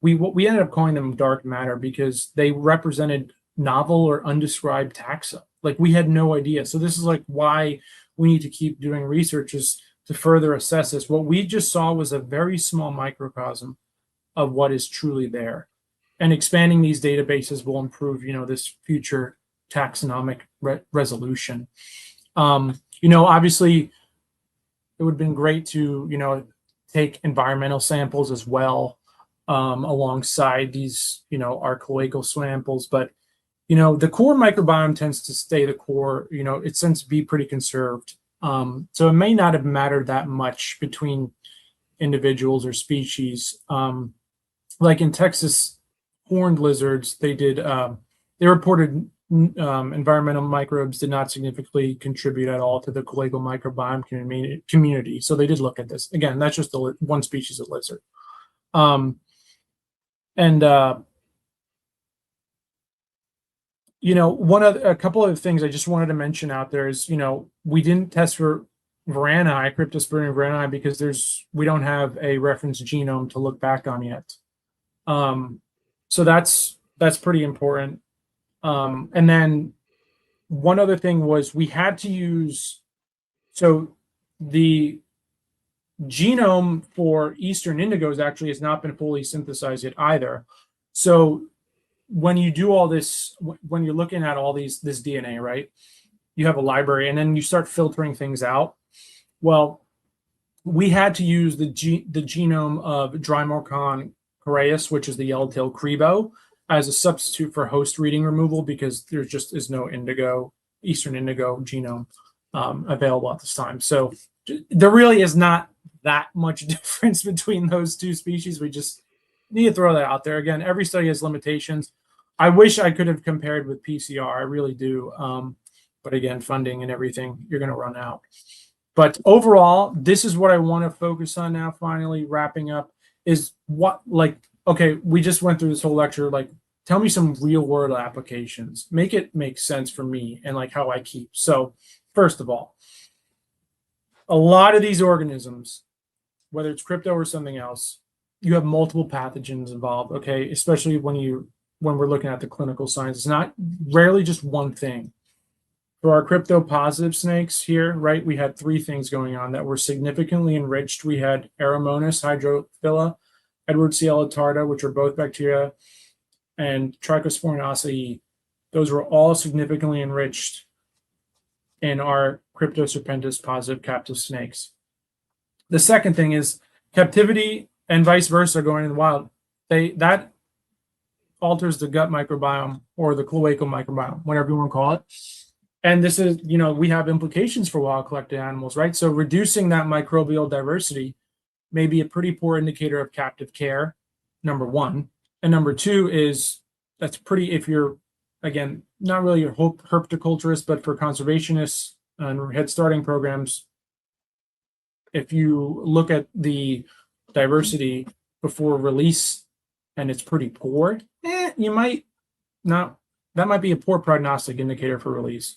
we ended up calling them dark matter because they represented novel or undescribed taxa. Like we had no idea. So this is like why we need to keep doing research, is to further assess this. What we just saw was a very small microcosm of what is truly there. And expanding these databases will improve, this future taxonomic resolution. Obviously it would have been great to, take environmental samples as well, alongside these, our colloidal samples. But, the core microbiome tends to stay the core, it tends to be pretty conserved. So it may not have mattered that much between individuals or species. Like in Texas, horned lizards, they reported environmental microbes did not significantly contribute at all to the colloidal microbiome community. So they did look at this. Again, that's just one species of lizard. A couple of things I just wanted to mention out there is, we didn't test for Varani, Cryptosporidium varani, because we don't have a reference genome to look back on yet. So that's pretty important. And then one other thing was we had to use, so the genome for Eastern indigos actually has not been fully synthesized yet either. So when you do all this, when you're looking at all this DNA, right, you have a library and then you start filtering things out. Well, we had to use the genome of Drimorchon coreus, which is the yellow-tailed cribo, as a substitute for host reading removal because there just is no Eastern indigo genome available at this time. So there really is not that much difference between those two species. We just need to throw that out there. Again, every study has limitations. I wish I could have compared with PCR. I really do. But again, funding and everything, you're going to run out. But overall, this is what I want to focus on now, finally wrapping up, is okay, we just went through this whole lecture, tell me some real world applications, make it make sense for me and how I keep. So first of all, a lot of these organisms, whether it's crypto or something else, you have multiple pathogens involved, okay? Especially when we're looking at the clinical signs. It's not rarely just one thing. For our crypto positive snakes here, right, we had 3 things going on that were significantly enriched. We had Aeromonas hydrophila, Edwardsiella tarda, which are both bacteria, and Trichosporin acai. Those were all significantly enriched in our Cryptoserpentis positive captive snakes. The second thing is captivity and vice versa going in the wild. That alters the gut microbiome or the cloacal microbiome, whatever you want to call it. And this is, we have implications for wild collected animals, right? So reducing that microbial diversity may be a pretty poor indicator of captive care, number one. And number two is that's pretty, if you're, again, not really a herpetoculturist, but for conservationists and head starting programs, if you look at the diversity before release and it's pretty poor, you might not, that might be a poor prognostic indicator for release.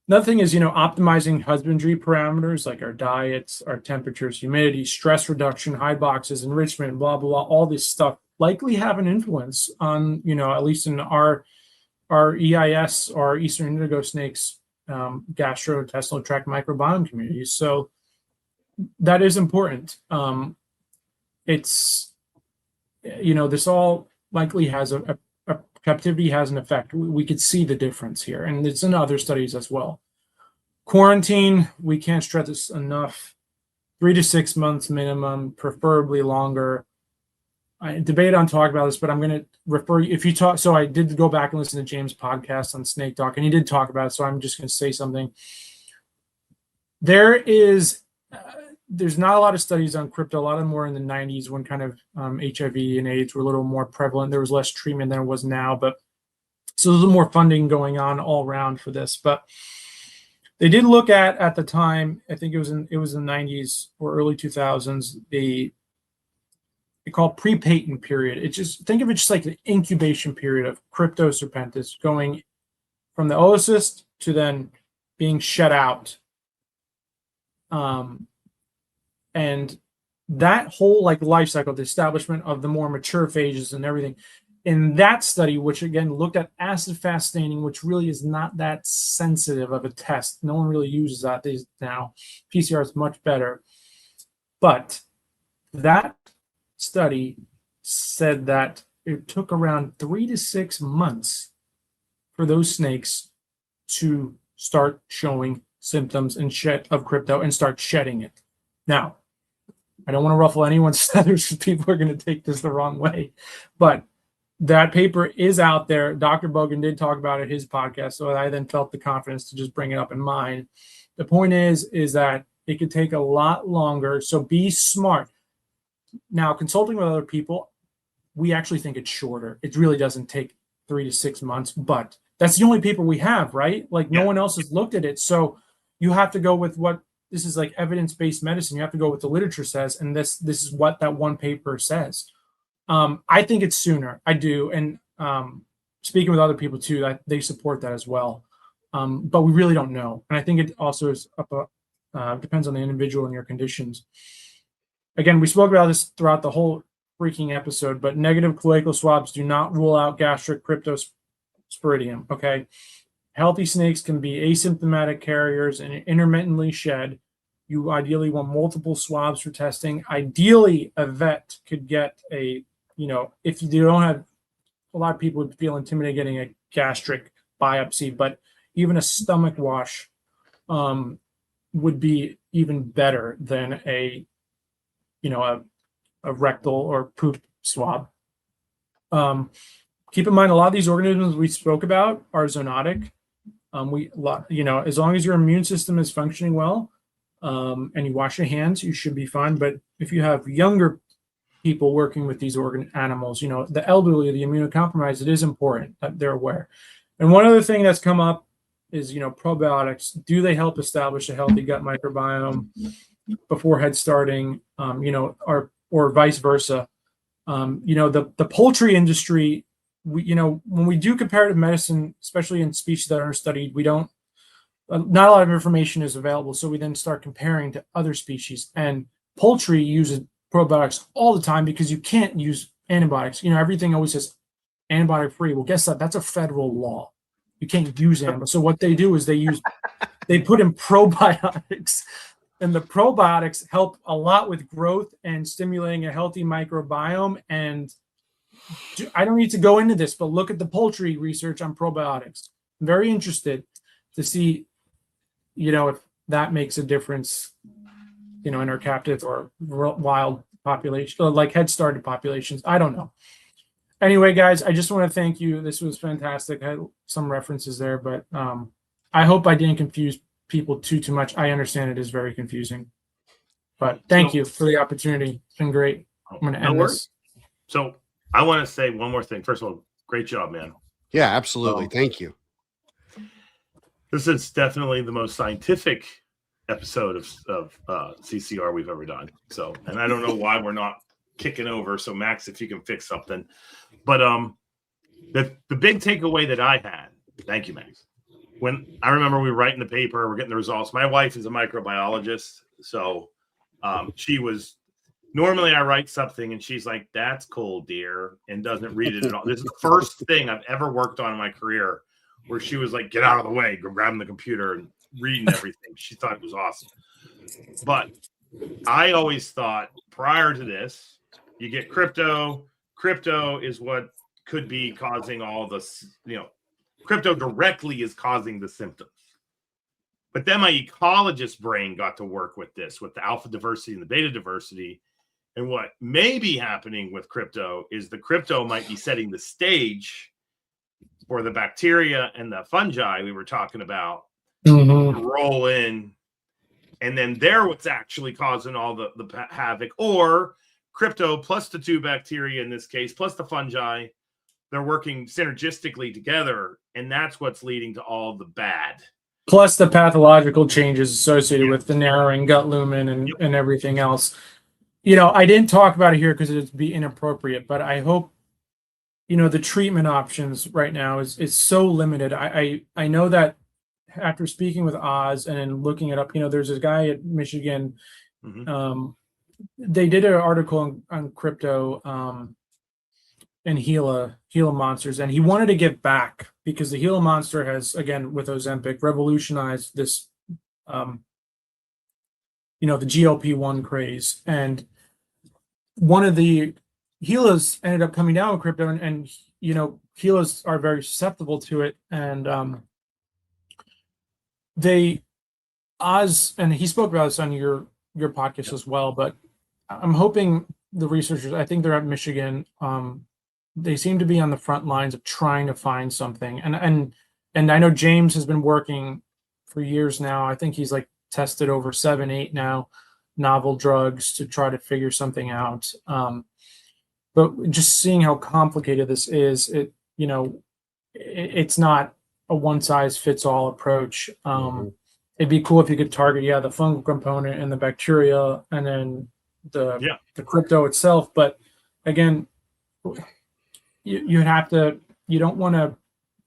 Another thing is, optimizing husbandry parameters like our diets, our temperatures, humidity, stress reduction, hide boxes, enrichment, blah, blah, blah, all this stuff likely have an influence on, at least in our EIS, our Eastern indigo snakes, gastrointestinal tract microbiome communities. So that is important. It's, this all likely has a captivity has an effect. We could see the difference here, and it's in other studies as well. Quarantine, we can't stress this enough. 3 to 6 months minimum, preferably longer. I debate on talking about this, but I'm going to refer you, if you talk, so I did go back and listen to James' podcast on Snake Talk, and he did talk about it, so I'm just going to say something. There's not a lot of studies on crypto, a lot of them were in the 90s when kind of HIV and AIDS were a little more prevalent. There was less treatment than it was now, but so there's a little more funding going on all around for this. But they did look at the time, I think it was in the 90s or early 2000s, they call pre-patent period. It just, think of it just like the incubation period of Cryptoserpentis going from the oocyst to then being shut out. And that whole life cycle, the establishment of the more mature phases and everything, in that study, which again looked at acid fast staining, which really is not that sensitive of a test. No one really uses that these now. PCR is much better. But that study said that it took around 3 to 6 months for those snakes to start showing symptoms and shed of crypto and start shedding it. Now, I don't want to ruffle anyone's feathers because people are going to take this the wrong way, but that paper is out there. Dr. Bogan did talk about it in his podcast, so I then felt the confidence to just bring it up in mine. The point is that it could take a lot longer, so be smart. Now, consulting with other people, we actually think it's shorter. It really doesn't take 3 to 6 months, but that's the only paper we have, right? No one else has looked at it, so you have to go with what. This is like evidence-based medicine. You have to go with the literature says, and this is what that one paper says. I think it's sooner. I do, and speaking with other people too, they support that as well. But we really don't know, and I think it also is depends on the individual and your conditions. Again, we spoke about this throughout the whole freaking episode, but negative cloacal swabs do not rule out gastric cryptosporidium. Okay. Healthy snakes can be asymptomatic carriers and intermittently shed. You ideally want multiple swabs for testing. Ideally, a vet could get if you don't have, a lot of people would feel intimidated getting a gastric biopsy, but even a stomach wash would be even better than a rectal or poop swab. Keep in mind, a lot of these organisms we spoke about are zoonotic. As long as your immune system is functioning well, and you wash your hands, you should be fine. But if you have younger people working with these animals, the elderly, the immunocompromised, it is important that they're aware. And one other thing that's come up is, probiotics. Do they help establish a healthy gut microbiome before head starting, or vice versa? The poultry industry, when we do comparative medicine, especially in species that are studied, not a lot of information is available. So we then start comparing to other species, and poultry uses probiotics all the time because you can't use antibiotics. You know, everything always says antibiotic free. Well, guess that? That's a federal law. You can't use antibiotics. So what they do is they put in probiotics, and the probiotics help a lot with growth and stimulating a healthy microbiome. And I don't need to go into this, but look at the poultry research on probiotics. I'm very interested to see, you know, if that makes a difference, you know, in our captive or wild population, like head started populations. I don't know. Anyway, guys, I just want to thank you. This was fantastic. I had some references there, but I hope I didn't confuse people too much. I understand it is very confusing, but thank you for the opportunity. It's been great. I'm going to end this. So I want to say one more thing. First of all, great job, man. Yeah, absolutely. Thank you. This is definitely the most scientific episode of CCR we've ever done. So, and I don't know why we're not kicking over. So Max, if you can fix something, but the big takeaway that I had, thank you, Max. When I remember we were writing the paper, we're getting the results. My wife is a microbiologist. So she was, normally I write something and she's like, that's cool, dear, and doesn't read it at all. This is the first thing I've ever worked on in my career where she was like, get out of the way, grabbing the computer and reading everything. She thought it was awesome. But I always thought prior to this, you get crypto. Crypto is what could be causing all this, you know, crypto directly is causing the symptoms. But then my ecologist brain got to work with this, with the alpha diversity and the beta diversity. And what may be happening with crypto is the crypto might be setting the stage for the bacteria and the fungi we were talking about to roll in. And then they're what's actually causing all the havoc. Or crypto plus the two bacteria in this case, plus the fungi, they're working synergistically together. And that's what's leading to all the bad. Plus the pathological changes associated with the narrowing gut lumen and everything else. You know, I didn't talk about it here because it'd be inappropriate, but I hope, you know, the treatment options right now is so limited. I know that after speaking with Oz and then looking it up, you know, there's this guy at Michigan. They did an article on crypto and Gila monsters, and he wanted to give back because the Gila monster has, again, with Ozempic, revolutionized this, you know, the GLP-1 craze. And one of the Gilas ended up coming down with crypto, and you know, Gilas are very susceptible to it. And Oz, and he spoke about this on your podcast as well, but I'm hoping the researchers, I think they're at Michigan, they seem to be on the front lines of trying to find something. And I know James has been working for years now. I think he's like tested over 7, 8 now novel drugs to try to figure something out. But just seeing how complicated this is, you know, it's not a one size fits all approach. It'd be cool if you could target, the fungal component and the bacteria, and then the crypto itself. But again, you don't want to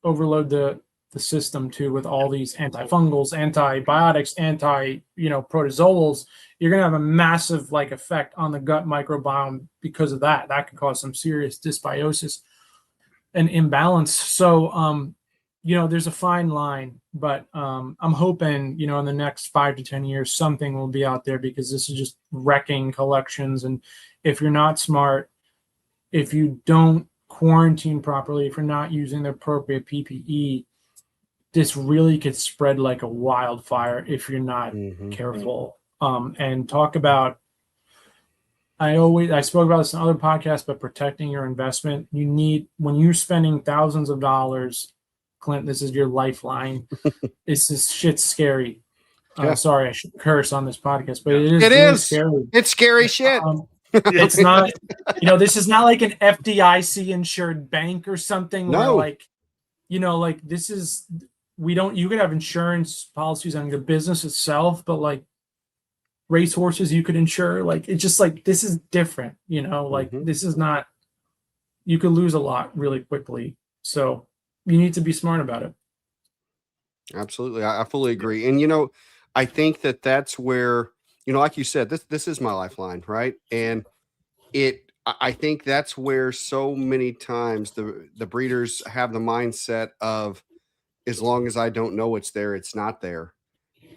overload the system too with all these antifungals, antibiotics, protozoals. You're going to have a massive effect on the gut microbiome because of that. That could cause some serious dysbiosis and imbalance. So, there's a fine line, but I'm hoping, in the next 5 to 10 years, something will be out there, because this is just wrecking collections. And if you're not smart, if you don't quarantine properly, if you're not using the appropriate PPE, this really could spread like a wildfire if you're not careful. And talk about, I spoke about this in other podcasts, but protecting your investment. You need, when you're spending thousands of dollars, Clint, this is your lifeline. This shit's scary. Sorry, I should curse on this podcast, but it is scary. It's scary shit. It's not, this is not like an FDIC insured bank or something. No. Where this is, you could have insurance policies on the business itself, but racehorses you could insure. It's just this is different, this is not, you could lose a lot really quickly. So you need to be smart about it. Absolutely. I fully agree. And, I think that's where, like you said, this is my lifeline, right? And I think that's where so many times the breeders have the mindset of, as long as I don't know it's there, it's not there.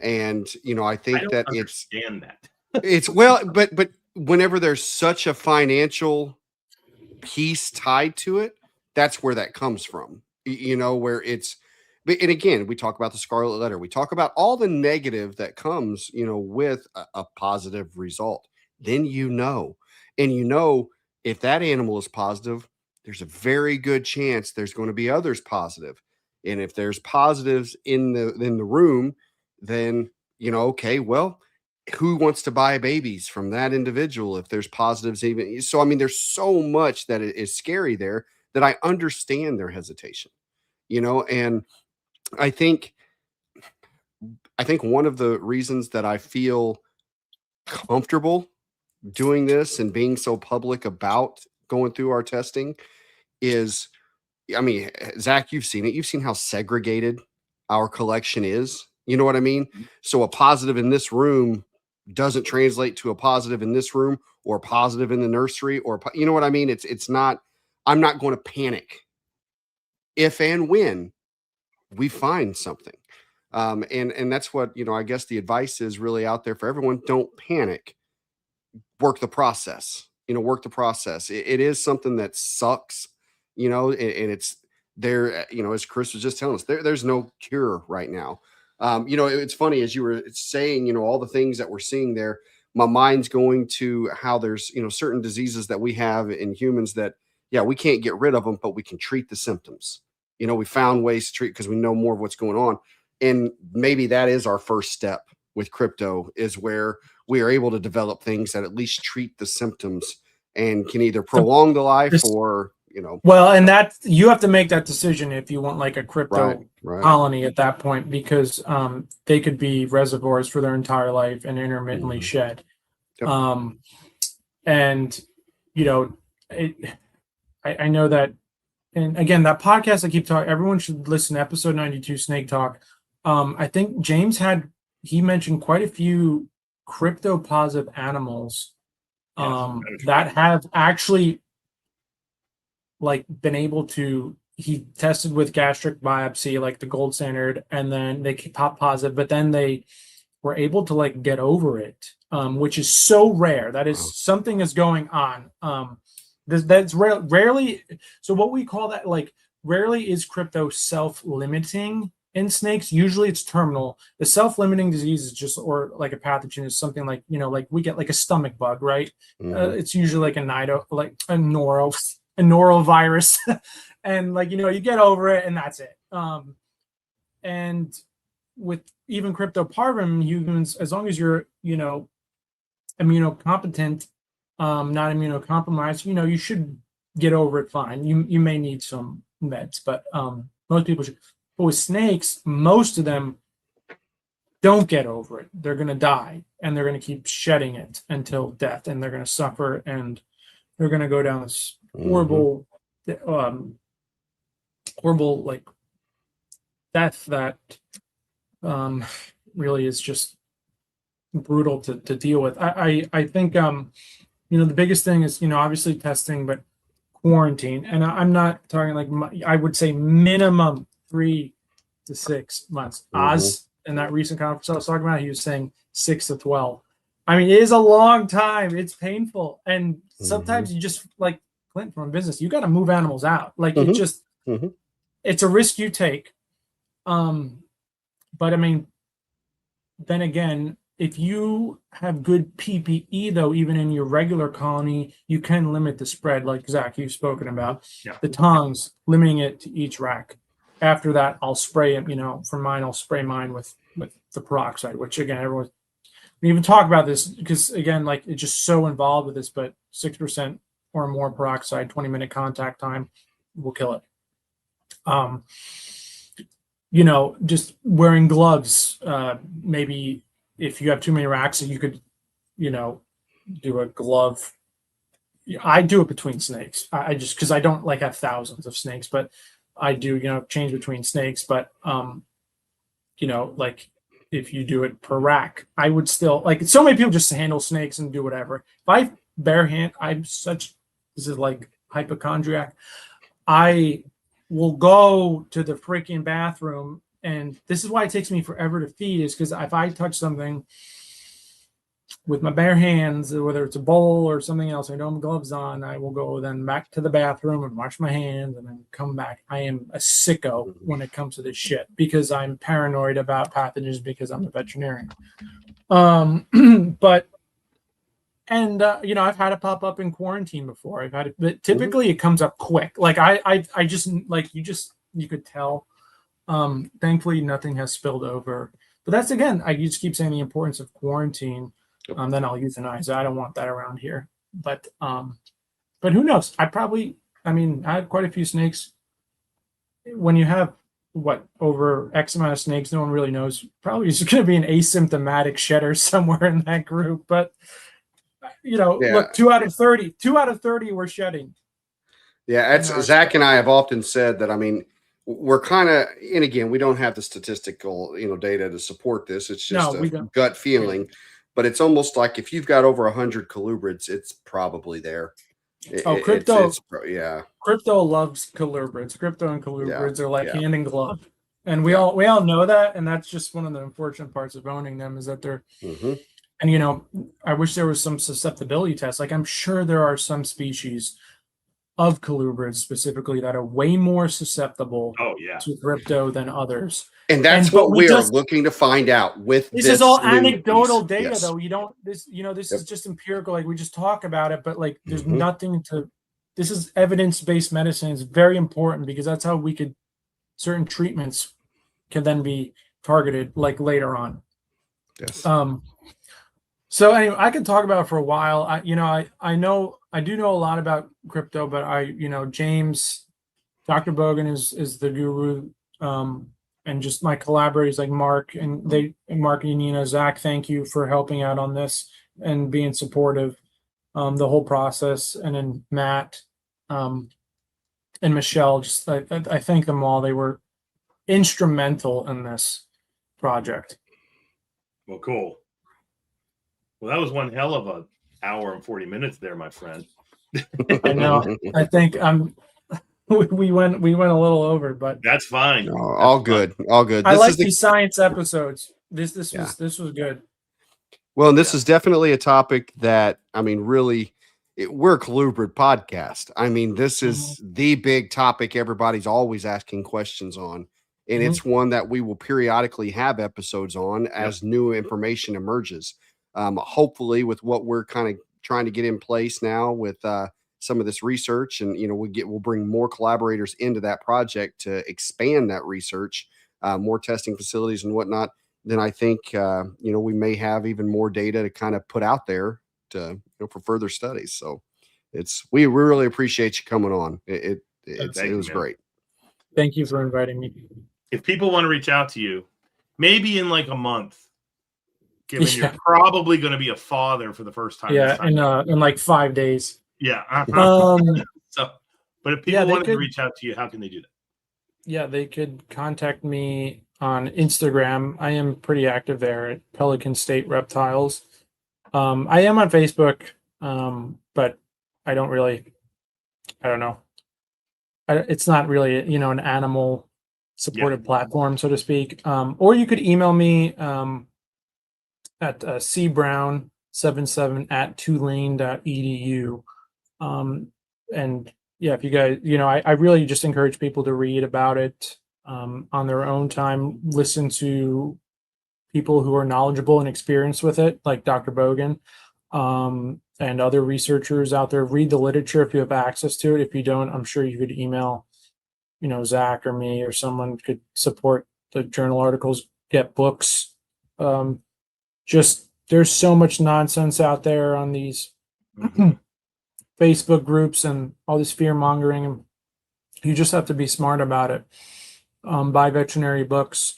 And I I think don't that understand that. it's well, but whenever there's such a financial piece tied to it, that's where that comes from. Where it's, and again, we talk about the scarlet letter, we talk about all the negative that comes, with a positive result. Then and if that animal is positive, there's a very good chance there's going to be others positive. And if there's positives in the room, then okay, well, who wants to buy babies from that individual if there's positives? Even so, I mean, there's so much that is scary there, that I understand their hesitation. And I think one of the reasons that I feel comfortable doing this and being so public about going through our testing is, I mean, Zach, you've seen it. You've seen how segregated our collection is. You know what I mean? So a positive in this room doesn't translate to a positive in this room, or positive in the nursery, or you know what I mean? It's not. I'm not going to panic if and when we find something. And that's what, I guess the advice is really out there for everyone. Don't panic. Work the process. Work the process. It is something that sucks, and it's there. As Chris was just telling us, there's no cure right now. It's funny, as you were saying, all the things that we're seeing there, my mind's going to how there's, certain diseases that we have in humans that, yeah, we can't get rid of them, but we can treat the symptoms. We found ways to treat because we know more of what's going on. And maybe that is our first step with crypto, is where we are able to develop things that at least treat the symptoms and can either prolong the life or, Well, and that you have to make that decision if you want like a crypto right. colony at that point, because they could be reservoirs for their entire life and intermittently shed. Yep. And I know that, and again, that podcast I keep talking, everyone should listen to episode 92, Snake Talk. I think James he mentioned quite a few crypto positive animals that have actually like been able to, he tested with gastric biopsy, like the gold standard, and then they pop positive, but then they were able to like get over it, which is so rare. That is something is going on. That's rarely. So what we call that, like, rarely is crypto self-limiting in snakes. Usually it's terminal. The self-limiting disease is just, or like a pathogen is something like, like we get like a stomach bug, right? It's usually like a norovirus. And like, you get over it and that's it. And with even cryptoparvum humans, as long as you're, immunocompetent, not immunocompromised, you should get over it fine. You may need some meds, but most people should. But with snakes, most of them don't get over it. They're going to die, and they're going to keep shedding it until death, and they're going to suffer, and they're going to go down this horrible, horrible like death that really is just brutal to deal with. I think the biggest thing is obviously testing, but quarantine. And I'm not talking like, I would say minimum 3 to 6 months. Oz, in that recent conference I was talking about, he was saying 6 to 12. I mean, it is a long time. It's painful, and sometimes you just, like Clint from business, you got to move animals out. Like it just, it's a risk you take. But I mean, then again, if you have good PPE, though, even in your regular colony, you can limit the spread, like Zach, you've spoken about. Yeah. The tongs, limiting it to each rack. After that, I'll spray it, for mine, I'll spray mine with the peroxide, which, again, everyone, we even talk about this because, again, like, it's just so involved with this, but 6% or more peroxide, 20-minute contact time will kill it. Just wearing gloves, maybe if you have too many racks, you could, do a glove. I do it between snakes. I just, because I don't like have thousands of snakes, but I do, change between snakes. But, like if you do it per rack, I would still, like, so many people just handle snakes and do whatever. If I bare hand. This is like hypochondriac. I will go to the freaking bathroom, and this is why it takes me forever to feed, is because if I touch something with my bare hands, whether it's a bowl or something else, I don't have gloves on, I will go then back to the bathroom and wash my hands and then come back. I am a sicko when it comes to this shit because I'm paranoid about pathogens because I'm a veterinarian. But I've had it pop up in quarantine before. I've had it, but typically it comes up quick. Like I just like you could tell. Thankfully nothing has spilled over. But that's, again, I just keep saying the importance of quarantine. Then I'll euthanize. I don't want that around here. But who knows? I had quite a few snakes. When you have over X amount of snakes, no one really knows. Probably it's going to be an asymptomatic shedder somewhere in that group. But look, 2 out of 30 were shedding. Yeah, Zach and I have often said that. I mean, we're kind of, and again, we don't have the statistical, data to support this. It's just a gut feeling, but it's almost like if you've got over 100 colubrids, it's probably there. Crypto loves colubrids. Crypto and colubrids are like hand in glove, and we all know that, and that's just one of the unfortunate parts of owning them is that they're. And I wish there was some susceptibility tests. Like I'm sure there are some species of colubrids specifically that are way more susceptible to crypto than others. And that's what we are looking to find out with this. This is all anecdotal data, though. This is just empirical. Like we just talk about it, but like there's nothing to. This is evidence-based medicine. It's very important because that's how certain treatments can then be targeted like later on. Yes. So anyway, I could talk about it for a while. I do know a lot about crypto, but James, Dr. Bogan is the guru, and just my collaborators like Mark and Nina, Zach, thank you for helping out on this and being supportive, the whole process. And then Matt, and Michelle, I thank them all. They were instrumental in this project. Well, cool. Well, that was one hell of a hour and 40 minutes there, my friend. I know. I think we went a little over, but that's fine. No, all good. I like these science episodes. This was good. Well, and this is definitely a topic that, really, we're a colubrid podcast. This is the big topic everybody's always asking questions on. And it's one that we will periodically have episodes on as new information emerges. Hopefully with what we're kind of trying to get in place now with some of this research, and we'll bring more collaborators into that project to expand that research, more testing facilities and whatnot. Then I think we may have even more data to kind of put out there to for further studies. So we really appreciate you coming on. It was great. Thank you for inviting me. If people want to reach out to you, maybe in like a month, given you're probably going to be a father for the first time. In like 5 days. Yeah. But if people wanted to reach out to you, how can they do that? Yeah, they could contact me on Instagram. I am pretty active there at Pelican State Reptiles. I am on Facebook, but I don't know. It's not really, an animal supported platform, so to speak. Or you could email me at cbrown77@tulane.edu. And if you guys, I really just encourage people to read about it on their own time, listen to people who are knowledgeable and experienced with it, like Dr. Bogan, and other researchers out there. Read the literature if you have access to it. If you don't, I'm sure you could email, Zach or me, or someone could support the journal articles, get books. Just there's so much nonsense out there on these Facebook groups and all this fear mongering, and you just have to be smart about it. Buy veterinary books.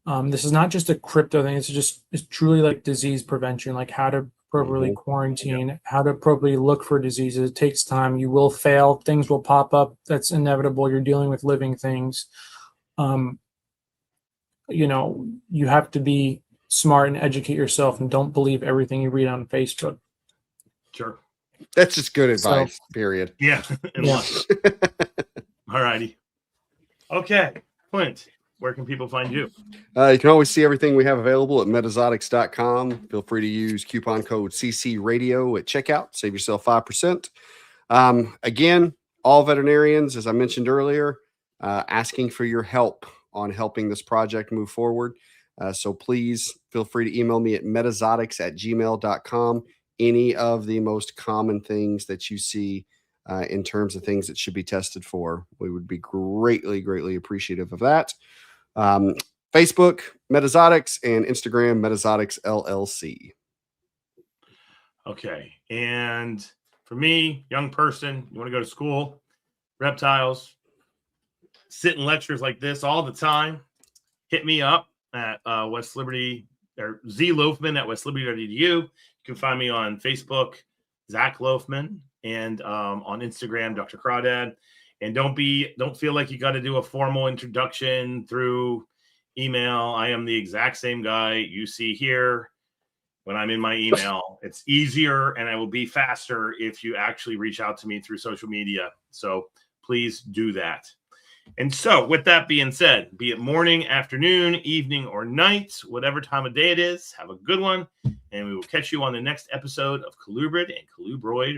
This is not just a crypto thing. It's truly like disease prevention, like how to appropriately quarantine, how to appropriately look for diseases. It takes time. You will fail. Things will pop up. That's inevitable. You're dealing with living things. You have to be smart and educate yourself, and don't believe everything you read on Facebook. Sure. That's just good So- advice, period. Yeah. And Yeah. luck. All righty. Okay. Clint, where can people find you? You can always see everything we have available at Metazotics.com. Feel free to use coupon code CC Radio at checkout. Save yourself 5%. Again, all veterinarians, as I mentioned earlier, asking for your help on helping this project move forward. So please feel free to email me at metazotics@gmail.com. Any of the most common things that you see in terms of things that should be tested for. We would be greatly, greatly appreciative of that. Facebook, Metazotics, and Instagram, MetazoticsLLC. Okay. And for me, young person, you want to go to school, reptiles, sit in lectures like this all the time, hit me up at West Liberty or Z Loughman at westliberty.edu. You can find me on Facebook, Zac Loughman, and on Instagram, Dr. Crawdad. And don't feel like you got to do a formal introduction through email. I am the exact same guy you see here when I'm in my email. It's easier and I will be faster if you actually reach out to me through social media. So please do that. And so with that being said, be it morning, afternoon, evening, or night, whatever time of day it is, have a good one. And we will catch you on the next episode of Colubrid and Colubroid